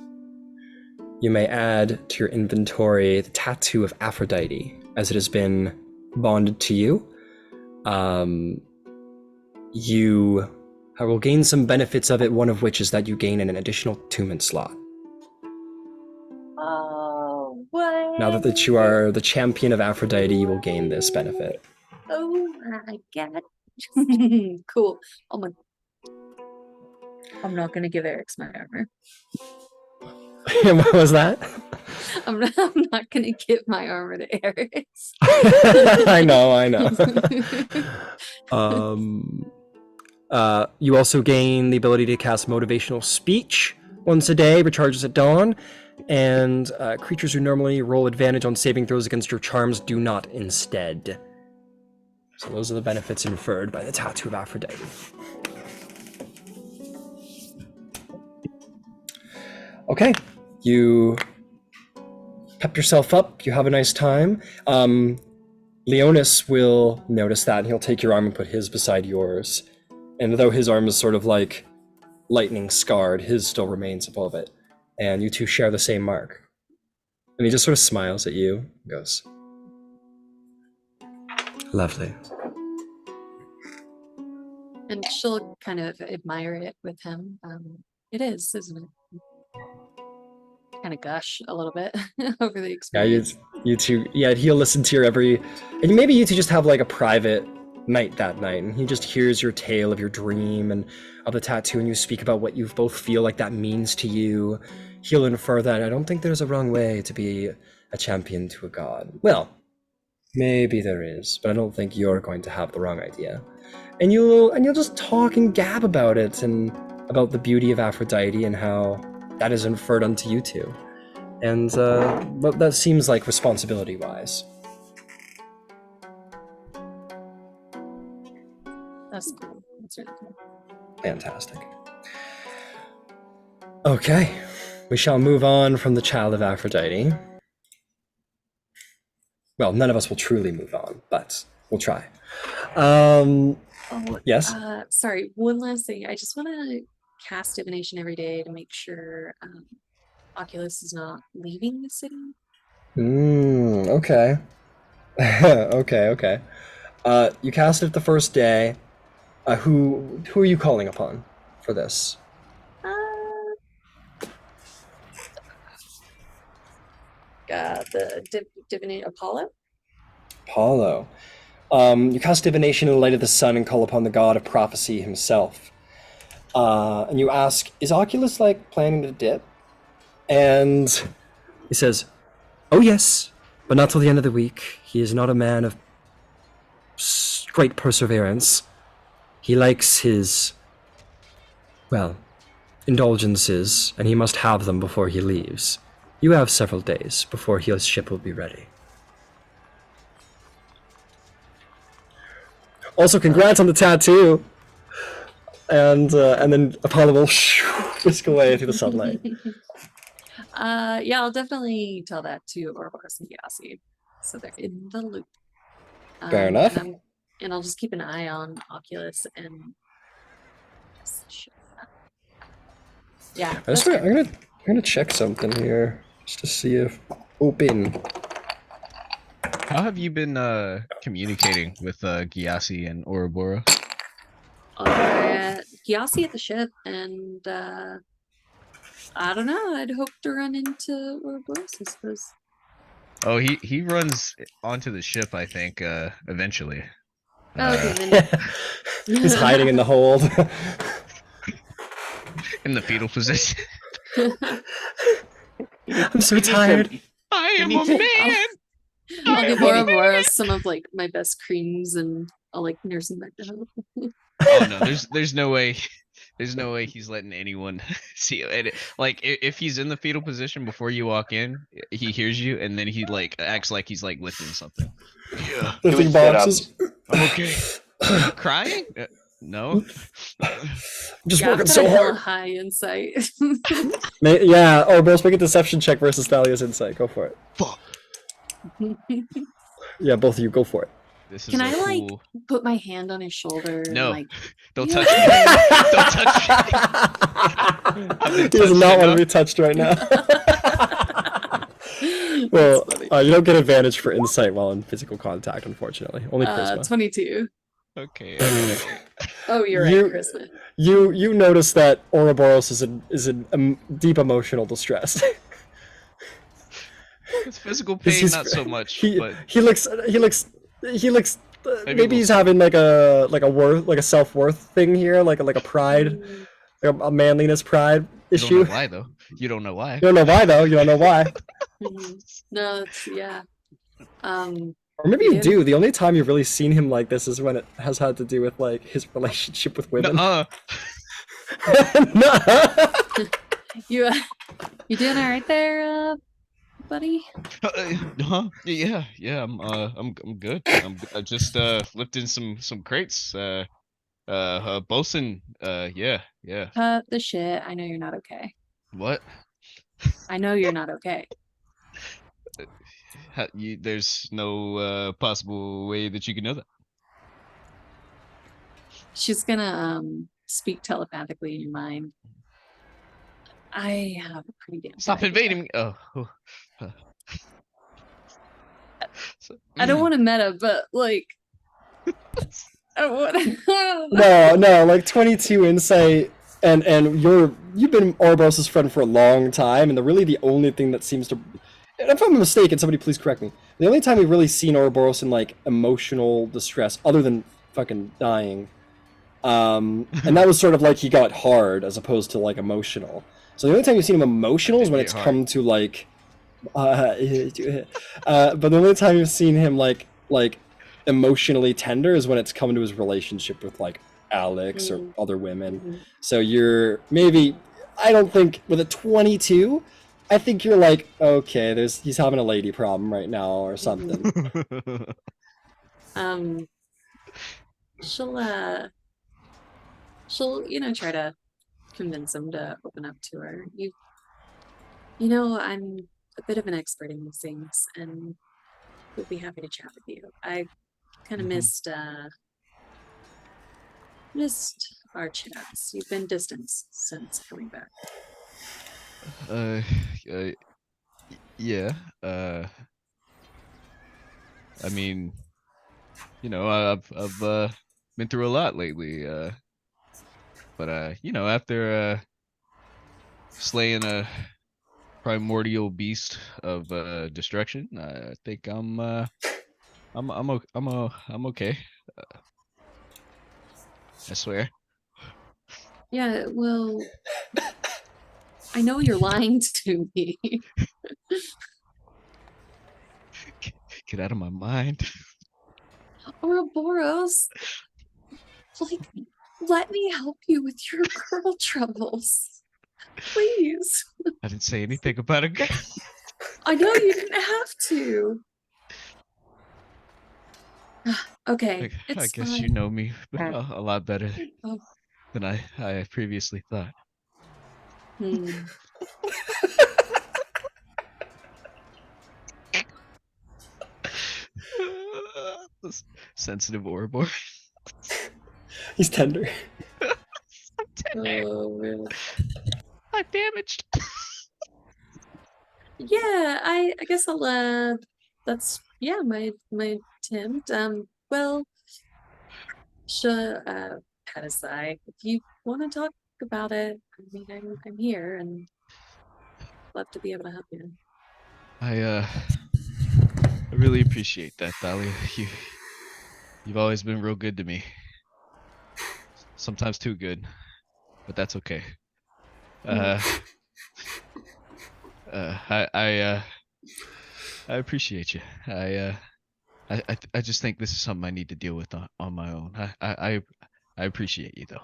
You may add to your inventory the tattoo of Aphrodite, as it has been bonded to you. You will gain some benefits of it, one of which is that you gain an additional attunement slot. Oh, what? Now that you are the champion of Aphrodite, you will gain this benefit. Oh my god. Cool. I'm not gonna give Eric's my armor. What was that? I'm not gonna give my armor to Eric's. I know. You also gain the ability to cast motivational speech once a day, recharges at dawn, and creatures who normally roll advantage on saving throws against your charms do not instead. So those are the benefits inferred by the Tattoo of Aphrodite. Okay, you pep yourself up, you have a nice time. Leonis will notice that, and he'll take your arm and put his beside yours. And though his arm is sort of like lightning scarred, his still remains above it. And you two share the same mark. And he just sort of smiles at you and goes, lovely. And she'll kind of admire it with him. It is, isn't it? Kind of gush a little bit over the Yeah, experience. you two, yeah, he'll listen to your every, and maybe you two just have like a private night that night, and he just hears your tale of your dream and of the tattoo, and you speak about what you both feel like that means to you. He'll infer that I don't think there's a wrong way to be a champion to a god. Well, maybe there is, but I don't think you're going to have the wrong idea. And you'll just talk and gab about it, and about the beauty of Aphrodite and how that is inferred unto you two. And but that seems like responsibility-wise. That's cool. That's really cool. Fantastic. Okay, we shall move on from the child of Aphrodite. Well, none of us will truly move on, but we'll try. Yes? Sorry, one last thing. I just want to cast divination every day to make sure Oculus is not leaving the city. Okay. Okay. You cast it the first day. Who are you calling upon for this? The divinate Apollo. Apollo. You cast divination in the light of the sun and call upon the god of prophecy himself. And you ask, is Oculus like planning to dip? And he says, oh yes, but not till the end of the week. He is not a man of great perseverance. He likes his, well, indulgences, and he must have them before he leaves. You have several days before his ship will be ready. Also, congrats on the tattoo! And then Apollo will whisk away through the sunlight. Yeah, I'll definitely tell that to Ouroboros and Gyasi, so they're in the loop. Fair enough. And I'll just keep an eye on Oculus and yeah. I'm gonna check something here just to see if open. How have you been communicating with Gyasi and Ouroboros? Gyasi at the ship, and I don't know. I'd hope to run into Ouroboros, I suppose. Oh, he runs onto the ship, I think, eventually. Okay, then. He's hiding in the hold. In the fetal position. I'm so tired. I am a man! I'll give Ouroboros some of like my best creams, and I'll like nurse him back to health. Oh no, there's no way. There's no way he's letting anyone see it. Like if he's in the fetal position before you walk in, he hears you and then he like acts like he's like lifting something. Yeah. Lifting boxes. I'm okay. Are you crying? No. I'm just Yeah, working I've got so a hella hard. high insight. Yeah, Ouroboros, make a deception check versus Thalia's insight. Go for it. Fuck. Yeah, both of you, go for it. This is Can a I like cool... put my hand on his shoulder? No. And, like, Don't Yeah. touch me. Don't touch me. He does not want to be touched right now. Well, you don't get advantage for insight while in physical contact, unfortunately. Only charisma. 22. Okay. Oh, you're right, You- charisma. You notice that Ouroboros is in deep emotional distress. It's physical He's- pain, he's- not so much. He but looks maybe he's having like a self-worth thing here, like a pride, like a manliness pride You don't issue. know why though. You don't know why. You don't know why though. You don't know why. No, it's yeah. Or maybe you Yeah. do. The only time you've really seen him like this is when it has had to do with like his relationship with women. Nuh-uh. Nuh-uh. You doing all right there, buddy? Huh? Yeah. I'm good. I just lifting some crates. Bosun. Yeah. Cut the shit. I know you're not okay. What? I know you're not okay. There's no possible way that you can know that. She's gonna speak telepathically in your mind. I have a pretty damn. Stop good idea. invading me. Oh. I don't want to meta, but like, I want. No, like 22 insight, and you've been Oribos's friend for a long time, and the only thing that seems to, and if I'm mistaken, somebody please correct me. The only time we've really seen Ouroboros in like emotional distress, other than fucking dying, and that was sort of like he got hard as opposed to like emotional. So the only time you've seen him emotional is when it's come to like, but the only time you've seen him like emotionally tender is when it's come to his relationship with like Alex or other women. So you're maybe, I don't think with a 22, I think you're like, okay, he's having a lady problem right now or something. She'll try to convince him to open up to her. I'm a bit of an expert in these things and would be happy to chat with you. I kind of missed our chats. You've been distant since coming back. Yeah. I mean, I've been through a lot lately. But after slaying a primordial beast of destruction, I think I'm okay. I swear. Yeah, well, I know you're lying to me. Get out of my mind. Ouroboros, like, let me help you with your girl troubles. Please. I didn't say anything about a girl. I know you didn't have to. Okay, I guess fine. you know me a lot better Oh. than I previously thought. Sensitive Ouroboros. He's tender. I'm tender. Oh, really? I'm damaged. Yeah, I guess I'll that's my attempt. Well, pat aside. If you want to talk about it, I mean, I'm here and love to be able to help you. I really appreciate that, Dahlia. You've always been real good to me. Sometimes too good, but that's okay. I appreciate you. I just think this is something I need to deal with on my own. I appreciate you though.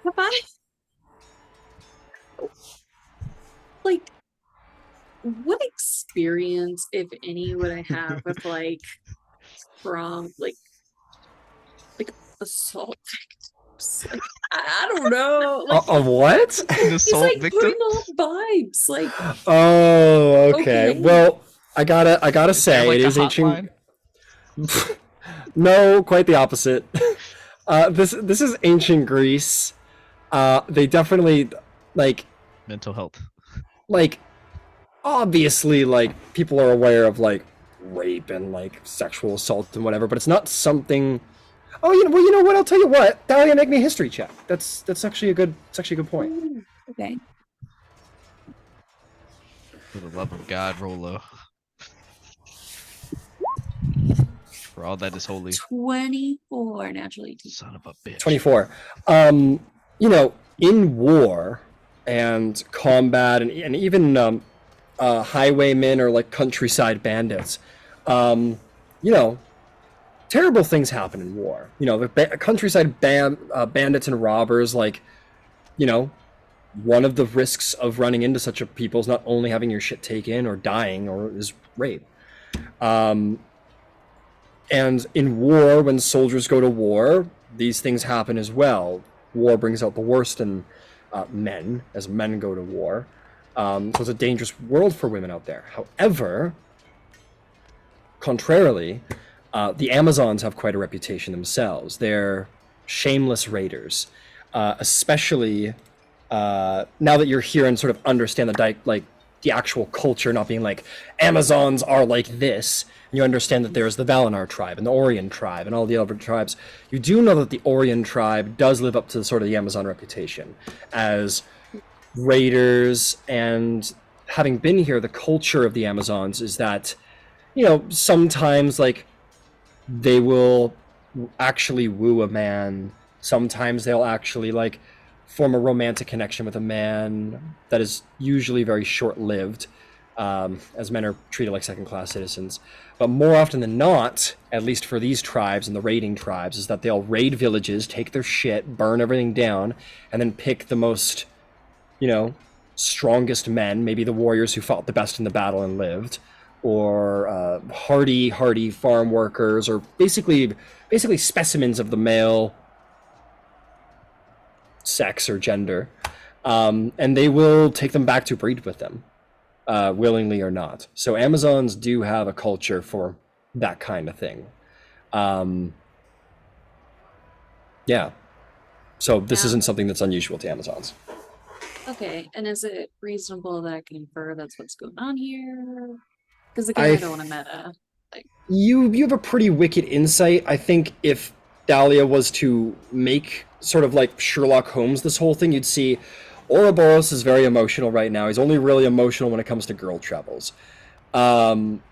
Have I? Like, what experience, if any, would I have with like assault victims? Like, I don't know. Like, A what? An he's assault like victim? putting off vibes. Like, Oh, okay. Okay. Well, I gotta Is there, say, like, it a is ancient. hotline? No, quite the opposite. This is ancient Greece. They definitely like Mental health. obviously like people are aware of like rape and like sexual assault and whatever, but it's not something. Oh, you know what? I'll tell you what. Dahlia, make me a history check. That's actually a good point. okay. For the love of God, Rolo. for all that is holy. 24 naturally. Son of a bitch. 24. You know, in war and combat and even highwaymen or like countryside bandits, you know, terrible things happen in war. You know, the countryside bandits and robbers, like, you know, one of the risks of running into such a people is not only having your shit taken or dying or is rape. And in war, when soldiers go to war, these things happen as well. War brings out the worst in men as men go to war. So it's a dangerous world for women out there. However, contrarily, the Amazons have quite a reputation themselves. They're shameless raiders, especially now that you're here and sort of understand the actual culture, not being like Amazons are like this. You understand that there's the Valinor tribe and the Orient tribe and all the other tribes. You do know that the Orient tribe does live up to sort of the Amazon reputation as raiders, and having been here, the culture of the Amazons is that, you know, sometimes like they will actually woo a man. Sometimes they'll actually like form a romantic connection with a man that is usually very short-lived, as men are treated like second-class citizens. But more often than not, at least for these tribes and the raiding tribes, is that they'll raid villages, take their shit, burn everything down, and then pick the most, you know, strongest men, maybe the warriors who fought the best in the battle and lived, or hardy farm workers, or basically specimens of the male sex or gender, and they will take them back to breed with them, willingly or not. So Amazons do have a culture for that kind of thing. Yeah. So this isn't something that's unusual to Amazons. Okay, and is it reasonable that I can infer that's what's going on here? Because again, I don't want to meta. You have a pretty wicked insight. I think if Dahlia was to make sort of like Sherlock Holmes this whole thing, you'd see Ouroboros is very emotional right now. He's only really emotional when it comes to girl troubles. Some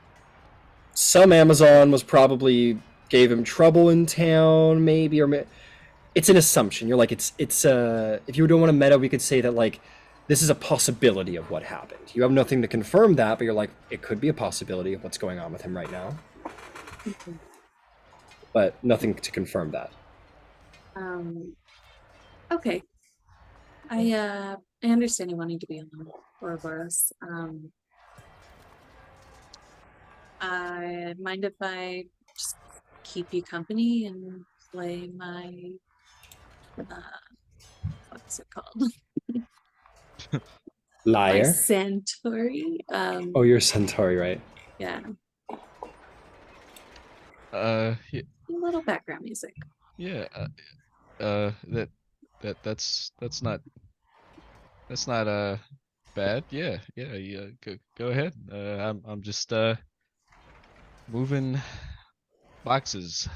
Amazon was probably gave him trouble in town, maybe, or it's an assumption. You're like, it's if you don't want to meta, we could say that like this is a possibility of what happened. You have nothing to confirm that, but you're like, it could be a possibility of what's going on with him right now. But nothing to confirm that. Okay. I understand you wanting to be on Ouroboros. I mind if I just keep you company and play my what's it called? My Liar. Centauri. Oh, you're Centauri, right? Yeah. Yeah, A little background music. yeah. That's not bad. Yeah. Go ahead. I'm just moving boxes.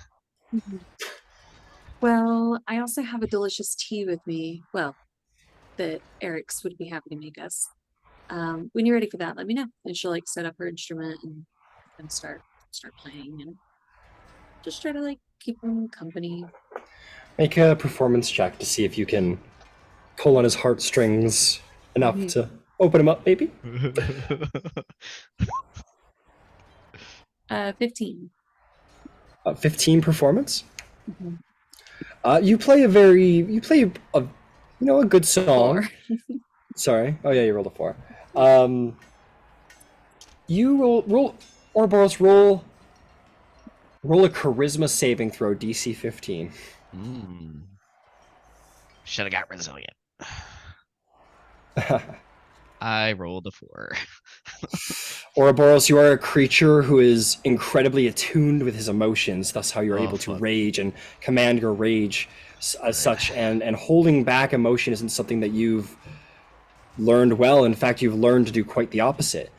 Well, I also have a delicious tea with me. Well, that Eric's would be happy to make us. When you're ready for that, let me know. And she'll like set up her instrument and start playing and just try to like keep him company. Make a performance check to see if you can pull on his heartstrings enough to open him up, maybe. 15. 15 performance. You play a good song. 4. Sorry. Oh yeah, you rolled a 4. You roll Ouroboros, roll a charisma saving throw, DC 15. Should have got resilient. I rolled a 4. Ouroboros, you are a creature who is incredibly attuned with his emotions, thus how you're able to rage and command your rage as such, and holding back emotion isn't something that you've learned well. In fact, you've learned to do quite the opposite.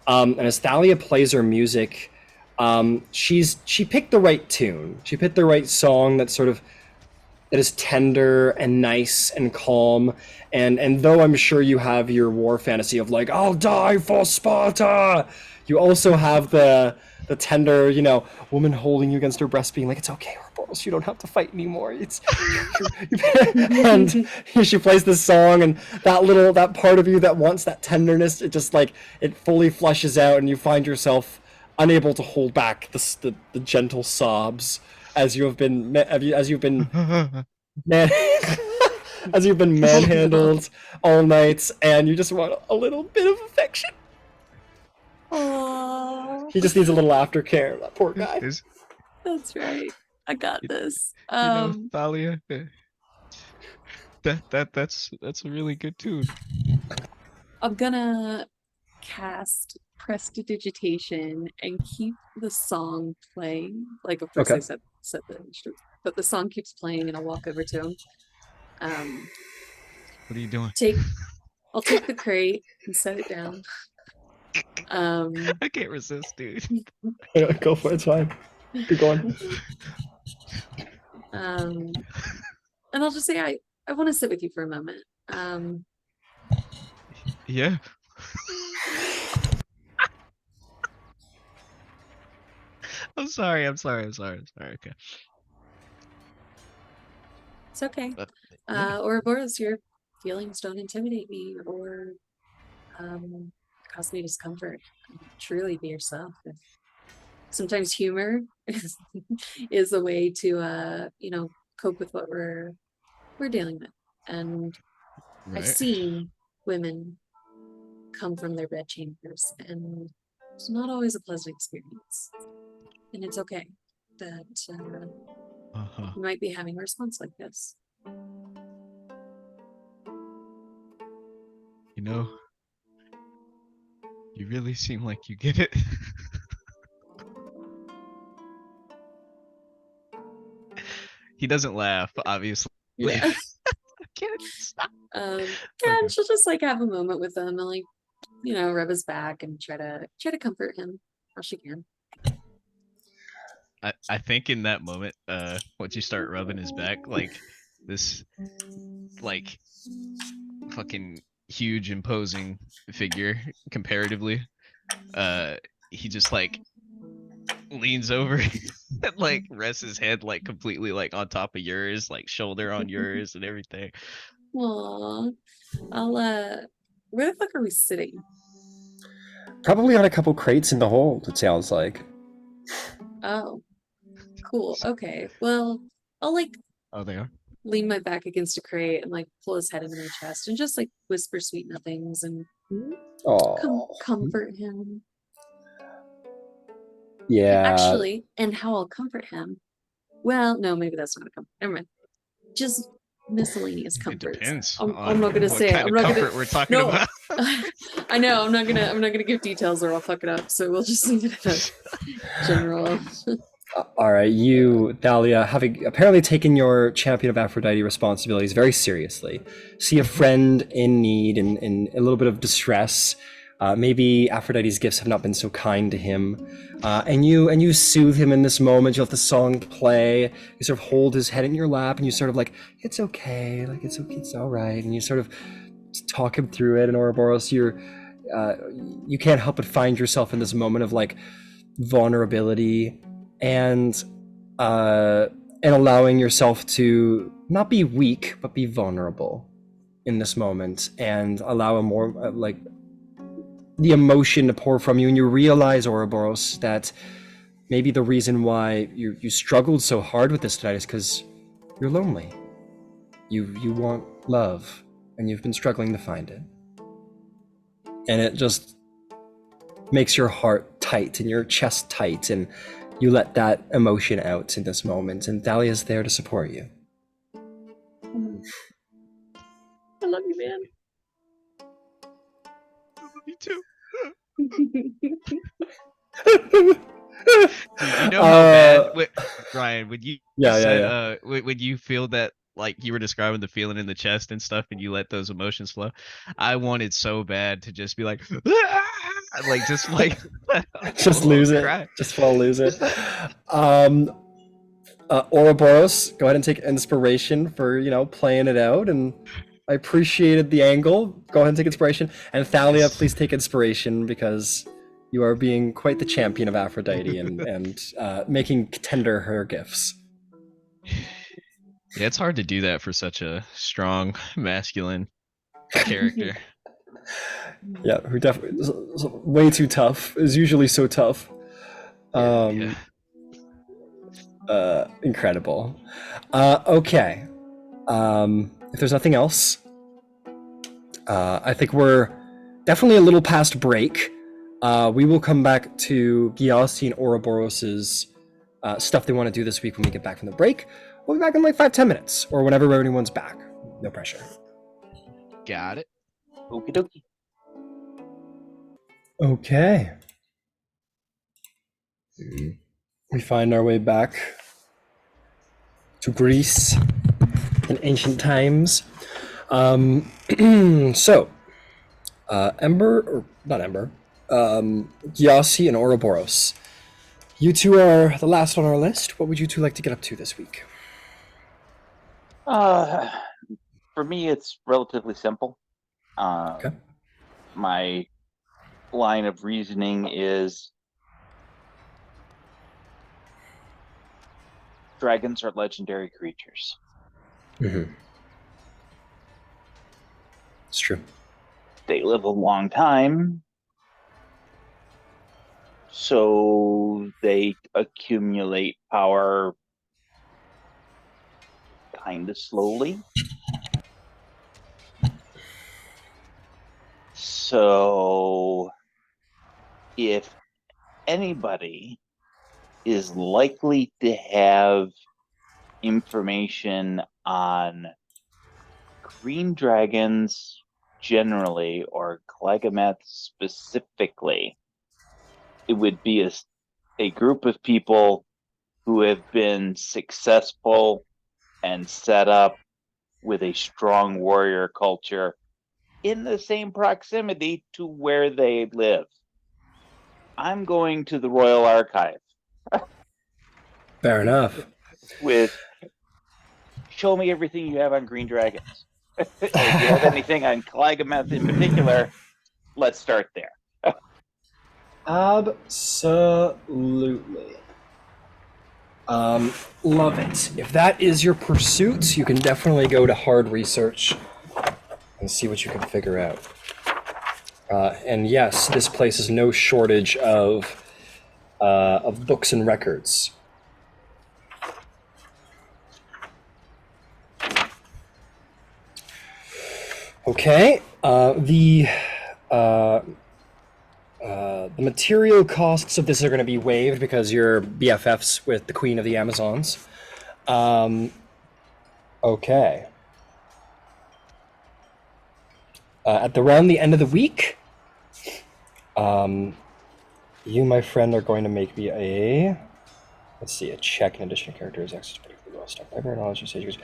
And as Thalia plays her music, she picked the right tune. She picked the right song that sort of It is tender and nice and calm. And though I'm sure you have your war fantasy of like, I'll die for Sparta, you also have the tender, woman holding you against her breast, being like, "It's okay, Ouroboros, you don't have to fight anymore." It's and she plays this song, and that part of you that wants that tenderness, it just like it fully flushes out, and you find yourself unable to hold back the gentle sobs as you've been man as you've been manhandled all night, and you just want a little bit of affection. Oh, He just needs a little aftercare, that poor guy. that's right. I got this. Thalia, that's a really good tune. I'm gonna cast prestidigitation and keep the song playing. Like, of course, Okay. I said the instrument, but the song keeps playing, and I'll walk over to him. What are you doing? I'll take the crate and set it down. I can't resist, dude. Yeah, go for it. It's fine. Keep going. And I'll just say I want to sit with you for a moment. Yeah. I'm sorry. Okay. It's okay. Yeah. Ouroboros, your feelings don't intimidate me or cause me discomfort. Truly be yourself. Sometimes humor is a way to cope with what we're dealing with. And Right. I've seen women come from their bed chambers, and it's not always a pleasant experience. And it's okay that you might be having a response like this. You really seem like you get it. He doesn't laugh, obviously. Yeah. I can't stop. Yeah, Okay. and she'll just like have a moment with him and like, rub his back and try to comfort him how she can. I think in that moment, once you start rubbing his back, like this, like fucking huge imposing figure comparatively, he just like leans over and like rests his head like completely like on top of yours, like shoulder on yours and everything. Aww. Where the fuck are we sitting? Probably on a couple crates in the hold, it sounds like. Oh, cool. Okay. Well, I'll like Oh, they are? lean my back against a crate and like pull his head into my chest and just like whisper sweet nothings and comfort him. Yeah. Actually, and how I'll comfort him. Well, no, maybe that's not a comfort. Never mind. Just miscellaneous comforts. It depends. I'm not gonna say it. I'm not gonna. We're talking about. I know. I'm not gonna give details or I'll fuck it up. So we'll just leave it at a general. All right, you, Thalia, having apparently taken your Champion of Aphrodite responsibilities very seriously, see a friend in need and in a little bit of distress. Maybe Aphrodite's gifts have not been so kind to him, and you soothe him in this moment. You let the song play. You sort of hold his head in your lap, and you sort of like, it's okay, like it's okay, it's all right, and you sort of talk him through it. And Ouroboros, you can't help but find yourself in this moment of like vulnerability and allowing yourself to not be weak but be vulnerable in this moment, and allow a more like the emotion to pour from you. And you realize, Ouroboros, that maybe the reason why you struggled so hard with this tonight is because you're lonely. You want love, and you've been struggling to find it, and it just makes your heart tight and your chest tight, and you let that emotion out in this moment, and Thalia's there to support you. I love you, man. Me too. You know how bad, Ryan, when you said, when you feel that, like you were describing the feeling in the chest and stuff, and you let those emotions flow, I wanted so bad to just be like, just lose it, just fall lose it. Ouroboros, go ahead and take inspiration for, playing it out. And I appreciated the angle. Go ahead and take inspiration. And Thalia, Yes. please take inspiration because you are being quite the champion of Aphrodite and making tender her gifts. Yeah, it's hard to do that for such a strong masculine character. Yeah, who definitely is way too tough. Is usually so tough. Yeah. Incredible. Okay. If there's nothing else, I think we're definitely a little past break. We will come back to Gyasi and Ouroboros's stuff they want to do this week when we get back from the break. We'll be back in like 5-10 minutes or whenever everyone's back. No pressure. Got it. Okie dokie. Okay. We find our way back to Greece in ancient times. So, Ember, or not Ember, Gyasi and Ouroboros. You two are the last on our list. What would you two like to get up to this week? For me, it's relatively simple. Okay. My line of reasoning is dragons are legendary creatures. Mm-hmm. It's true. They live a long time, so they accumulate power kind of slowly. So if anybody is likely to have information on green dragons generally, or Clagameth specifically, it would be a group of people who have been successful and set up with a strong warrior culture in the same proximity to where they live. I'm going to the Royal Archive. Fair enough. With show me everything you have on green dragons. If you have anything on Clagameth in particular, let's start there. Absolutely. Love it. If that is your pursuit, you can definitely go to hard research and see what you can figure out. And yes, this place has no shortage of books and records. Okay. The material costs of this are going to be waived because you're BFFs with the Queen of the Amazons. Okay. At around the end of the week, you, my friend, are going to make me a check in addition to characters, access to particular well stuff, library knowledge, and sages.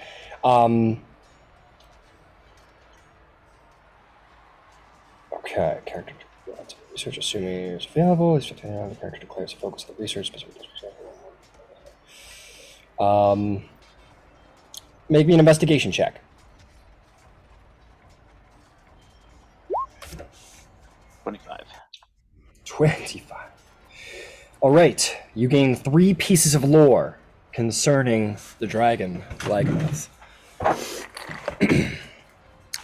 Okay, character research assuming it's available. The character declares a focus of the research specific. Make me an investigation check. 25. All right, you gain 3 pieces of lore concerning the dragon Lagameth.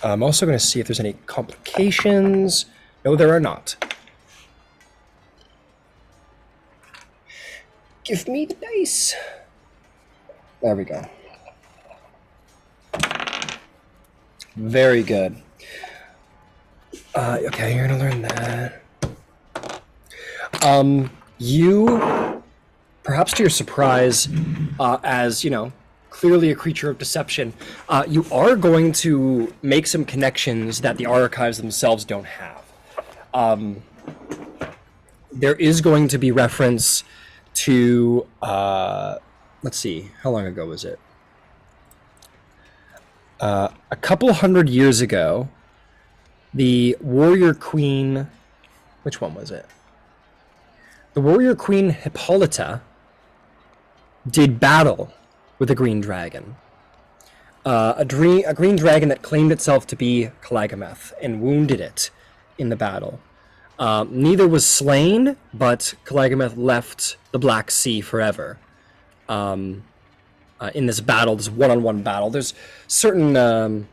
I'm also going to see if there's any complications. No, there are not. Give me the dice. There we go. Very good. Okay, you're going to learn that. You, perhaps to your surprise, as, clearly a creature of deception, you are going to make some connections that the archives themselves don't have. There is going to be reference to, let's see, how long ago was it? A couple hundred years ago, the warrior queen, which one was it? The warrior queen Hippolyta did battle with a green dragon. A green dragon that claimed itself to be Calagameth and wounded it in the battle. Neither was slain, but Calagameth left the Black Sea forever. In this battle, this one-on-one battle, there's certain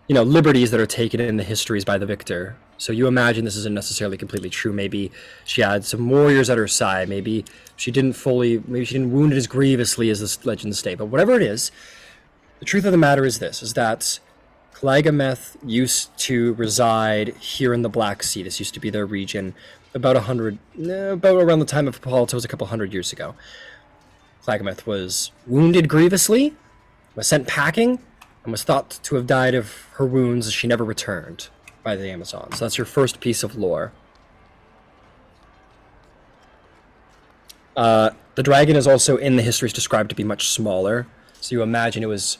liberties that are taken in the histories by the victor. So you imagine this isn't necessarily completely true. Maybe she had some warriors at her side. Maybe she didn't wound it as grievously as the legends state. But whatever it is, the truth of the matter is this: is that Calagameth used to reside here in the Black Sea. This used to be their region about around the time of Hippolyta, was a couple hundred years ago. Calagameth was wounded grievously, was sent packing, and was thought to have died of her wounds as she never returned by the Amazon. So that's your first piece of lore. The dragon is also in the histories described to be much smaller, so you imagine it was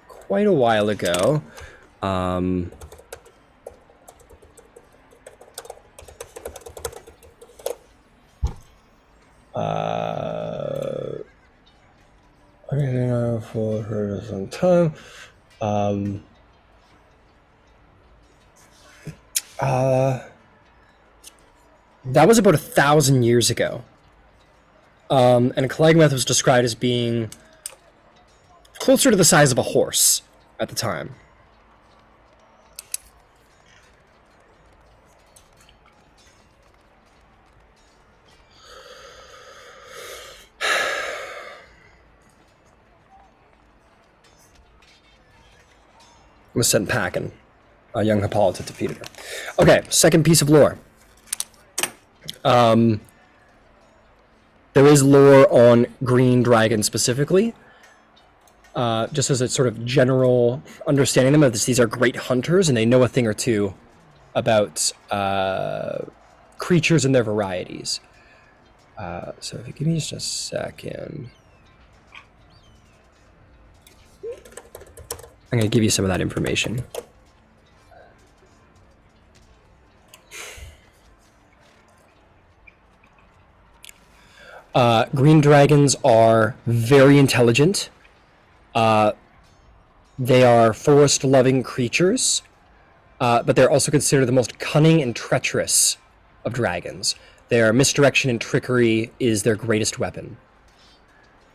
quite a while ago. For her some time. That was about 1,000 years ago. And Calagameth was described as being closer to the size of a horse at the time. Was sent packing. Young Hippolyta defeated her. Okay, second piece of lore. There is lore on green dragons specifically. Just as a sort of general understanding them, these are great hunters and they know a thing or two about creatures and their varieties. So if you give me just a second. I'm going to give you some of that information. Green dragons are very intelligent. They are forest-loving creatures, but they're also considered the most cunning and treacherous of dragons. Their misdirection and trickery is their greatest weapon.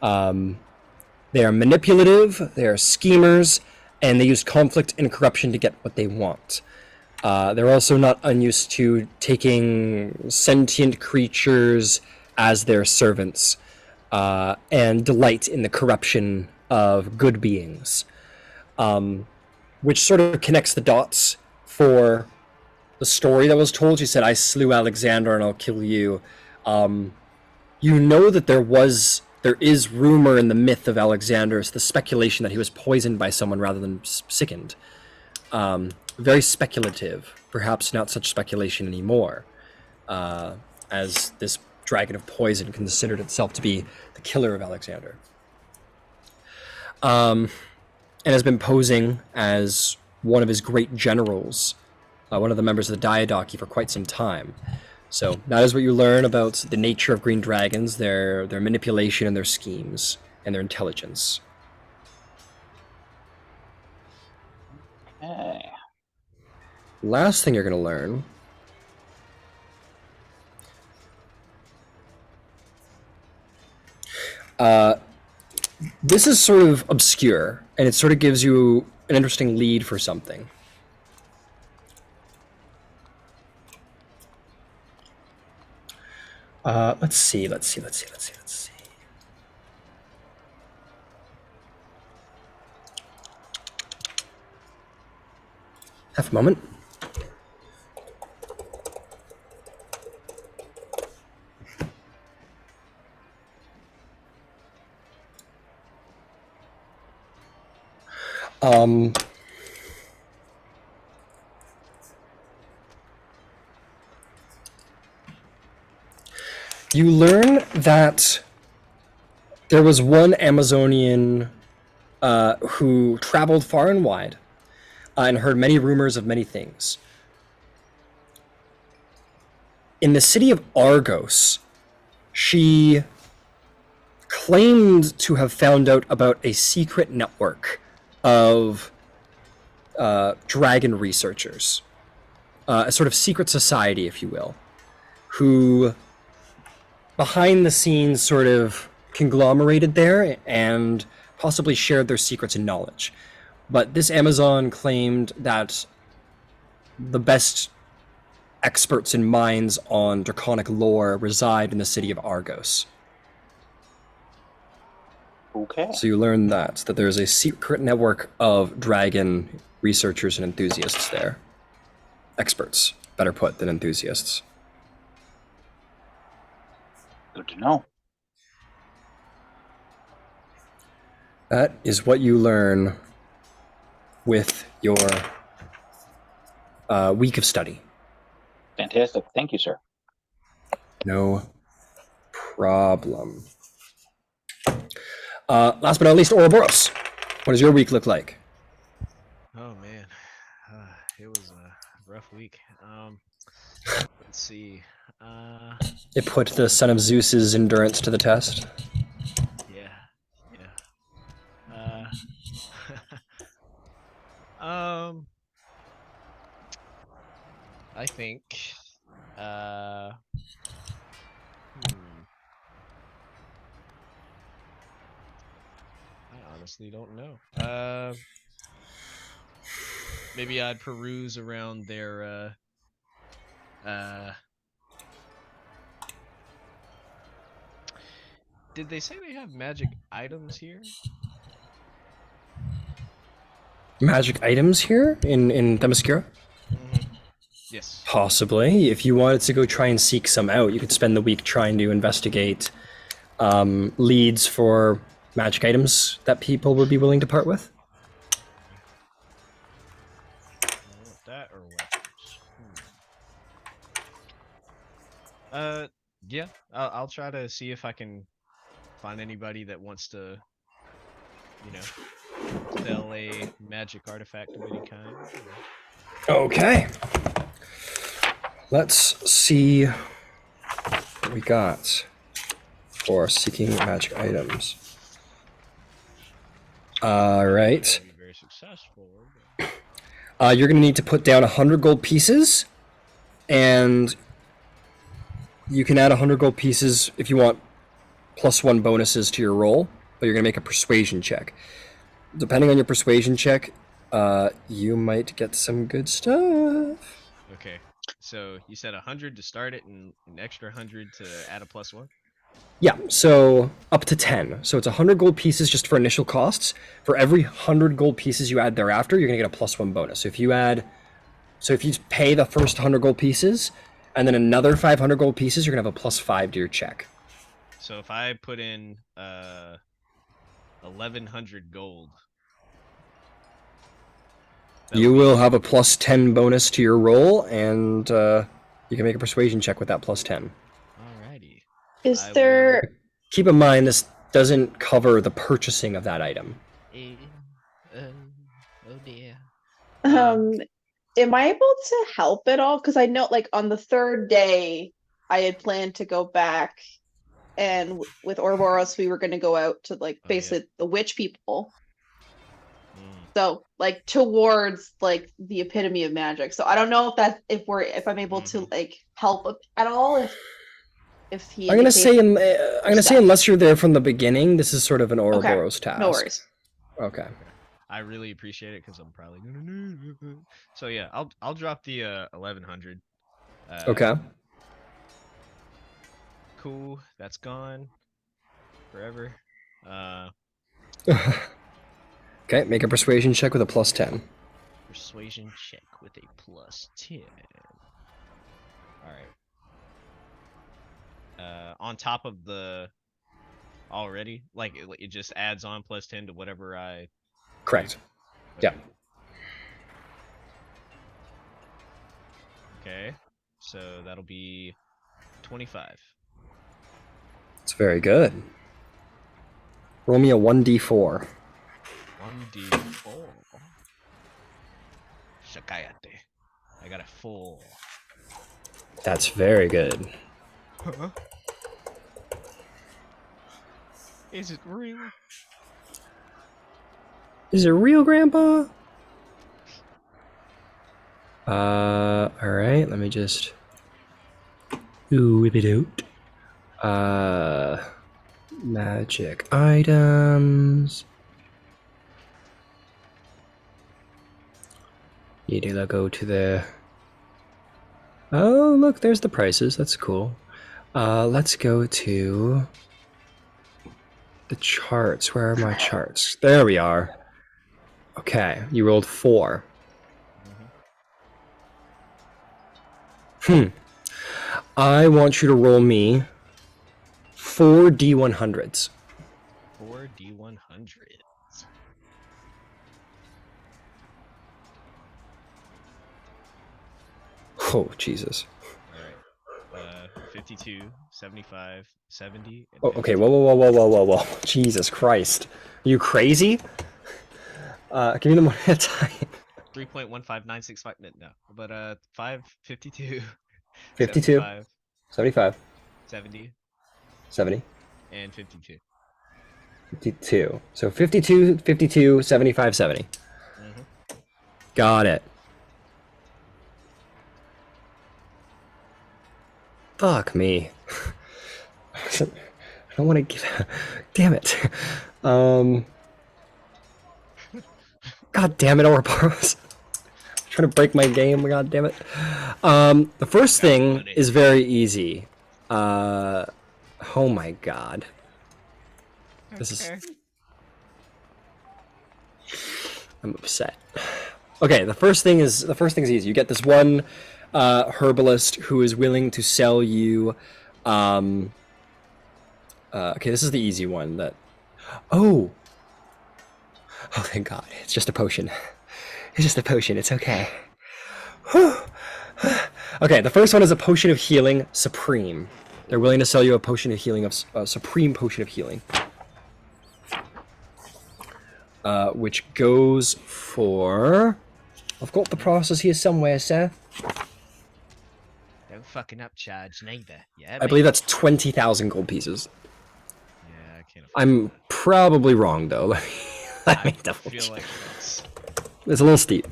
They are manipulative, they are schemers, and they use conflict and corruption to get what they want. They're also not unused to taking sentient creatures as their servants, and delight in the corruption of good beings, which sort of connects the dots for the story that was told. She said, I slew Alexander and I'll kill you. You know that there is rumor in the myth of Alexander, it's the speculation that he was poisoned by someone rather than sickened. Very speculative, perhaps not such speculation anymore, as this dragon of poison considered itself to be the killer of Alexander. And has been posing as one of his great generals, one of the members of the Diadochi for quite some time. So that is what you learn about the nature of green dragons, their manipulation and their schemes, and their intelligence. Okay. Last thing you're going to learn this is sort of obscure, and it sort of gives you an interesting lead for something. Let's see. Half a moment. You learn that there was one Amazonian who traveled far and wide and heard many rumors of many things. In the city of Argos, she claimed to have found out about a secret network of dragon researchers, a sort of secret society, if you will, who behind the scenes sort of conglomerated there and possibly shared their secrets and knowledge. But this Amazon claimed that the best experts and minds on draconic lore reside in the city of Argos. Okay. So you learn that there's a secret network of dragon researchers and enthusiasts there. Experts, better put, than enthusiasts. Good to know. That is what you learn with your week of study. Fantastic. Thank you, sir. No problem. Last but not least, Ouroboros. What does your week look like? Oh man, it was a rough week. Let's see. It put the son of Zeus's endurance to the test. Yeah. I think. I honestly don't know. Maybe I'd peruse around their did they say they have magic items here? Magic items here in Themyscira? Yes. Possibly. If you wanted to go try and seek some out, you could spend the week trying to investigate leads for magic items that people would be willing to part with. I want that or weapons. Yeah. I'll try to see if I can find anybody that wants to, sell a magic artifact of any kind. Okay. Let's see what we got for seeking magic items. All right. Very successful. You're going to need to put down 100 gold pieces, and you can add 100 gold pieces if you want +1 bonuses to your roll, but you're going to make a persuasion check. Depending on your persuasion check, you might get some good stuff. Okay. So you said 100 to start it and an extra 100 to add a +1? Yeah, so up to 10. So it's 100 gold pieces just for initial costs. For every 100 gold pieces you add thereafter, you're going to get a +1 bonus. So if you pay the first 100 gold pieces and then another 500 gold pieces, you're going to have a +5 to your check. So if I put in 1,100 gold, you will have a +10 bonus to your roll, and you can make a persuasion check with that +10. Alrighty. Is there... Keep in mind, this doesn't cover the purchasing of that item. Oh dear. Am I able to help at all? Because I know, like, on the third day, I had planned to go back, and with Ouroboros, we were going to go out to, like, basically the witch people. So, like, towards, like, the epitome of magic. So I don't know if I'm able to, like, help at all. If he I'm gonna say unless you're there from the beginning, this is sort of an Ouroboros task. No worries. Okay. I really appreciate it because I'm probably gonna need it. So yeah, I'll drop the 1,100. Okay. Cool. That's gone forever. Okay, make a persuasion check with a +10. Persuasion check with a +10. Alright. On top of the already, like it just adds on +10 to whatever I... Correct. Okay. Yeah. Okay, so that'll be 25. It's very good. Roll me a 1d4. 1d4. Shakayate. I got a 4. That's very good. Is it real? Is it real, Grandpa? Alright, let me just... Ooh, whip it out. Magic items. Need to go to the... Oh, look, there's the prices. That's cool. Let's go to the charts. Where are my charts? There we are. Okay, you rolled 4. I want you to roll me 4 D100s. 4 D100s. Oh, Jesus. All right. 52, 75, 70. And Oh, okay, whoa. Jesus Christ. Are you crazy? Give me them one at a time. 3.15965. No, but 5, 52, 52, 75, 75, 70, 70, and 52. 52. So 52, 52, 75, 70. Got it. Fuck me. I don't want to give... Damn it. God damn it, Ouroboros. Trying to break my game, god damn it. The first thing is very easy. Oh my god. This is... I'm upset. Okay, the first thing is easy. You get this one herbalist who is willing to sell you okay, this is the easy one that... Oh, thank god. It's just a potion. It's just a potion. It's okay. Okay, the first one is a potion of healing supreme. They're willing to sell you a potion of healing, of supreme potion of healing. Which goes for... I've got the process here somewhere, sir. Don't fucking upcharge neither. Yeah, I believe that's 20,000 gold pieces. Yeah, I can't afford I'm that. probably wrong, though. Let me I double feel check. like that's... It's a little steep.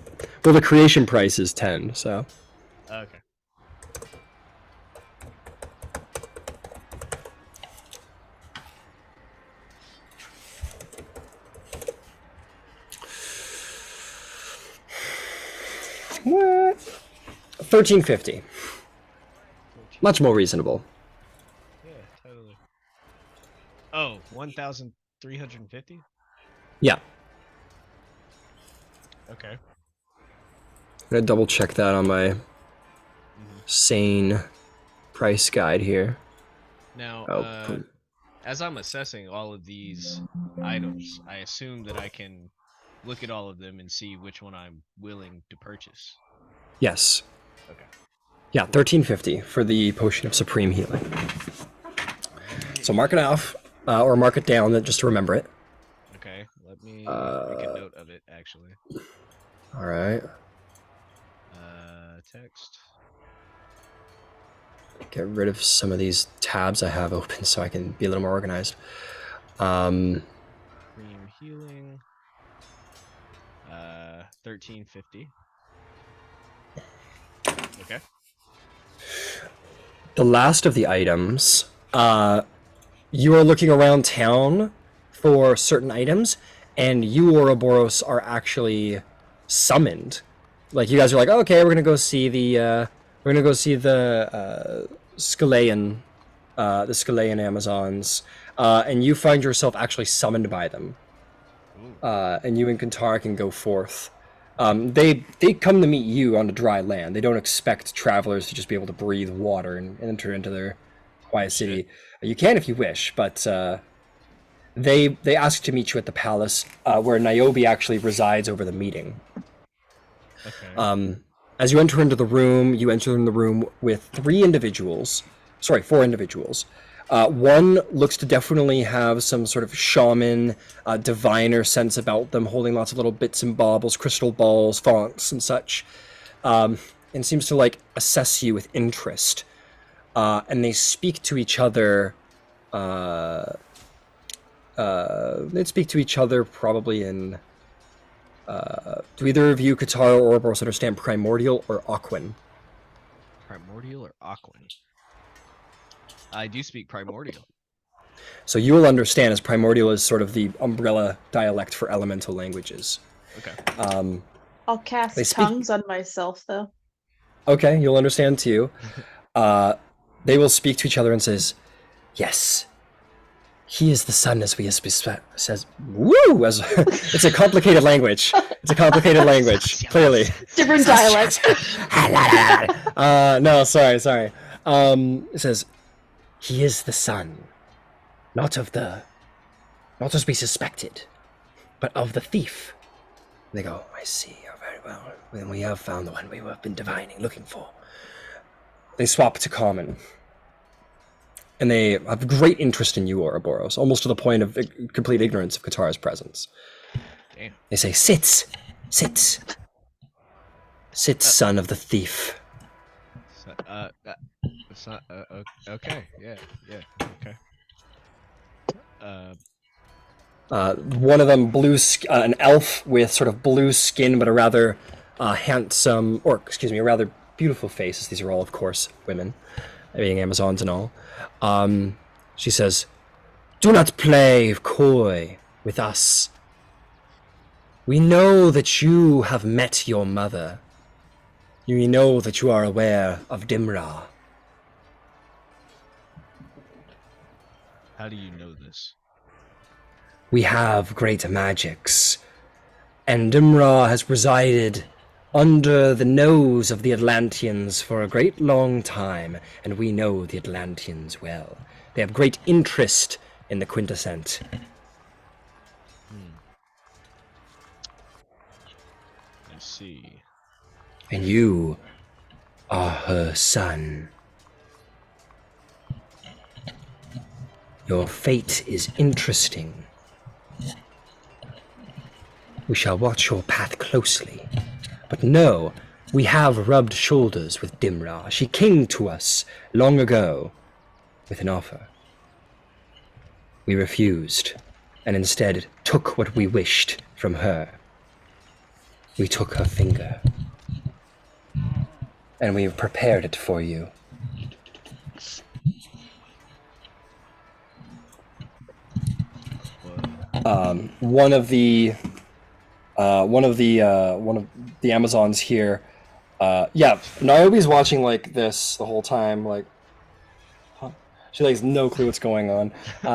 Well, the creation price is 10, so... Okay. What? 1350. Much more reasonable. Yeah, totally. Oh, 1,350? Yeah. Okay. I'm gonna double check that on my sane price guide here. Now, Oh, as I'm assessing all of these items, I assume that I can look at all of them and see which one I'm willing to purchase. yes. Okay. Yeah, 1350 for the potion of supreme healing. So mark it off, or mark it down, just to remember it. Okay, let me make a note of it, actually. All right. Text. Get rid of some of these tabs I have open so I can be a little more organized. Um, Cream healing. 1350. Okay. the last of the items, you are looking around town for certain items, and you, Ouroboros, are actually summoned. Like, you guys are like, okay, we're gonna go see the Scalaean, Amazons, and you find yourself actually summoned by them. And you and Kantara can go forth. They come to meet you on the dry land. They don't expect travelers to just be able to breathe water and enter into their quiet city. You can if you wish, but they ask to meet you at the palace, where Niobe actually resides over the meeting. Okay. As you enter into the room, you enter in the room with 4 individuals. One looks to definitely have some sort of shaman, diviner sense about them, holding lots of little bits and baubles, crystal balls, fonts, and such, and seems to like assess you with interest. And they speak to each other they'd speak to each other probably in. Do either of you, Katara or Ouroboros, understand Primordial or Aquan? Primordial or Aquan? I do speak Primordial. So you will understand, as Primordial is sort of the umbrella dialect for elemental languages. Okay. I'll They cast speak- tongues on myself though. Okay, you'll understand too. They will speak to each other and says, "Yes, he is the son as we says." Woo! As it's a complicated language. It's a complicated language. Clearly. Different dialect. No, sorry. It says, "He is the son, not as we suspected, but of the thief." And they go, "I see. Oh, very well. Then we have found the one we have been divining, looking for." They swap to common. And they have great interest in you, Ouroboros, almost to the point of complete ignorance of Katara's presence. Damn. They say, "Sit, son of the thief." So, it's not. Okay. Yeah. Okay. One of them, an elf with sort of blue skin, but a rather handsome, or excuse me, a rather beautiful face. These are all, of course, women, being Amazons and all. She says, "Do not play coy with us. We know that you have met your mother. We know that you are aware of Dimra." How do you know this? "We have great magics, and Dimra has resided under the nose of the Atlanteans for a great long time, and we know the Atlanteans well. They have great interest in the quintessent." I see. "And you are her son. Your fate is interesting. We shall watch your path closely. But no, we have rubbed shoulders with Dimra. She came to us long ago with an offer. We refused, and instead took what we wished from her. We took her finger, and we have prepared it for you." One of the Amazons here. Niobe's watching like this the whole time. Like, huh? She has no clue what's going on.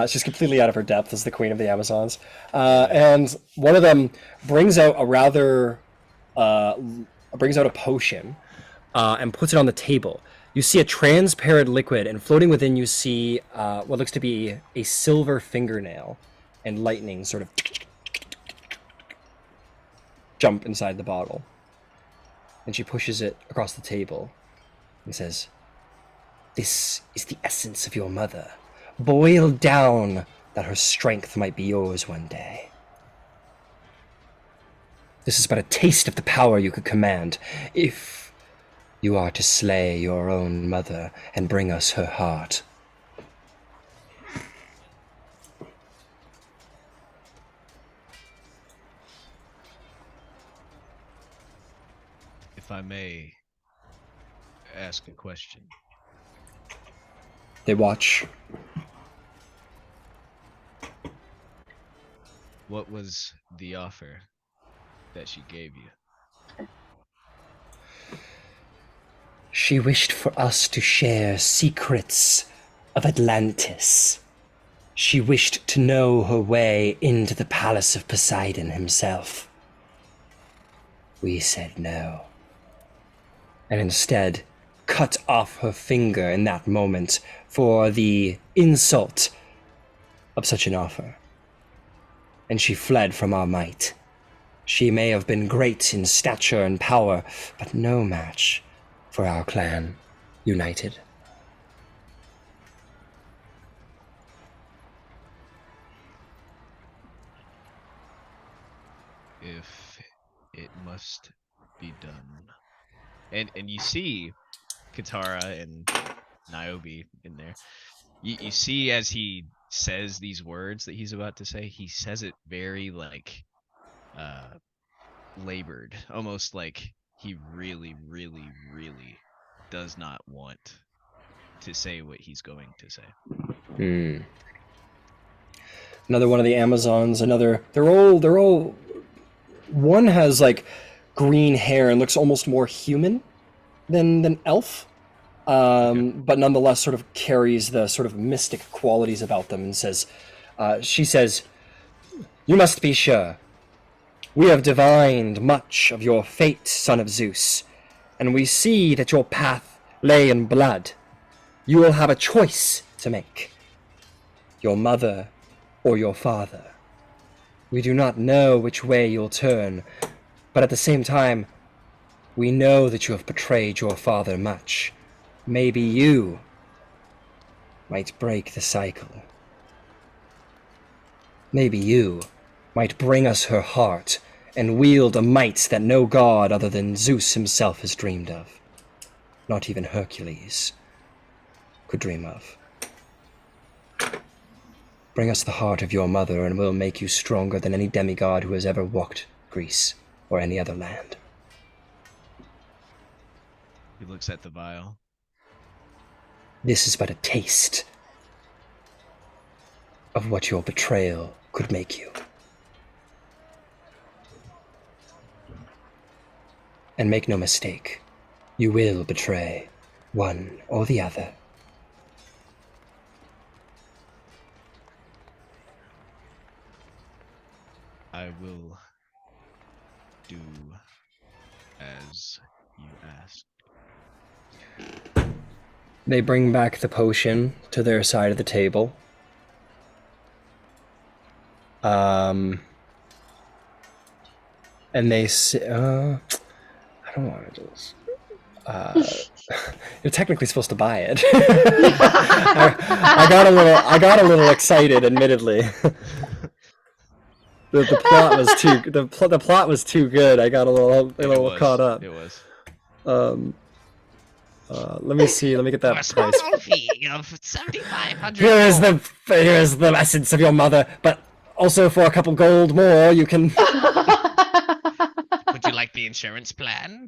She's completely out of her depth as the queen of the Amazons. And one of them brings out a potion and puts it on the table. You see a transparent liquid, and floating within you see what looks to be a silver fingernail, and lightning sort of jump inside the bottle. And she pushes it across the table and says, "This is the essence of your mother, boiled down that her strength might be yours one day. This is but a taste of the power you could command if you are to slay your own mother and bring us her heart." If I may ask a question. They watch. What was the offer that she gave you? She wished for us to share secrets of Atlantis. She wished to know her way into the palace of Poseidon himself. We said no, and instead cut off her finger in that moment for the insult of such an offer. And she fled from our might. She may have been great in stature and power, but no match for our clan united. If it must be done. And you see Katara and Niobe in there. You see as he says these words that he's about to say, he says it very like labored, almost like he really, really, really does not want to say what he's going to say. Hmm. Another one of the Amazons. Another. They're all. One has like green hair and looks almost more human than elf, but nonetheless sort of carries the sort of mystic qualities about them and says, she says, "You must be sure. We have divined much of your fate, son of Zeus, and we see that your path lay in blood. You will have a choice to make. Your mother or your father. We do not know which way you'll turn, but at the same time, we know that you have betrayed your father much. Maybe you might break the cycle. Maybe you might bring us her heart and wield a might that no god other than Zeus himself has dreamed of. Not even Hercules could dream of. Bring us the heart of your mother and we'll make you stronger than any demigod who has ever walked Greece or any other land." He looks at the vial. This is but a taste of what your betrayal could make you. And make no mistake, you will betray one or the other. I will do as you ask. They bring back the potion to their side of the table. And they say, I don't want to do this. You're technically supposed to buy it. I got a little excited, admittedly. The plot was the plot was too good. I got a little caught up. It was. Let me see. Let me get For a that small price. fee of 7,500. Here is the essence of your mother, but also for a couple gold more, you can. Would you like the insurance plan?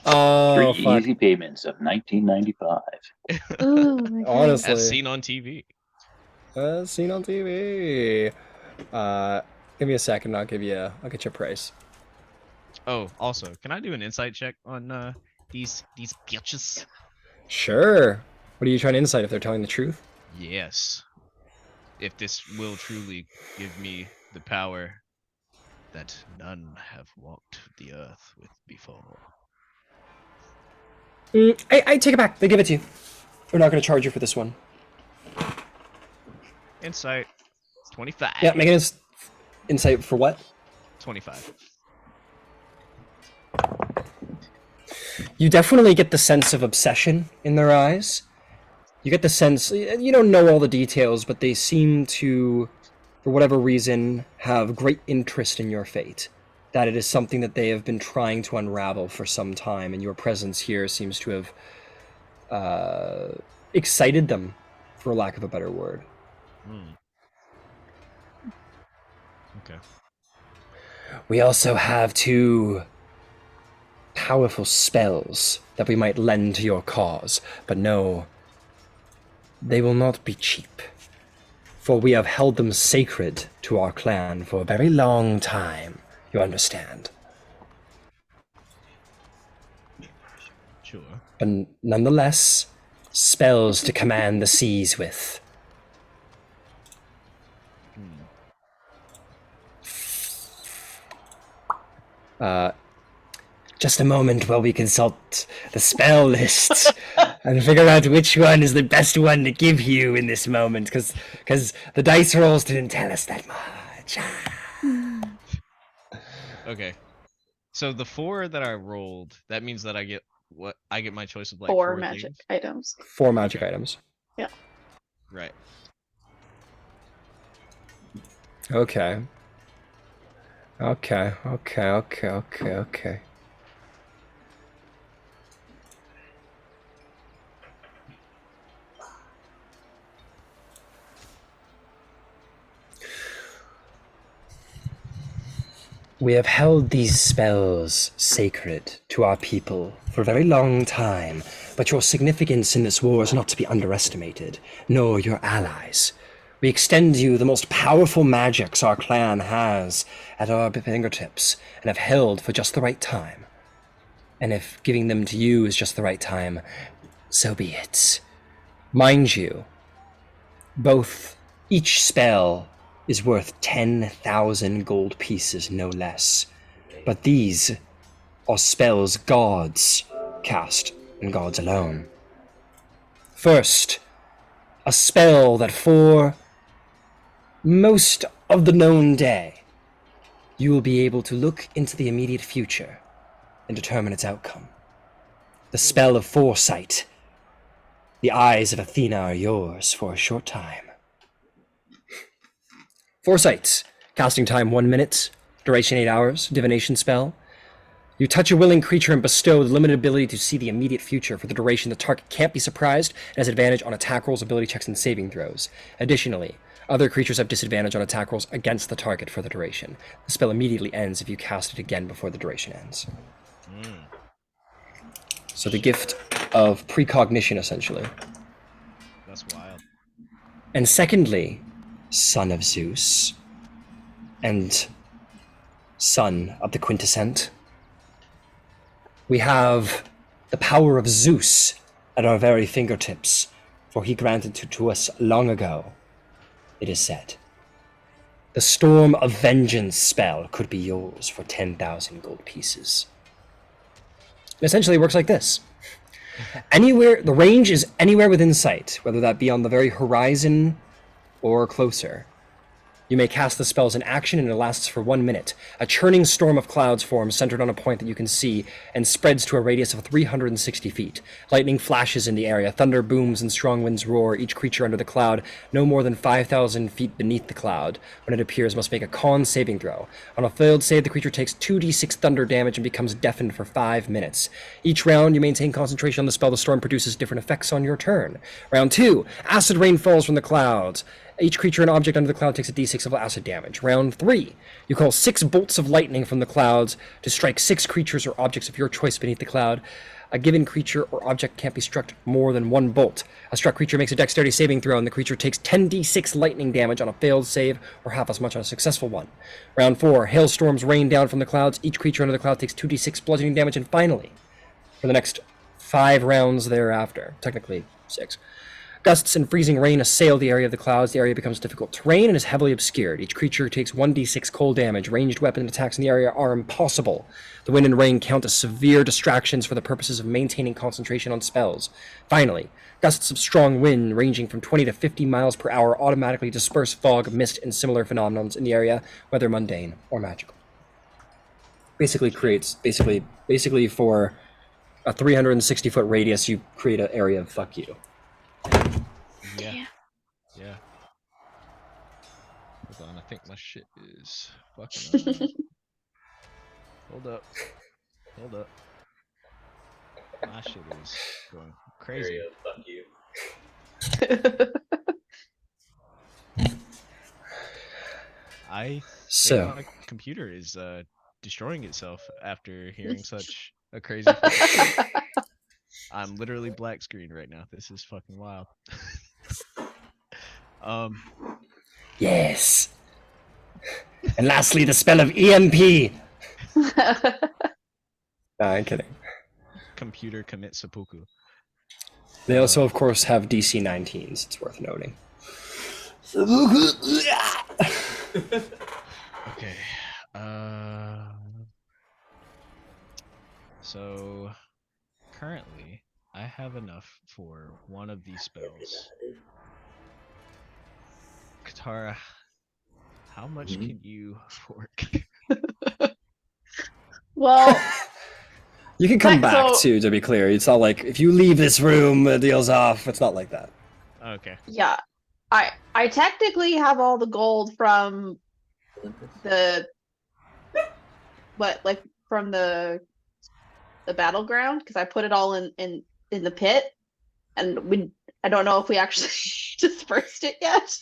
Oh, Three fuck. easy payments of $19.95. Oh my god. Honestly, As seen on TV. seen on TV. Give me a second. I'll get you a price. Oh, also, can I do an insight check on these bitches? Sure. What are you trying to insight if they're telling the truth? Yes. If this will truly give me the power that none have walked the earth with before. I take it back. They give it to you. We're not going to charge you for this one. Insight 25. Yeah, make an insight for what? 25. You definitely get the sense of obsession in their eyes. You get the sense, you don't know all the details, but they seem to, for whatever reason, have great interest in your fate. That it is something that they have been trying to unravel for some time, and your presence here seems to have excited them, for lack of a better word. Okay. We also have 2 powerful spells that we might lend to your cause, but no, they will not be cheap, for we have held them sacred to our clan for a very long time, you understand. Sure. But nonetheless, spells to command the seas with. Just a moment while we consult the spell list and figure out which one is the best one to give you in this moment, because the dice rolls didn't tell us that much. Okay. So the 4 that I rolled, that means that I get what? I get my choice of like 4 4 magic things? items. 4 magic Okay. items. Right. Okay. Okay. We have held these spells sacred to our people for a very long time, but your significance in this war is not to be underestimated, nor your allies. We extend you the most powerful magics our clan has at our fingertips, and have held for just the right time. And if giving them to you is just the right time, so be it. Mind you, each spell is worth 10,000 gold pieces, no less. But these are spells gods cast, and gods alone. First, a spell that for most of the known day, you will be able to look into the immediate future and determine its outcome. The spell of foresight. The eyes of Athena are yours for a short time. Foresight. Casting time 1 minute. Duration 8 hours. Divination spell. You touch a willing creature and bestow the limited ability to see the immediate future. For the duration, the target can't be surprised and has advantage on attack rolls, ability checks, and saving throws. Additionally, other creatures have disadvantage on attack rolls against the target for the duration. The spell immediately ends if you cast it again before the duration ends. So the gift of precognition, essentially. That's wild. And secondly, son of Zeus, and son of the quintessent. We have the power of Zeus at our very fingertips, for he granted to us long ago, it is said. The Storm of Vengeance spell could be yours for 10,000 gold pieces. It essentially works like this. Anywhere, the range is anywhere within sight, whether that be on the very horizon or closer. You may cast the spells in action, and it lasts for 1 minute. A churning storm of clouds forms centered on a point that you can see and spreads to a radius of 360 feet. Lightning flashes in the area, thunder booms, and strong winds roar. Each creature under the cloud, no more than 5,000 feet beneath the cloud, when it appears, must make a con saving throw. On a failed save, the creature takes 2d6 thunder damage and becomes deafened for 5 minutes. Each round, you maintain concentration on the spell. The storm produces different effects on your turn. Round 2, acid rain falls from the clouds. Each creature and object under the cloud takes a d6 of acid damage. Round 3, you call 6 bolts of lightning from the clouds to strike 6 creatures or objects of your choice beneath the cloud. A given creature or object can't be struck more than 1 bolt. A struck creature makes a dexterity saving throw, and the creature takes 10d6 lightning damage on a failed save, or half as much on a successful one. Round 4, hailstorms rain down from the clouds. Each creature under the cloud takes 2d6 bludgeoning damage, and finally, for the next 5 rounds thereafter, technically 6, gusts and freezing rain assail the area of the clouds. The area becomes difficult terrain and is heavily obscured. Each creature takes 1d6 cold damage. Ranged weapon attacks in the area are impossible. The wind and rain count as severe distractions for the purposes of maintaining concentration on spells. Finally, gusts of strong wind ranging from 20 to 50 miles per hour automatically disperse fog, mist, and similar phenomenons in the area, whether mundane or magical. Basically for a 360-foot radius, you create an area of fuck you. Yeah. Hold on, I think my shit is fucking up. Hold up. My shit is going crazy. Fuck you. I So, think my computer is destroying itself after hearing such a crazy fucking I'm literally black screen right now. This is fucking wild. yes. And lastly, the spell of EMP. I'm kidding. Computer commit seppuku. They also, of course, have DC 19s. It's worth noting. Okay. So currently I have enough for one of these spells. Katara, how much can you fork? Well, You can come Right, back so- too, to be clear. It's not like if you leave this room, the deal's off. It's not like that. Okay. yeah, I technically have all the gold from the from the battleground, because I put it all in the pit, and I don't know if we actually dispersed it yet.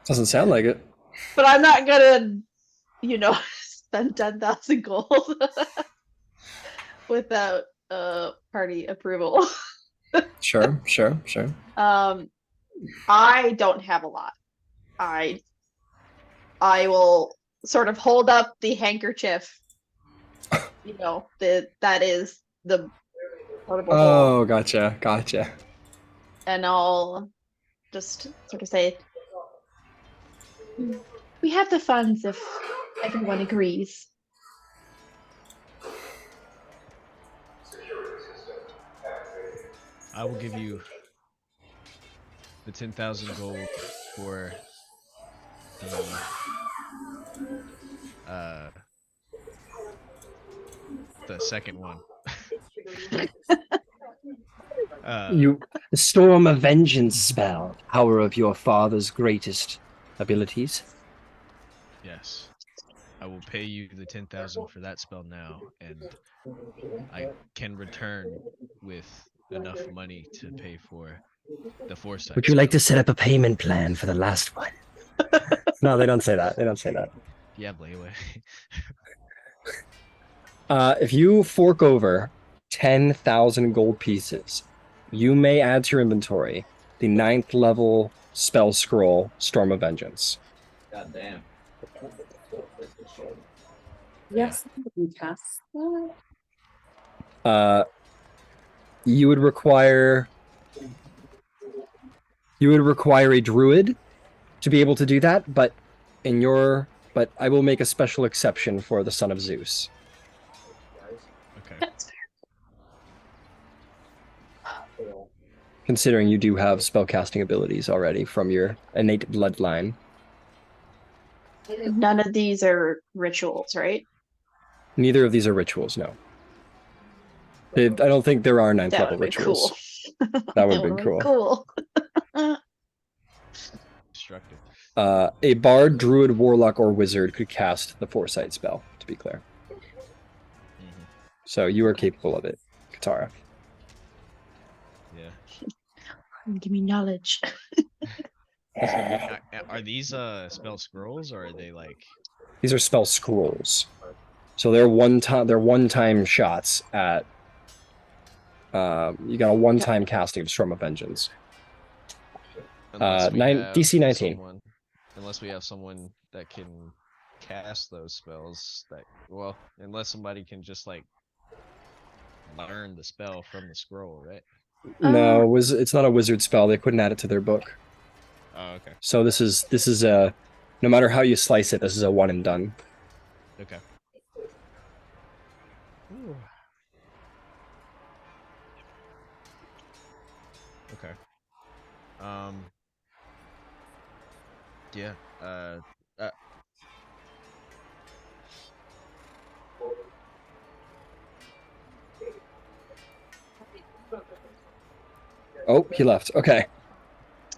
Doesn't sound like it. But I'm not gonna, spend 10,000 gold without party approval. Sure. I don't have a lot. I will sort of hold up the handkerchief. That is the portable bowl, Oh, gotcha. and I'll just sort of say, we have the funds if everyone agrees. I will give you the 10,000 gold for the second one. You storm of vengeance spell, power of your father's greatest abilities. Yes. I will pay you the 10,000 for that spell now, and I can return with enough money to pay for the foresight. Would you like to spell. set up a payment plan for the last one? No, they don't say that. Yeah, Blayway. If you fork over 10,000 gold pieces, you may add to your inventory the 9th level spell scroll, Storm of Vengeance. God damn. Yes, we cast that. You would require a druid to be able to do that, but I will make a special exception for the Son of Zeus. Okay. Considering you do have spellcasting abilities already from your innate bloodline. None of these are rituals, right? Neither of these are rituals, no. I don't think there are 9th That level would be rituals. cool. That would have been cool. Destructive. A bard, druid, warlock, or wizard could cast the foresight spell, to be clear. Mm-hmm. So you are capable of it, Katara. Yeah. Give me knowledge. Are these spell scrolls, or are they like? These are spell scrolls. So they're one-time shots at you got a one-time casting of Storm of Vengeance. Unless we DC 19. Unless we have someone that can cast those spells, unless somebody can just like learn the spell from the scroll, right? No, it's not a wizard spell. They couldn't add it to their book. Oh, okay. So this is a, no matter how you slice it, this is a one and done. Okay. Ooh. Okay. Yeah. Oh, he left. Okay.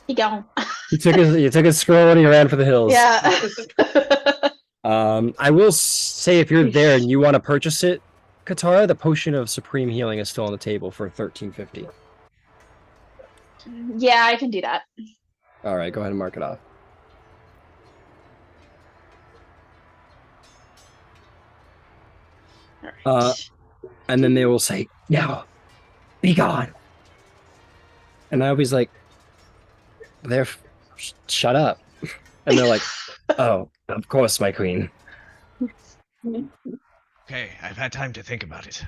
He gone. He took his scroll and he ran for the hills. Yeah. I will say if you're there and you want to purchase it, Katara, the potion of supreme healing is still on the table for 1350. Yeah, I can do that. All right, go ahead and mark it off. All right. And then they will say, "Now, be gone." And Naomi's like, shut up. And they're like, "Oh, of course, my queen." Okay, I've had time to think about it.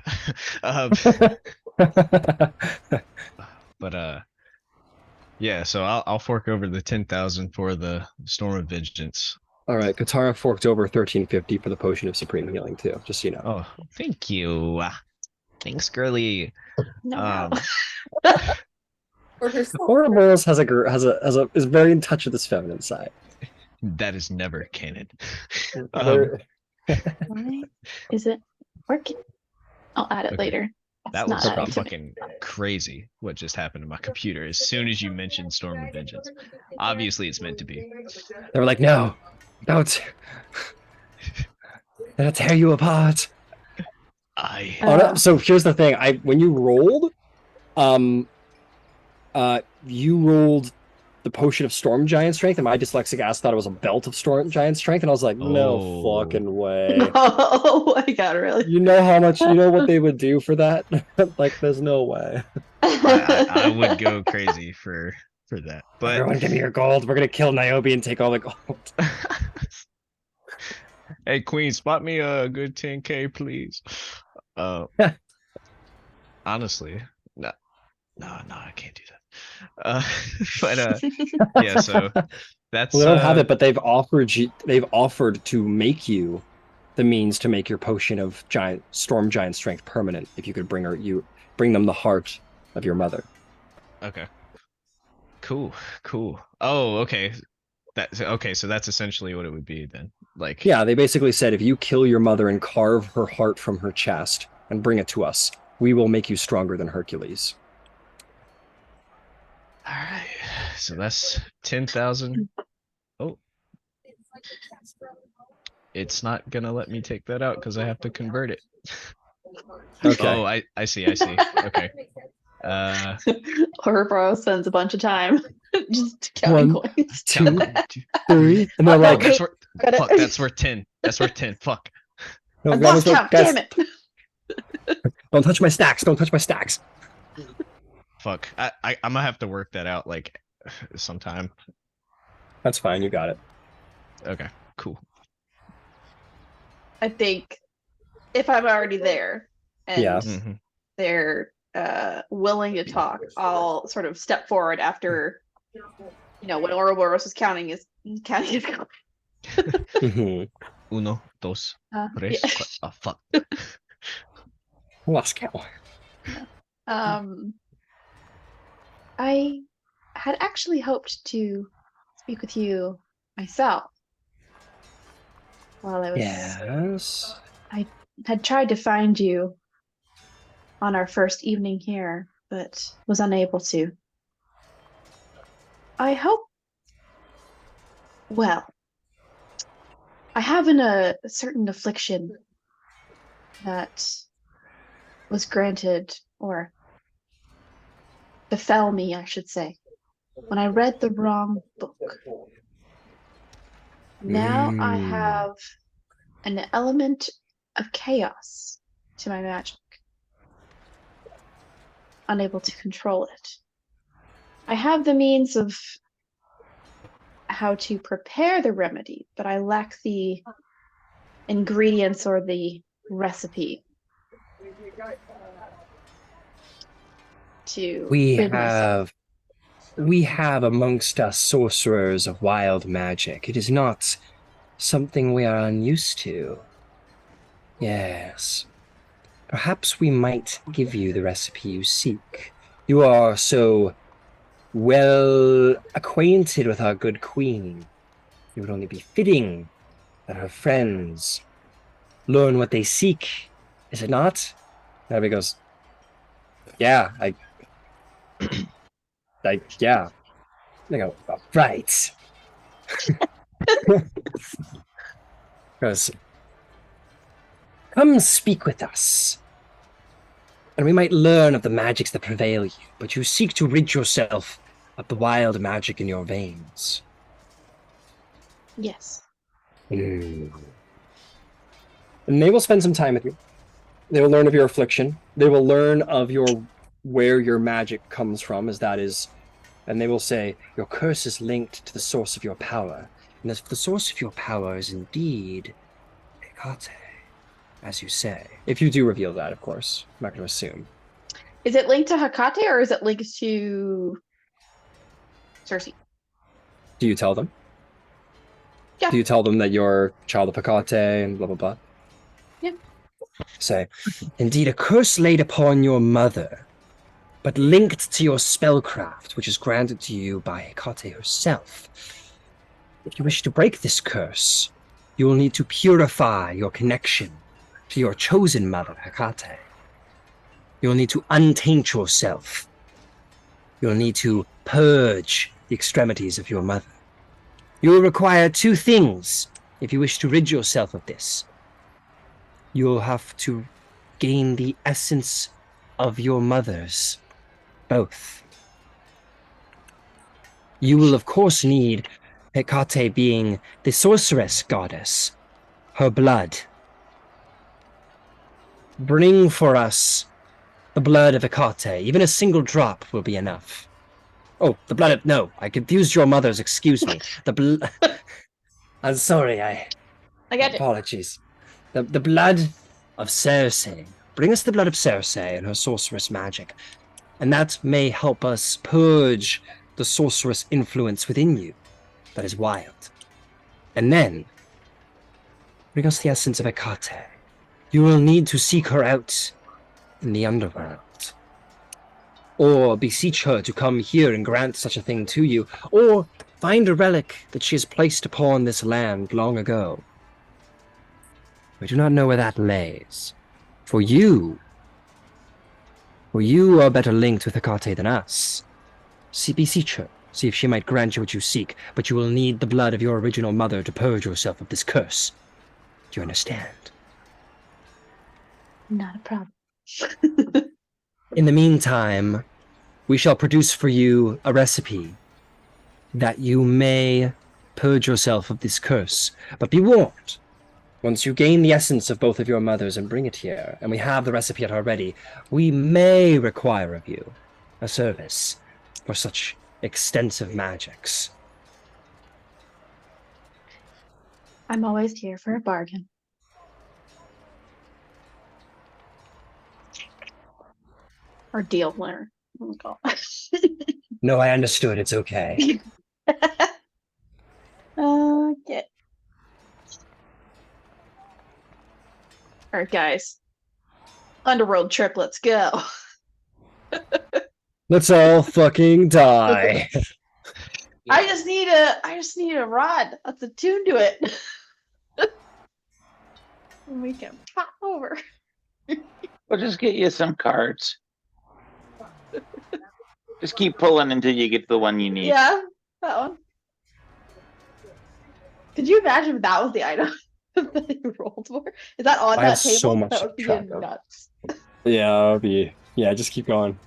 But yeah. So I'll fork over the 10,000 for the Storm of Vengeance. All right, Katara forked over 1350 for the potion of supreme healing too. Just so you know. Oh, thank you. Thanks, girly. No. For herself. Ouroboros is very in touch with his feminine side. That is never canon. Why is it working? I'll add it Okay. later. That It's was not adding to me. fucking crazy what just happened to my computer as soon as you mentioned Storm of Vengeance. Obviously, it's meant to be. They were like, "No, don't. That'll tear you apart." So here's the thing. When you rolled, you rolled the potion of storm giant strength, and my dyslexic ass thought it was a belt of storm giant strength, and I was like, no Oh. fucking way. Oh my god, really? You know how much, you know what they would do for that? Like, there's no way. I would go crazy for that. But Everyone give me your gold. We're gonna kill Niobe and take all the gold. hey, Queen, spot me a good 10K, please. Honestly, no, I can't do that. But yeah, so that's Well, they don't have it, but they've offered to make you the means to make your potion of storm giant strength permanent if you could bring them the heart of your mother. okay. Cool. Oh, okay. That's okay, so that's essentially what it would be then. Like, Yeah, they basically said if you kill your mother and carve her heart from her chest and bring it to us, we will make you stronger than Hercules. all right. So that's 10,000. Oh. It's not gonna let me take that out because I have to convert it. Okay. Oh, I see. Okay. Orbro spends a bunch of time just counting One, coins. 2, 3, and they're Oh, no, like, wait. fuck, that's worth 10. That's worth 10. Fuck. no, I've that lost was count, guys, damn it. don't touch my stacks. Don't touch my stacks. Fuck. I'm gonna have to work that out like sometime. That's fine. You got it. Okay, cool. I think if I'm already there and Yeah. Mhm. they're willing to talk, I'll sort of step forward after, when Ouroboros is counting his coins. Mhm. Uno, dos, tres, Yeah. oh fuck. Lost count. I had actually hoped to speak with you myself while I was Yes. had tried to find you on our first evening here, but was unable to. I hope. Well, I have a certain affliction that was granted, or befell me, I should say, when I read the wrong book. Now I have an element of chaos to my magic, unable to control it. I have the means of how to prepare the remedy, but I lack the ingredients or the recipe to rid myself. We have amongst us sorcerers of wild magic. It is not something we are unused to. Yes. Perhaps we might give you the recipe you seek. You are so well acquainted with our good queen. It would only be fitting that her friends learn what they seek, is it not? And everybody goes, yeah, yeah. They go, oh, right. Goes, come speak with us, and we might learn of the magics that prevail you, but you seek to rid yourself of the wild magic in your veins. Yes. And they will spend some time with you. They will learn of your affliction. They will learn of where your magic comes from, as that is, and they will say, your curse is linked to the source of your power. And if the source of your power is indeed Hecate, as you say. If you do reveal that, of course. I'm not going to assume. Is it linked to Hecate or is it linked to Circe? Do you tell them? Yeah. Do you tell them that you're child of Hecate and blah, blah, blah? Yeah. Say, indeed, a curse laid upon your mother, but linked to your spellcraft, which is granted to you by Hecate herself. If you wish to break this curse, you will need to purify your connection to your chosen mother, Hecate. You'll need to untaint yourself. You'll need to purge the extremities of your mother. You will require two things if you wish to rid yourself of this. You'll have to gain the essence of your mother's, both. you will of course need Hecate being the sorceress goddess, her blood. Bring for us the blood of Hecate. Even a single drop will be enough. Oh, the blood of... No, I confused your mother's. Excuse me. The blood... I'm sorry, I got you. Apologies. The blood of Circe. Bring us the blood of Circe and her sorceress magic. And that may help us purge the sorceress influence within you. That is wild. And then, bring us the essence of Hecate. You will need to seek her out in the underworld. Or beseech her to come here and grant such a thing to you. Or find a relic that she has placed upon this land long ago. We do not know where that lays. For you are better linked with Hecate than us. Beseech her. See if she might grant you what you seek, but you will need the blood of your original mother to purge yourself of this curse. Do you understand? Not a problem. In the meantime, we shall produce for you a recipe that you may purge yourself of this curse. But be warned, once you gain the essence of both of your mothers and bring it here, and we have the recipe at our ready, we may require of you a service for such extensive magics. I'm always here for a bargain. Or deal winner. Oh, God. No, I understood. It's okay. Okay. Alright, guys. Underworld trip, let's go. Let's all fucking die. I just need a rod. That's a tune to it. And we can pop over. We'll just get you some cards. Just keep pulling until you get the one you need. Yeah, that one. Could you imagine if that was the item that you rolled for? Is that on I that have table? so much That would be track of. nuts. Yeah, just keep going.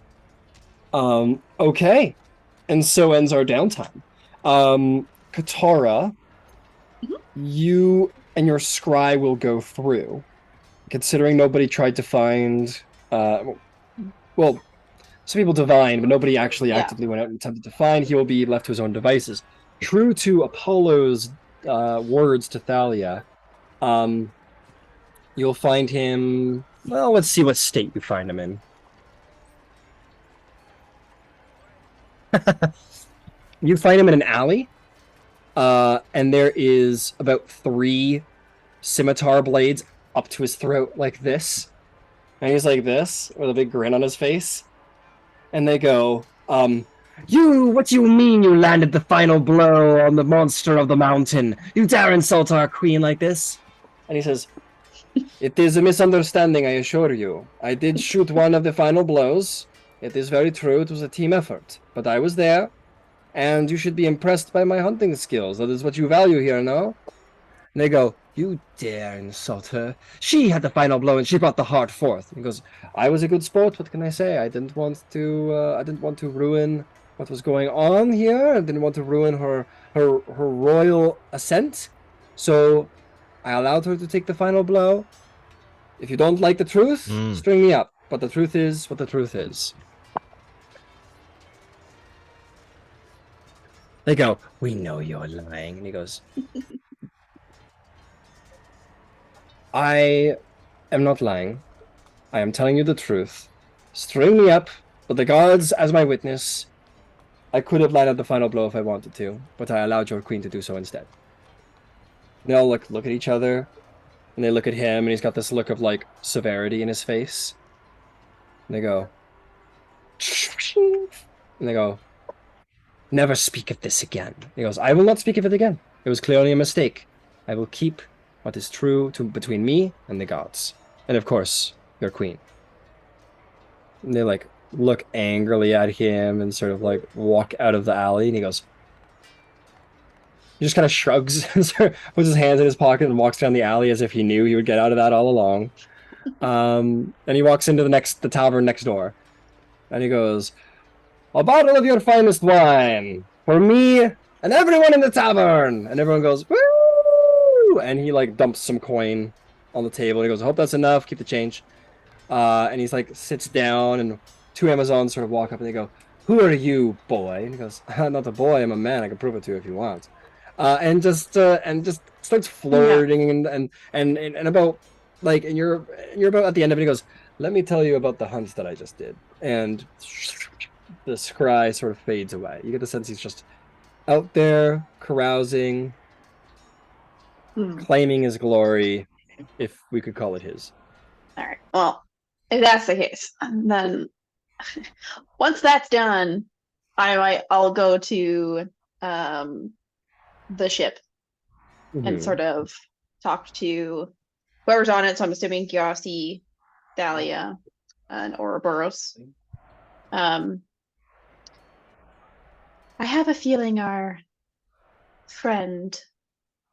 Okay. And so ends our downtime. Katara, you and your scry will go through. Considering nobody tried to find well, some people divined, but nobody actually actively went out and attempted to find. He will be left to his own devices. True to Apollo's words to Thalia, you'll find him... Well, let's see what state you find him in. You find him in an alley, and there is about 3 scimitar blades up to his throat like this. And he's like this, with a big grin on his face. And they go, what do you mean you landed the final blow on the monster of the mountain? You dare insult our queen like this? And he says, it is a misunderstanding, I assure you. I did shoot one of the final blows. It is very true, it was a team effort. But I was there, and you should be impressed by my hunting skills. That is what you value here, no? And they go, you dare insult her. She had the final blow, and she brought the heart forth. And he goes, I was a good sport, what can I say? I didn't want to ruin what was going on here. I didn't want to ruin her royal ascent. So I allowed her to take the final blow. If you don't like the truth, string me up. But the truth is what the truth is. They go, we know you're lying. And he goes, I am not lying. I am telling you the truth. String me up, but the gods as my witness. I could have landed the final blow if I wanted to, but I allowed your queen to do so instead. They all look at each other, and they look at him, and he's got this look of, like, severity in his face. And they go, and they go, never speak of this again. He goes, I will not speak of it again. It was clearly a mistake. I will keep what is true between me and the gods. And of course, your queen. And they, like, look angrily at him and sort of, like, walk out of the alley. And he goes... He just kind of shrugs and sort of puts his hands in his pocket and walks down the alley as if he knew he would get out of that all along. And he walks into the tavern next door. And he goes, a bottle of your finest wine. for me and everyone in the tavern. And everyone goes, woo! And he like dumps some coin on the table. He goes, I hope that's enough. Keep the change. And he's like sits down, and two Amazons sort of walk up and they go, who are you, boy? And he goes, I'm not a boy, I'm a man. I can prove it to you if you want. And just starts flirting and about like and you're about at the end of it. He goes, let me tell you about the hunt that I just did. And the scry sort of fades away. You get the sense he's just out there carousing, claiming his glory, if we could call it his. All right. Well, if that's the case, then once that's done, I'll go to the ship and sort of talk to whoever's on it. So I'm assuming Gyasi, Thalia, and Ouroboros. I have a feeling our friend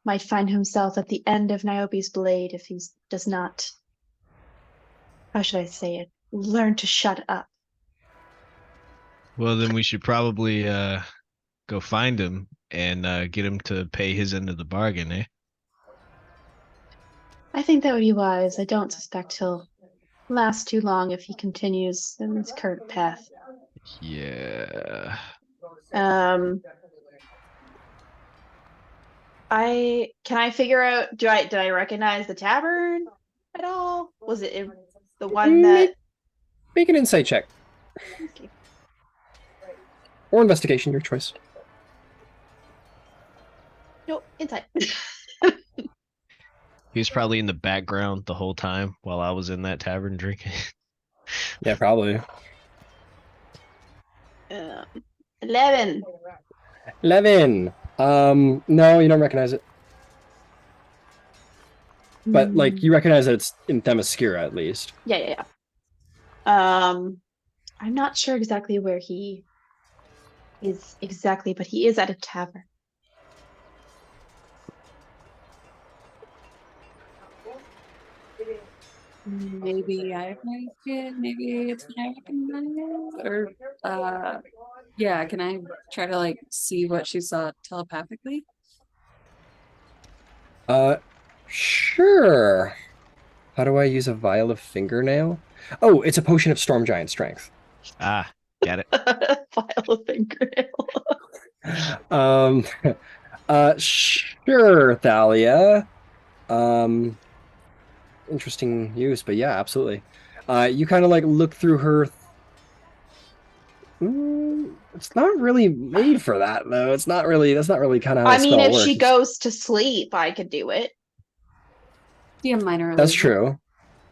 might find himself at the end of Niobe's blade if he does not, how should I say it, learn to shut up. Well, then we should probably go find him and get him to pay his end of the bargain, eh? I think that would be wise. I don't suspect he'll last too long if he continues in his current path. Yeah. Can I figure out, did I recognize the tavern at all? Was it the one that Make an insight check. Okay. Or investigation, your choice. No, insight. He was probably in the background the whole time while I was in that tavern drinking. Yeah, probably. 11. 11. No, you don't recognize it. But like you recognize that it's in Themyscira at least. Yeah. I'm not sure exactly where he is exactly, but he is at a tavern. Maybe I recognize it. Maybe it's what I recognize. Or, yeah. Can I try to like see what she saw telepathically? Sure. How do I use a vial of fingernail? Oh, it's a potion of storm giant strength. Ah, got it. File of fingernail. Sure, Thalia. Interesting use, but yeah, absolutely. You kind of like look through her. It's not really made for that though. It's not really. That's not really kind of how I the mean, spell if works. she goes to sleep, I could do it. Yeah, minor. That's illusion. true.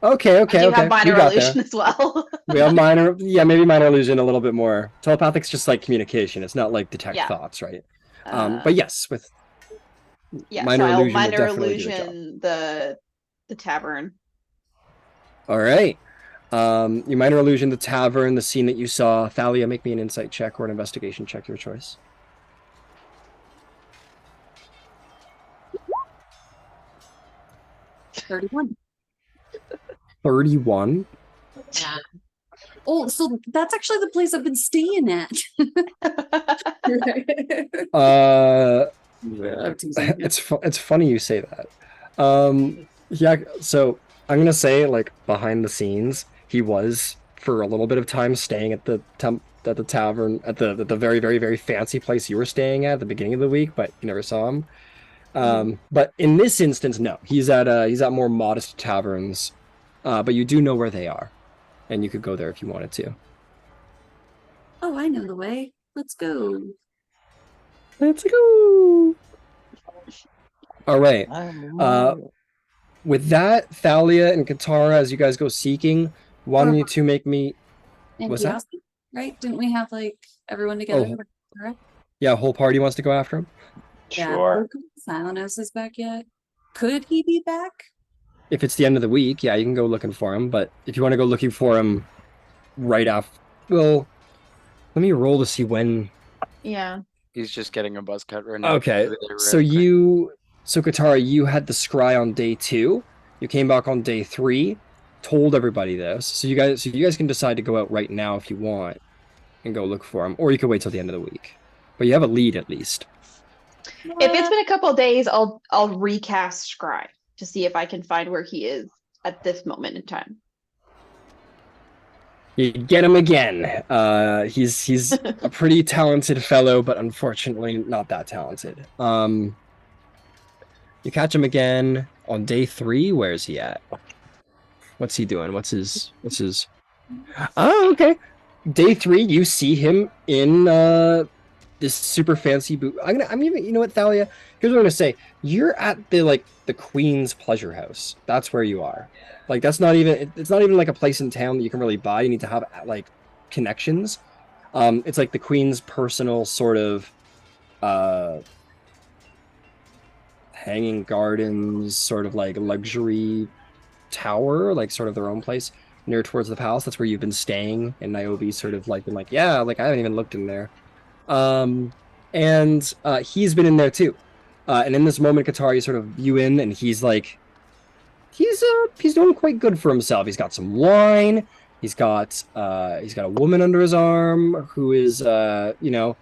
Okay. I do have We minor got illusion there. as well. We have minor. Yeah, maybe minor illusion a little bit more. Telepathic's just like communication. It's not like detect Yeah. thoughts, right? But yes, with yeah, minor so I'll illusion will minor definitely do the job. illusion the tavern. All right. You minor illusion the tavern, the scene that you saw. Thalia, make me an insight check or an investigation check, your choice. 31. 31. Yeah. Oh, so that's actually the place I've been staying at. I'm teasing. It's funny you say that. Yeah, so I'm gonna say like behind the scenes, he was for a little bit of time staying at the tavern at the very very very fancy place you were staying at the beginning of the week, but you never saw him. But in this instance, no, he's at more modest taverns, but you do know where they are, and you could go there if you wanted to. Oh, I know the way. Let's go. Let's go. All right. With that, Thalia and Katara, as you guys go seeking, why don't you two make me? And What's that? Gyasi, right? Didn't we have like everyone together? Oh. Yeah, whole party wants to go after him. Yeah. Sure. Silenos is back yet? Could he be back? If it's the end of the week, yeah, you can go looking for him. But if you want to go looking for him right after, well, let me roll to see when. Yeah. He's just getting a buzz cut right now. Okay, so Katara, you had the scry on day 2. You came back on day 3, told everybody this. So you guys can decide to go out right now if you want and go look for him, or you could wait till the end of the week. but you have a lead at least. If it's been a couple days, I'll recast Scry to see if I can find where he is at this moment in time. You get him again. He's a pretty talented fellow, but unfortunately not that talented. You catch him again on day 3. Where is he at? What's he doing? What's his? Oh, okay. Day 3, you see him in this super fancy boot. I'm even. You know what, Thalia? Here's what I'm gonna say. You're at the Queen's Pleasure House. That's where you are. Like that's not even. It's not even like a place in town that you can really buy. You need to have like connections. It's like the Queen's personal sort of hanging gardens, sort of like luxury tower, like sort of their own place near towards the palace. That's where you've been staying, and Niobe's sort of like been like, yeah, like I haven't even looked in there. And he's been in there too. And in this moment, Qatar, you sort of view in, and he's like, he's doing quite good for himself. He's got some wine. He's got a woman under his arm who is you know,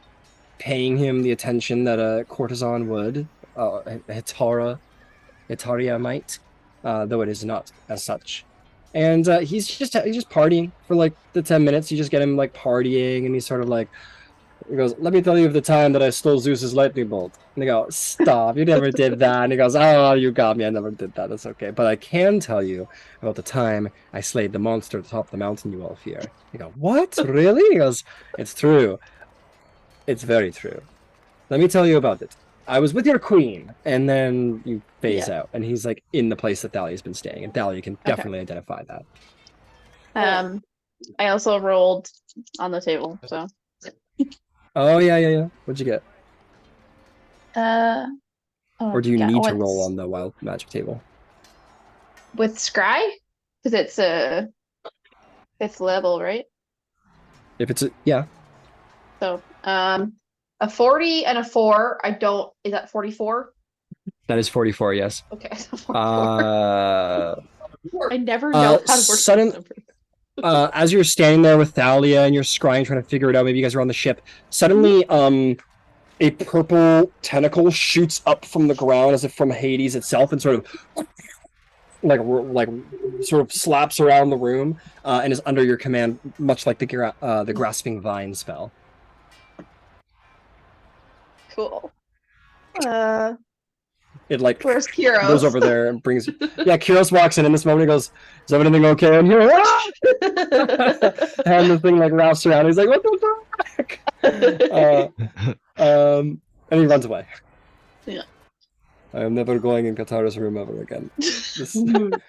paying him the attention that a courtesan would, Hitaria might, though it is not as such. And he's just partying for like the 10 minutes. You just get him like partying, and he's sort of like, he goes, let me tell you of the time that I stole Zeus's lightning bolt. And they go, stop, you never did that. And he goes, oh, you got me, I never did that, that's okay. But I can tell you about the time I slayed the monster at the top of the mountain you all fear. You go, what, really? He goes, it's true. It's very true. Let me tell you about it. I was with your queen, and then you phase out, and he's like in the place that Thalia's been staying, and Thalia can definitely identify that. I also rolled on the table, so. Oh yeah. What'd you get? Oh, Or do you yeah, need to roll on the wild magic table? with Scry? Because it's a 5th level, right? If it's yeah. So, a 40 and a 4. Is that 44? That is 44, yes. Okay, so 44. I never know how to work sudden, those numbers. As you're standing there with Thalia and you're scrying, trying to figure it out, maybe you guys are on the ship, suddenly, a purple tentacle shoots up from the ground as if from Hades itself and sort of like sort of slaps around the room and is under your command, much like the grasping vine spell. Cool. It like Where's Kyros? goes over there and brings. Yeah, Kyros walks in this moment. He goes, "Is everything okay in here?" And the thing like wraps around. He's like, "What the fuck?" And he runs away. Yeah. I am never going in Katara's room ever again. It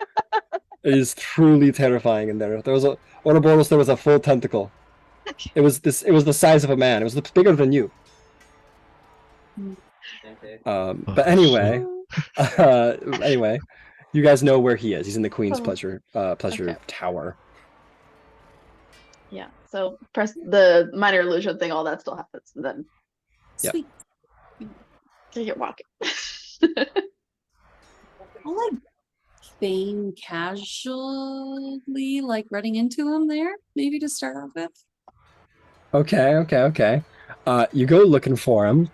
is truly terrifying in there. There was Ouroboros. There was a full tentacle. It was the size of a man. It was bigger than you. But anyway, you guys know where he is. He's in the Queen's Pleasure Tower. Yeah. So press the minor illusion thing. All that still happens, and then Yep. Sweet. you get walking. I'll like feign casually, like running into him there, maybe to start off with. Okay. You go looking for him.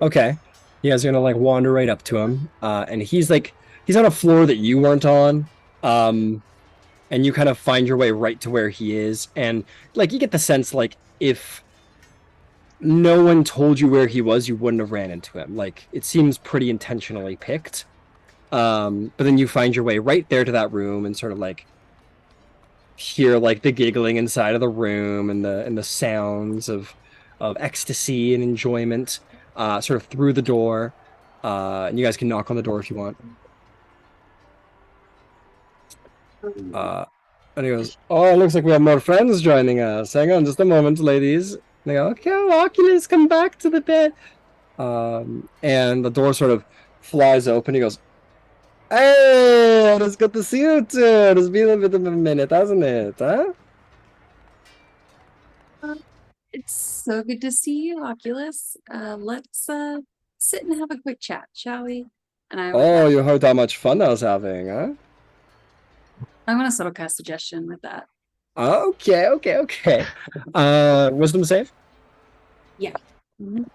Okay. You guys are gonna like wander right up to him, and he's on a floor that you weren't on, and you kind of find your way right to where he is, and like you get the sense like if no one told you where he was, you wouldn't have ran into him. Like it seems pretty intentionally picked, but then you find your way right there to that room and sort of like hear like the giggling inside of the room and the sounds of ecstasy and enjoyment sort of through the door, and you guys can knock on the door if you want. And he goes, oh, it looks like we have more friends joining us. Hang on just a moment, ladies. And they go, okay, Oculus, come back to the bed. And the door sort of flies open. He goes, hey, it's good to see you too. It's been a bit of a minute, hasn't it? Huh? It's so good to see you, Oculus. Let's sit and have a quick chat, shall we? And I Oh, you heard how much fun I was having, huh? I want to subtle cast suggestion with that. Okay. Wisdom save. Mhm.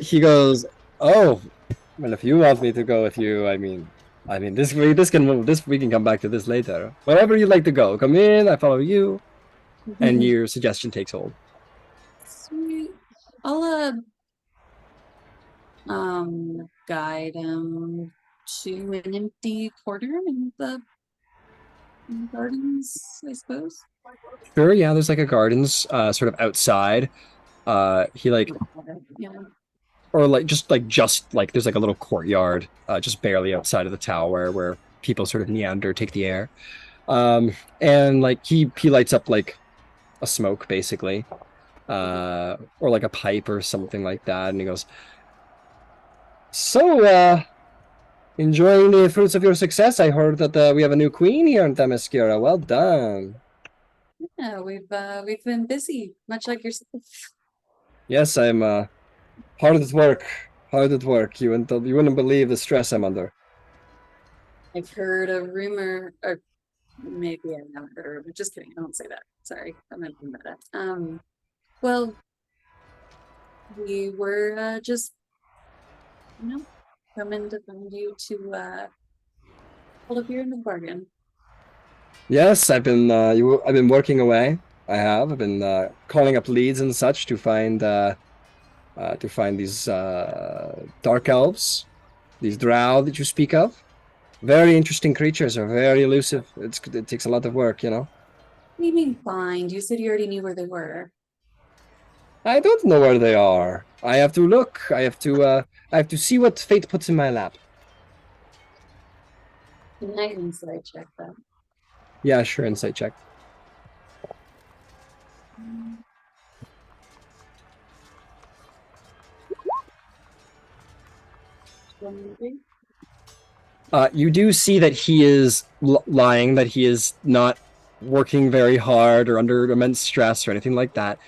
He goes, "Oh, well, if you want me to go with you, I mean, this we can come back to this later. Wherever you'd like to go, come in. I follow you." And your suggestion takes hold. Sweet. I'll guide him to an empty corner in the gardens, I suppose. Sure, yeah. There's like a gardens, sort of outside. He like, Yeah. or like just like there's like a little courtyard, just barely outside of the tower where people sort of meander, take the air. And like he lights up like a smoke basically, or like a pipe or something like that, and he goes, "So, enjoying the fruits of your success? I heard that we have a new queen here in Themyscira. Well done." Yeah, we've been busy, much like yourself. Yes, I'm hard at work. Hard at work. You wouldn't believe the stress I'm under. I've heard a rumor, or maybe I haven't heard a rumor. Just kidding. I won't say that. Sorry, I'm not doing that. Well, we were just, coming to find you to hold up your end of the bargain. Yes, I've been working away. I've been calling up leads and such to find these dark elves, these drow that you speak of. Very interesting creatures, are very elusive. It takes a lot of work, you know. What do you mean find? You said you already knew where they were. I don't know where they are. I have to look. I have to see what fate puts in my lap. Can I insight check that? Yeah, sure, insight check. You do see that he is lying, that he is not working very hard or under immense stress or anything like that.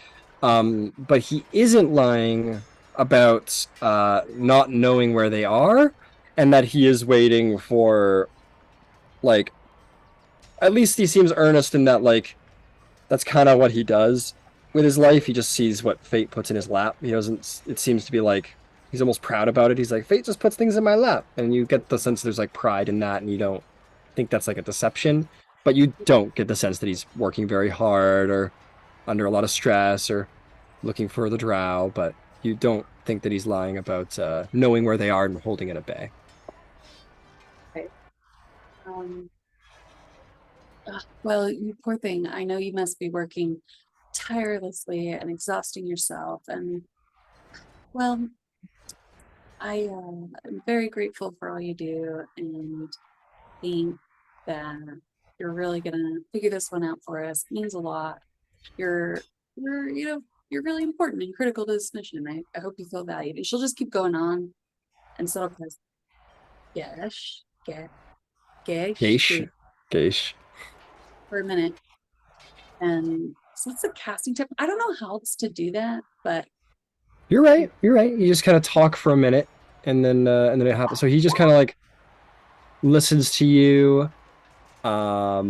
But he isn't lying about not knowing where they are, and that he is waiting for, like, at least he seems earnest in that, like, that's kind of what he does with his life. He just sees what fate puts in his lap. He doesn't, it seems to be like, he's almost proud about it. He's like, fate just puts things in my lap. And you get the sense there's like pride in that, and you don't think that's like a deception, but you don't get the sense that he's working very hard or under a lot of stress or looking for the drow, but you don't think that he's lying about knowing where they are and holding it at bay. Well, you poor thing. I know you must be working tirelessly and exhausting yourself. And, well, I'm very grateful for all you do and think that you're really gonna figure this one out for us. It means a lot. You're you're really important and critical to this mission. I hope you feel valued. And she'll just keep going on and so because Geish. for a minute. And so that's a casting tip. I don't know how else to do that, but You're right. You just kind of talk for a minute, and then it happens. So he just kind of like listens to you. I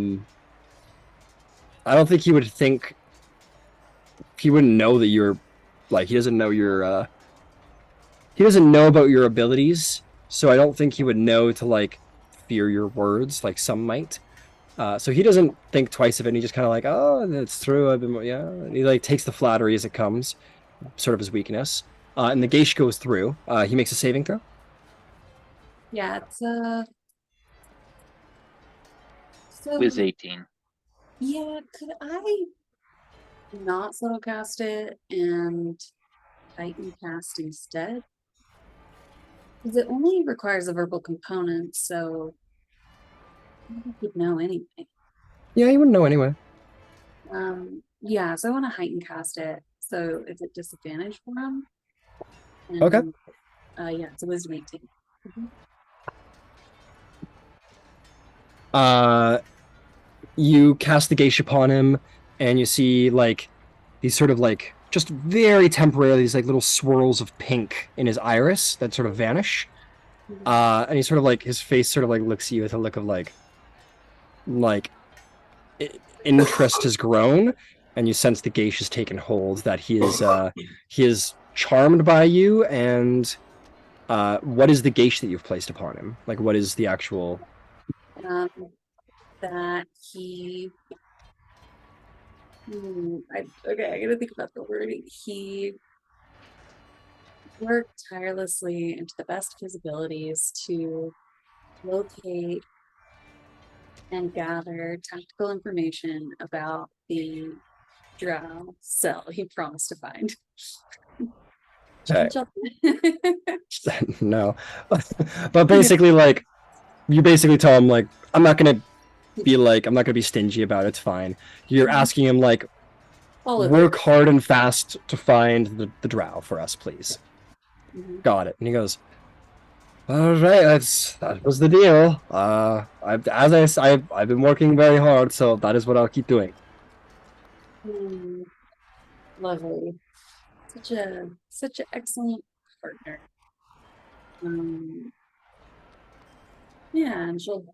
don't think he would think. He wouldn't know that you're, like, he doesn't know your. He doesn't know about your abilities, so I don't think he would know to like fear your words like some might. So he doesn't think twice of it. And he just kind of like, oh, that's true. Yeah. And he like takes the flattery as it comes, sort of his weakness. And the Geish goes through. He makes a saving throw. yeah, it's It so was 18. yeah, could I not subtle cast it and Titan cast instead? Because it only requires a verbal component, so I would know anyway. Yeah, you wouldn't know anyway. Yeah, so I want to heighten cast it. So is it disadvantage for him? Okay. Yeah, it's a wisdom 18. You cast the Geish upon him, and you see like these sort of like just very temporarily these like little swirls of pink in his iris that sort of vanish. And he sort of like his face sort of like looks at you with a look of like interest has grown, and you sense the geisha has taken hold. That he is charmed by you. And what is the geisha that you've placed upon him? Like, what is the actual? That he. Okay, I gotta think about the wording. He worked tirelessly and to the best of his abilities to locate and gather tactical information about the drow cell he promised to find. Okay. Jump. No, but basically, like, you basically tell him like, I'm not gonna be stingy about it. It's fine. You're asking him like, All of work it. hard and fast to find the drow for us, please. Mhm. Got it. And he goes, all right, that was the deal. I've been working very hard, so that is what I'll keep doing. Lovely. Such an excellent partner. Yeah, and she'll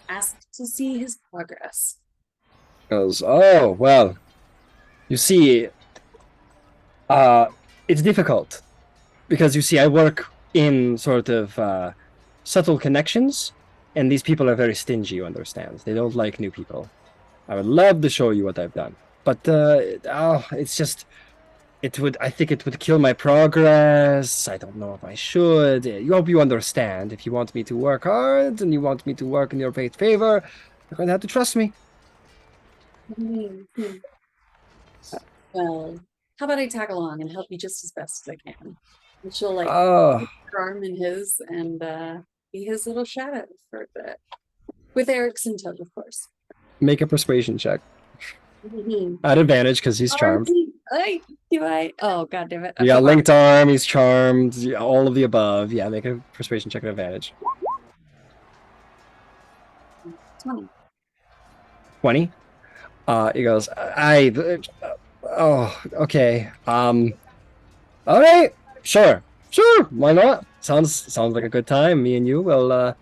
ask to see his progress. Goes, oh well, you see, it's difficult because you see, I work in sort of subtle connections, and these people are very stingy. You understand? They don't like new people. I would love to show you what I've done, but it's just. I think it would kill my progress. I don't know if I should. You hope you understand. If you want me to work hard and you want me to work in your favor, you're going to have to trust me. Well, how about I tag along and help you just as best as I can? And she'll like Oh, put her arm in his and be his little shadow for a bit. With Eric's in tow, of course. make a persuasion check. At advantage because he's charmed. Do I? Oh, god damn it. You got linked arm, he's charmed, all of the above. Yeah, make a persuasion check at advantage. 20. 20? He goes, okay. All right, sure, why not? Sounds like a good time. Me and you will,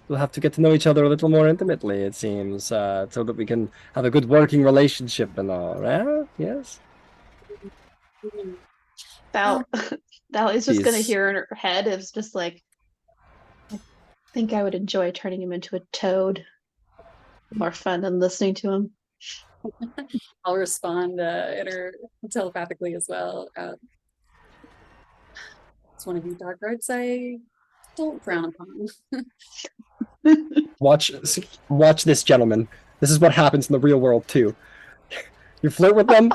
we'll have to get to know each other a little more intimately, it seems, so that we can have a good working relationship and all, right? Yes? Val is just gonna Jeez. hear in her head. It's just like, I think I would enjoy turning him into a toad. More fun than listening to him. I'll respond telepathically as well. It's one of you dark arts I don't frown upon. Watch this, gentlemen. This is what happens in the real world too. You flirt with them,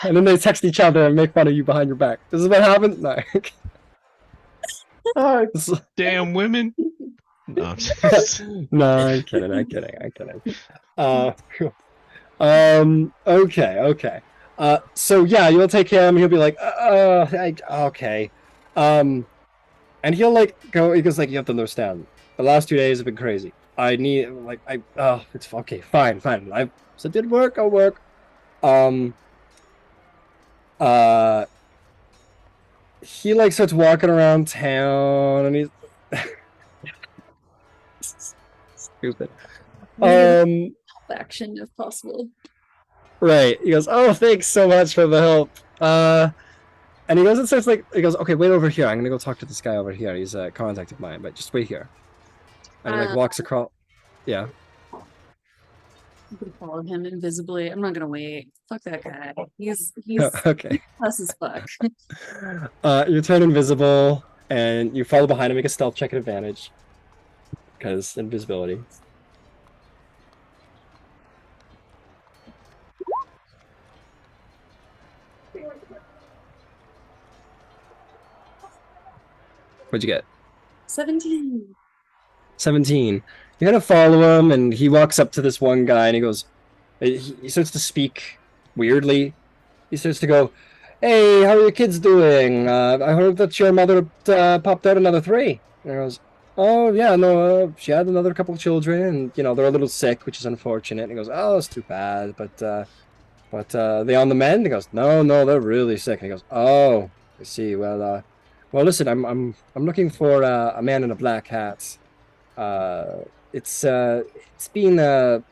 and then they text each other and make fun of you behind your back. This is what happens. No. Damn women. No, I'm No, I'm kidding. Okay. So yeah, you'll take him. He'll be like, okay. And he'll like go. He goes like, you have to understand. The last 2 days have been crazy. I need it's okay. Fine. I said did work. I'll work. He like starts walking around town, and he's stupid. Action if possible. Right. He goes, oh, thanks so much for the help. And he goes and starts like, he goes, okay, wait over here. I'm gonna go talk to this guy over here. He's a contact of mine, but just wait here. And he like walks across. Yeah. You can follow him invisibly. I'm not gonna wait. Fuck that guy. He's Okay. plus as fuck. You turn invisible and you follow behind him. Make a stealth check at advantage because invisibility. What'd you get? 17. 17. You kind of follow him, and he walks up to this one guy, and he goes, he starts to speak weirdly. He starts to go, hey, how are your kids doing? I heard that your mother popped out another 3. And he goes, oh, yeah, no, she had another couple of children, and, you know, they're a little sick, which is unfortunate. And he goes, oh, it's too bad, but they on the mend? He goes, no, they're really sick. And he goes, oh, I see, well, Well, listen, I'm looking for a man in a black hat. It's been a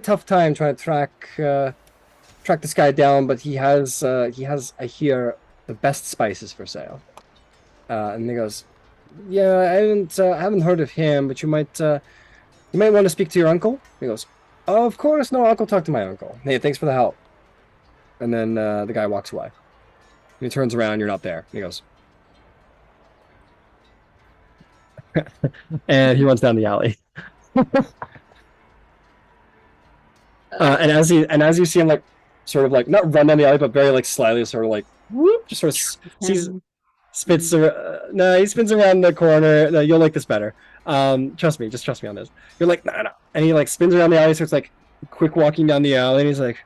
tough time trying to track this guy down, but he has I hear the best spices for sale. And he goes, yeah, I haven't heard of him, but you might want to speak to your uncle. He goes, oh, of course, no, I'll go talk to my uncle. Hey, thanks for the help. And then the guy walks away. He turns around, you're not there. He goes, and he runs down the alley. And as you see him like sort of like not run down the alley, but very like slyly sort of like whoop, just sort of spins no, he spins around the corner. No, you'll like this better. Trust me, just trust me on this. You're like, no. And he like spins around the alley, starts like quick walking down the alley, and he's like,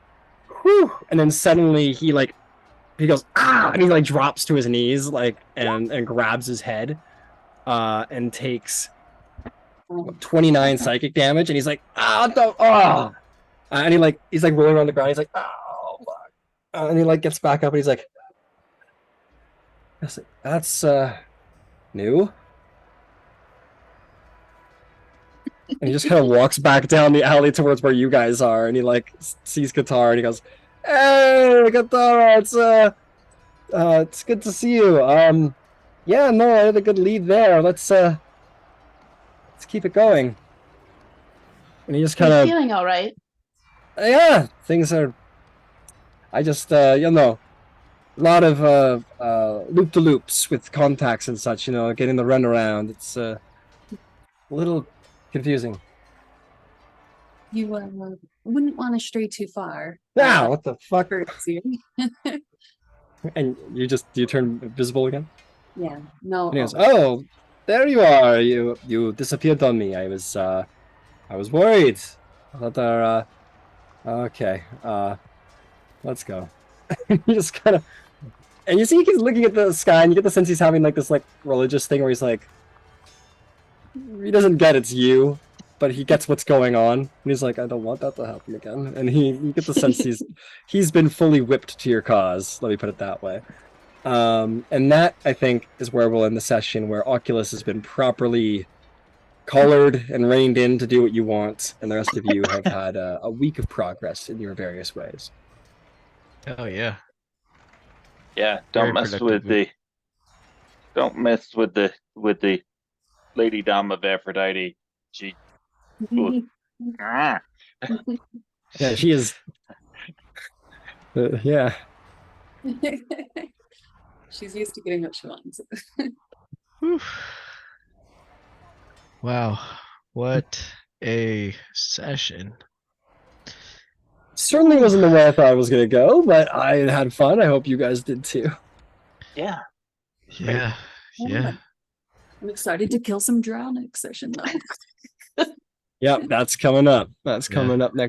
whew, and then suddenly he goes, ah, and he like drops to his knees, like and grabs his head, and takes 29 psychic damage, and he's like, and he's like rolling on the ground. He's like, oh, fuck. And he like gets back up, and he's like, that's new. And he just kind of walks back down the alley towards where you guys are, and he like sees Qatar, and he goes, "Hey, Qatar, it's good to see you. Yeah, no, I had a good lead there. Let's keep it going." And he just kind of feeling all right. Yeah, things are. I just a lot of loop-de-loops with contacts and such. Getting the runaround. It's a little confusing. You wouldn't want to stray too far. Ah, what the fuck? Yeah, And you turn invisible again? no. And he goes, "Oh, there you are. You disappeared on me. I was worried. I thought okay. Let's go." He just kind of, and you see he's looking at the sky, and you get the sense he's having like this like religious thing where he's like, he doesn't get it's you, but he gets what's going on, and he's like, I don't want that to happen again. And you get the sense he's been fully whipped to your cause. Let me put it that way. And that, I think, is where we'll end the session, where Oculus has been properly collared and reined in to do what you want, and the rest of you have had a week of progress in your various ways. Oh yeah. Yeah, Very don't mess with the Lady Dom of Aphrodite. She Yeah, she is. Yeah. She's used to getting what she wants. Wow, what a session. Certainly wasn't the way I thought it was going to go, but I had fun. I hope you guys did too. yeah. Yeah. I'm excited to kill some drowning session though. Yep, that's coming up. That's coming up next.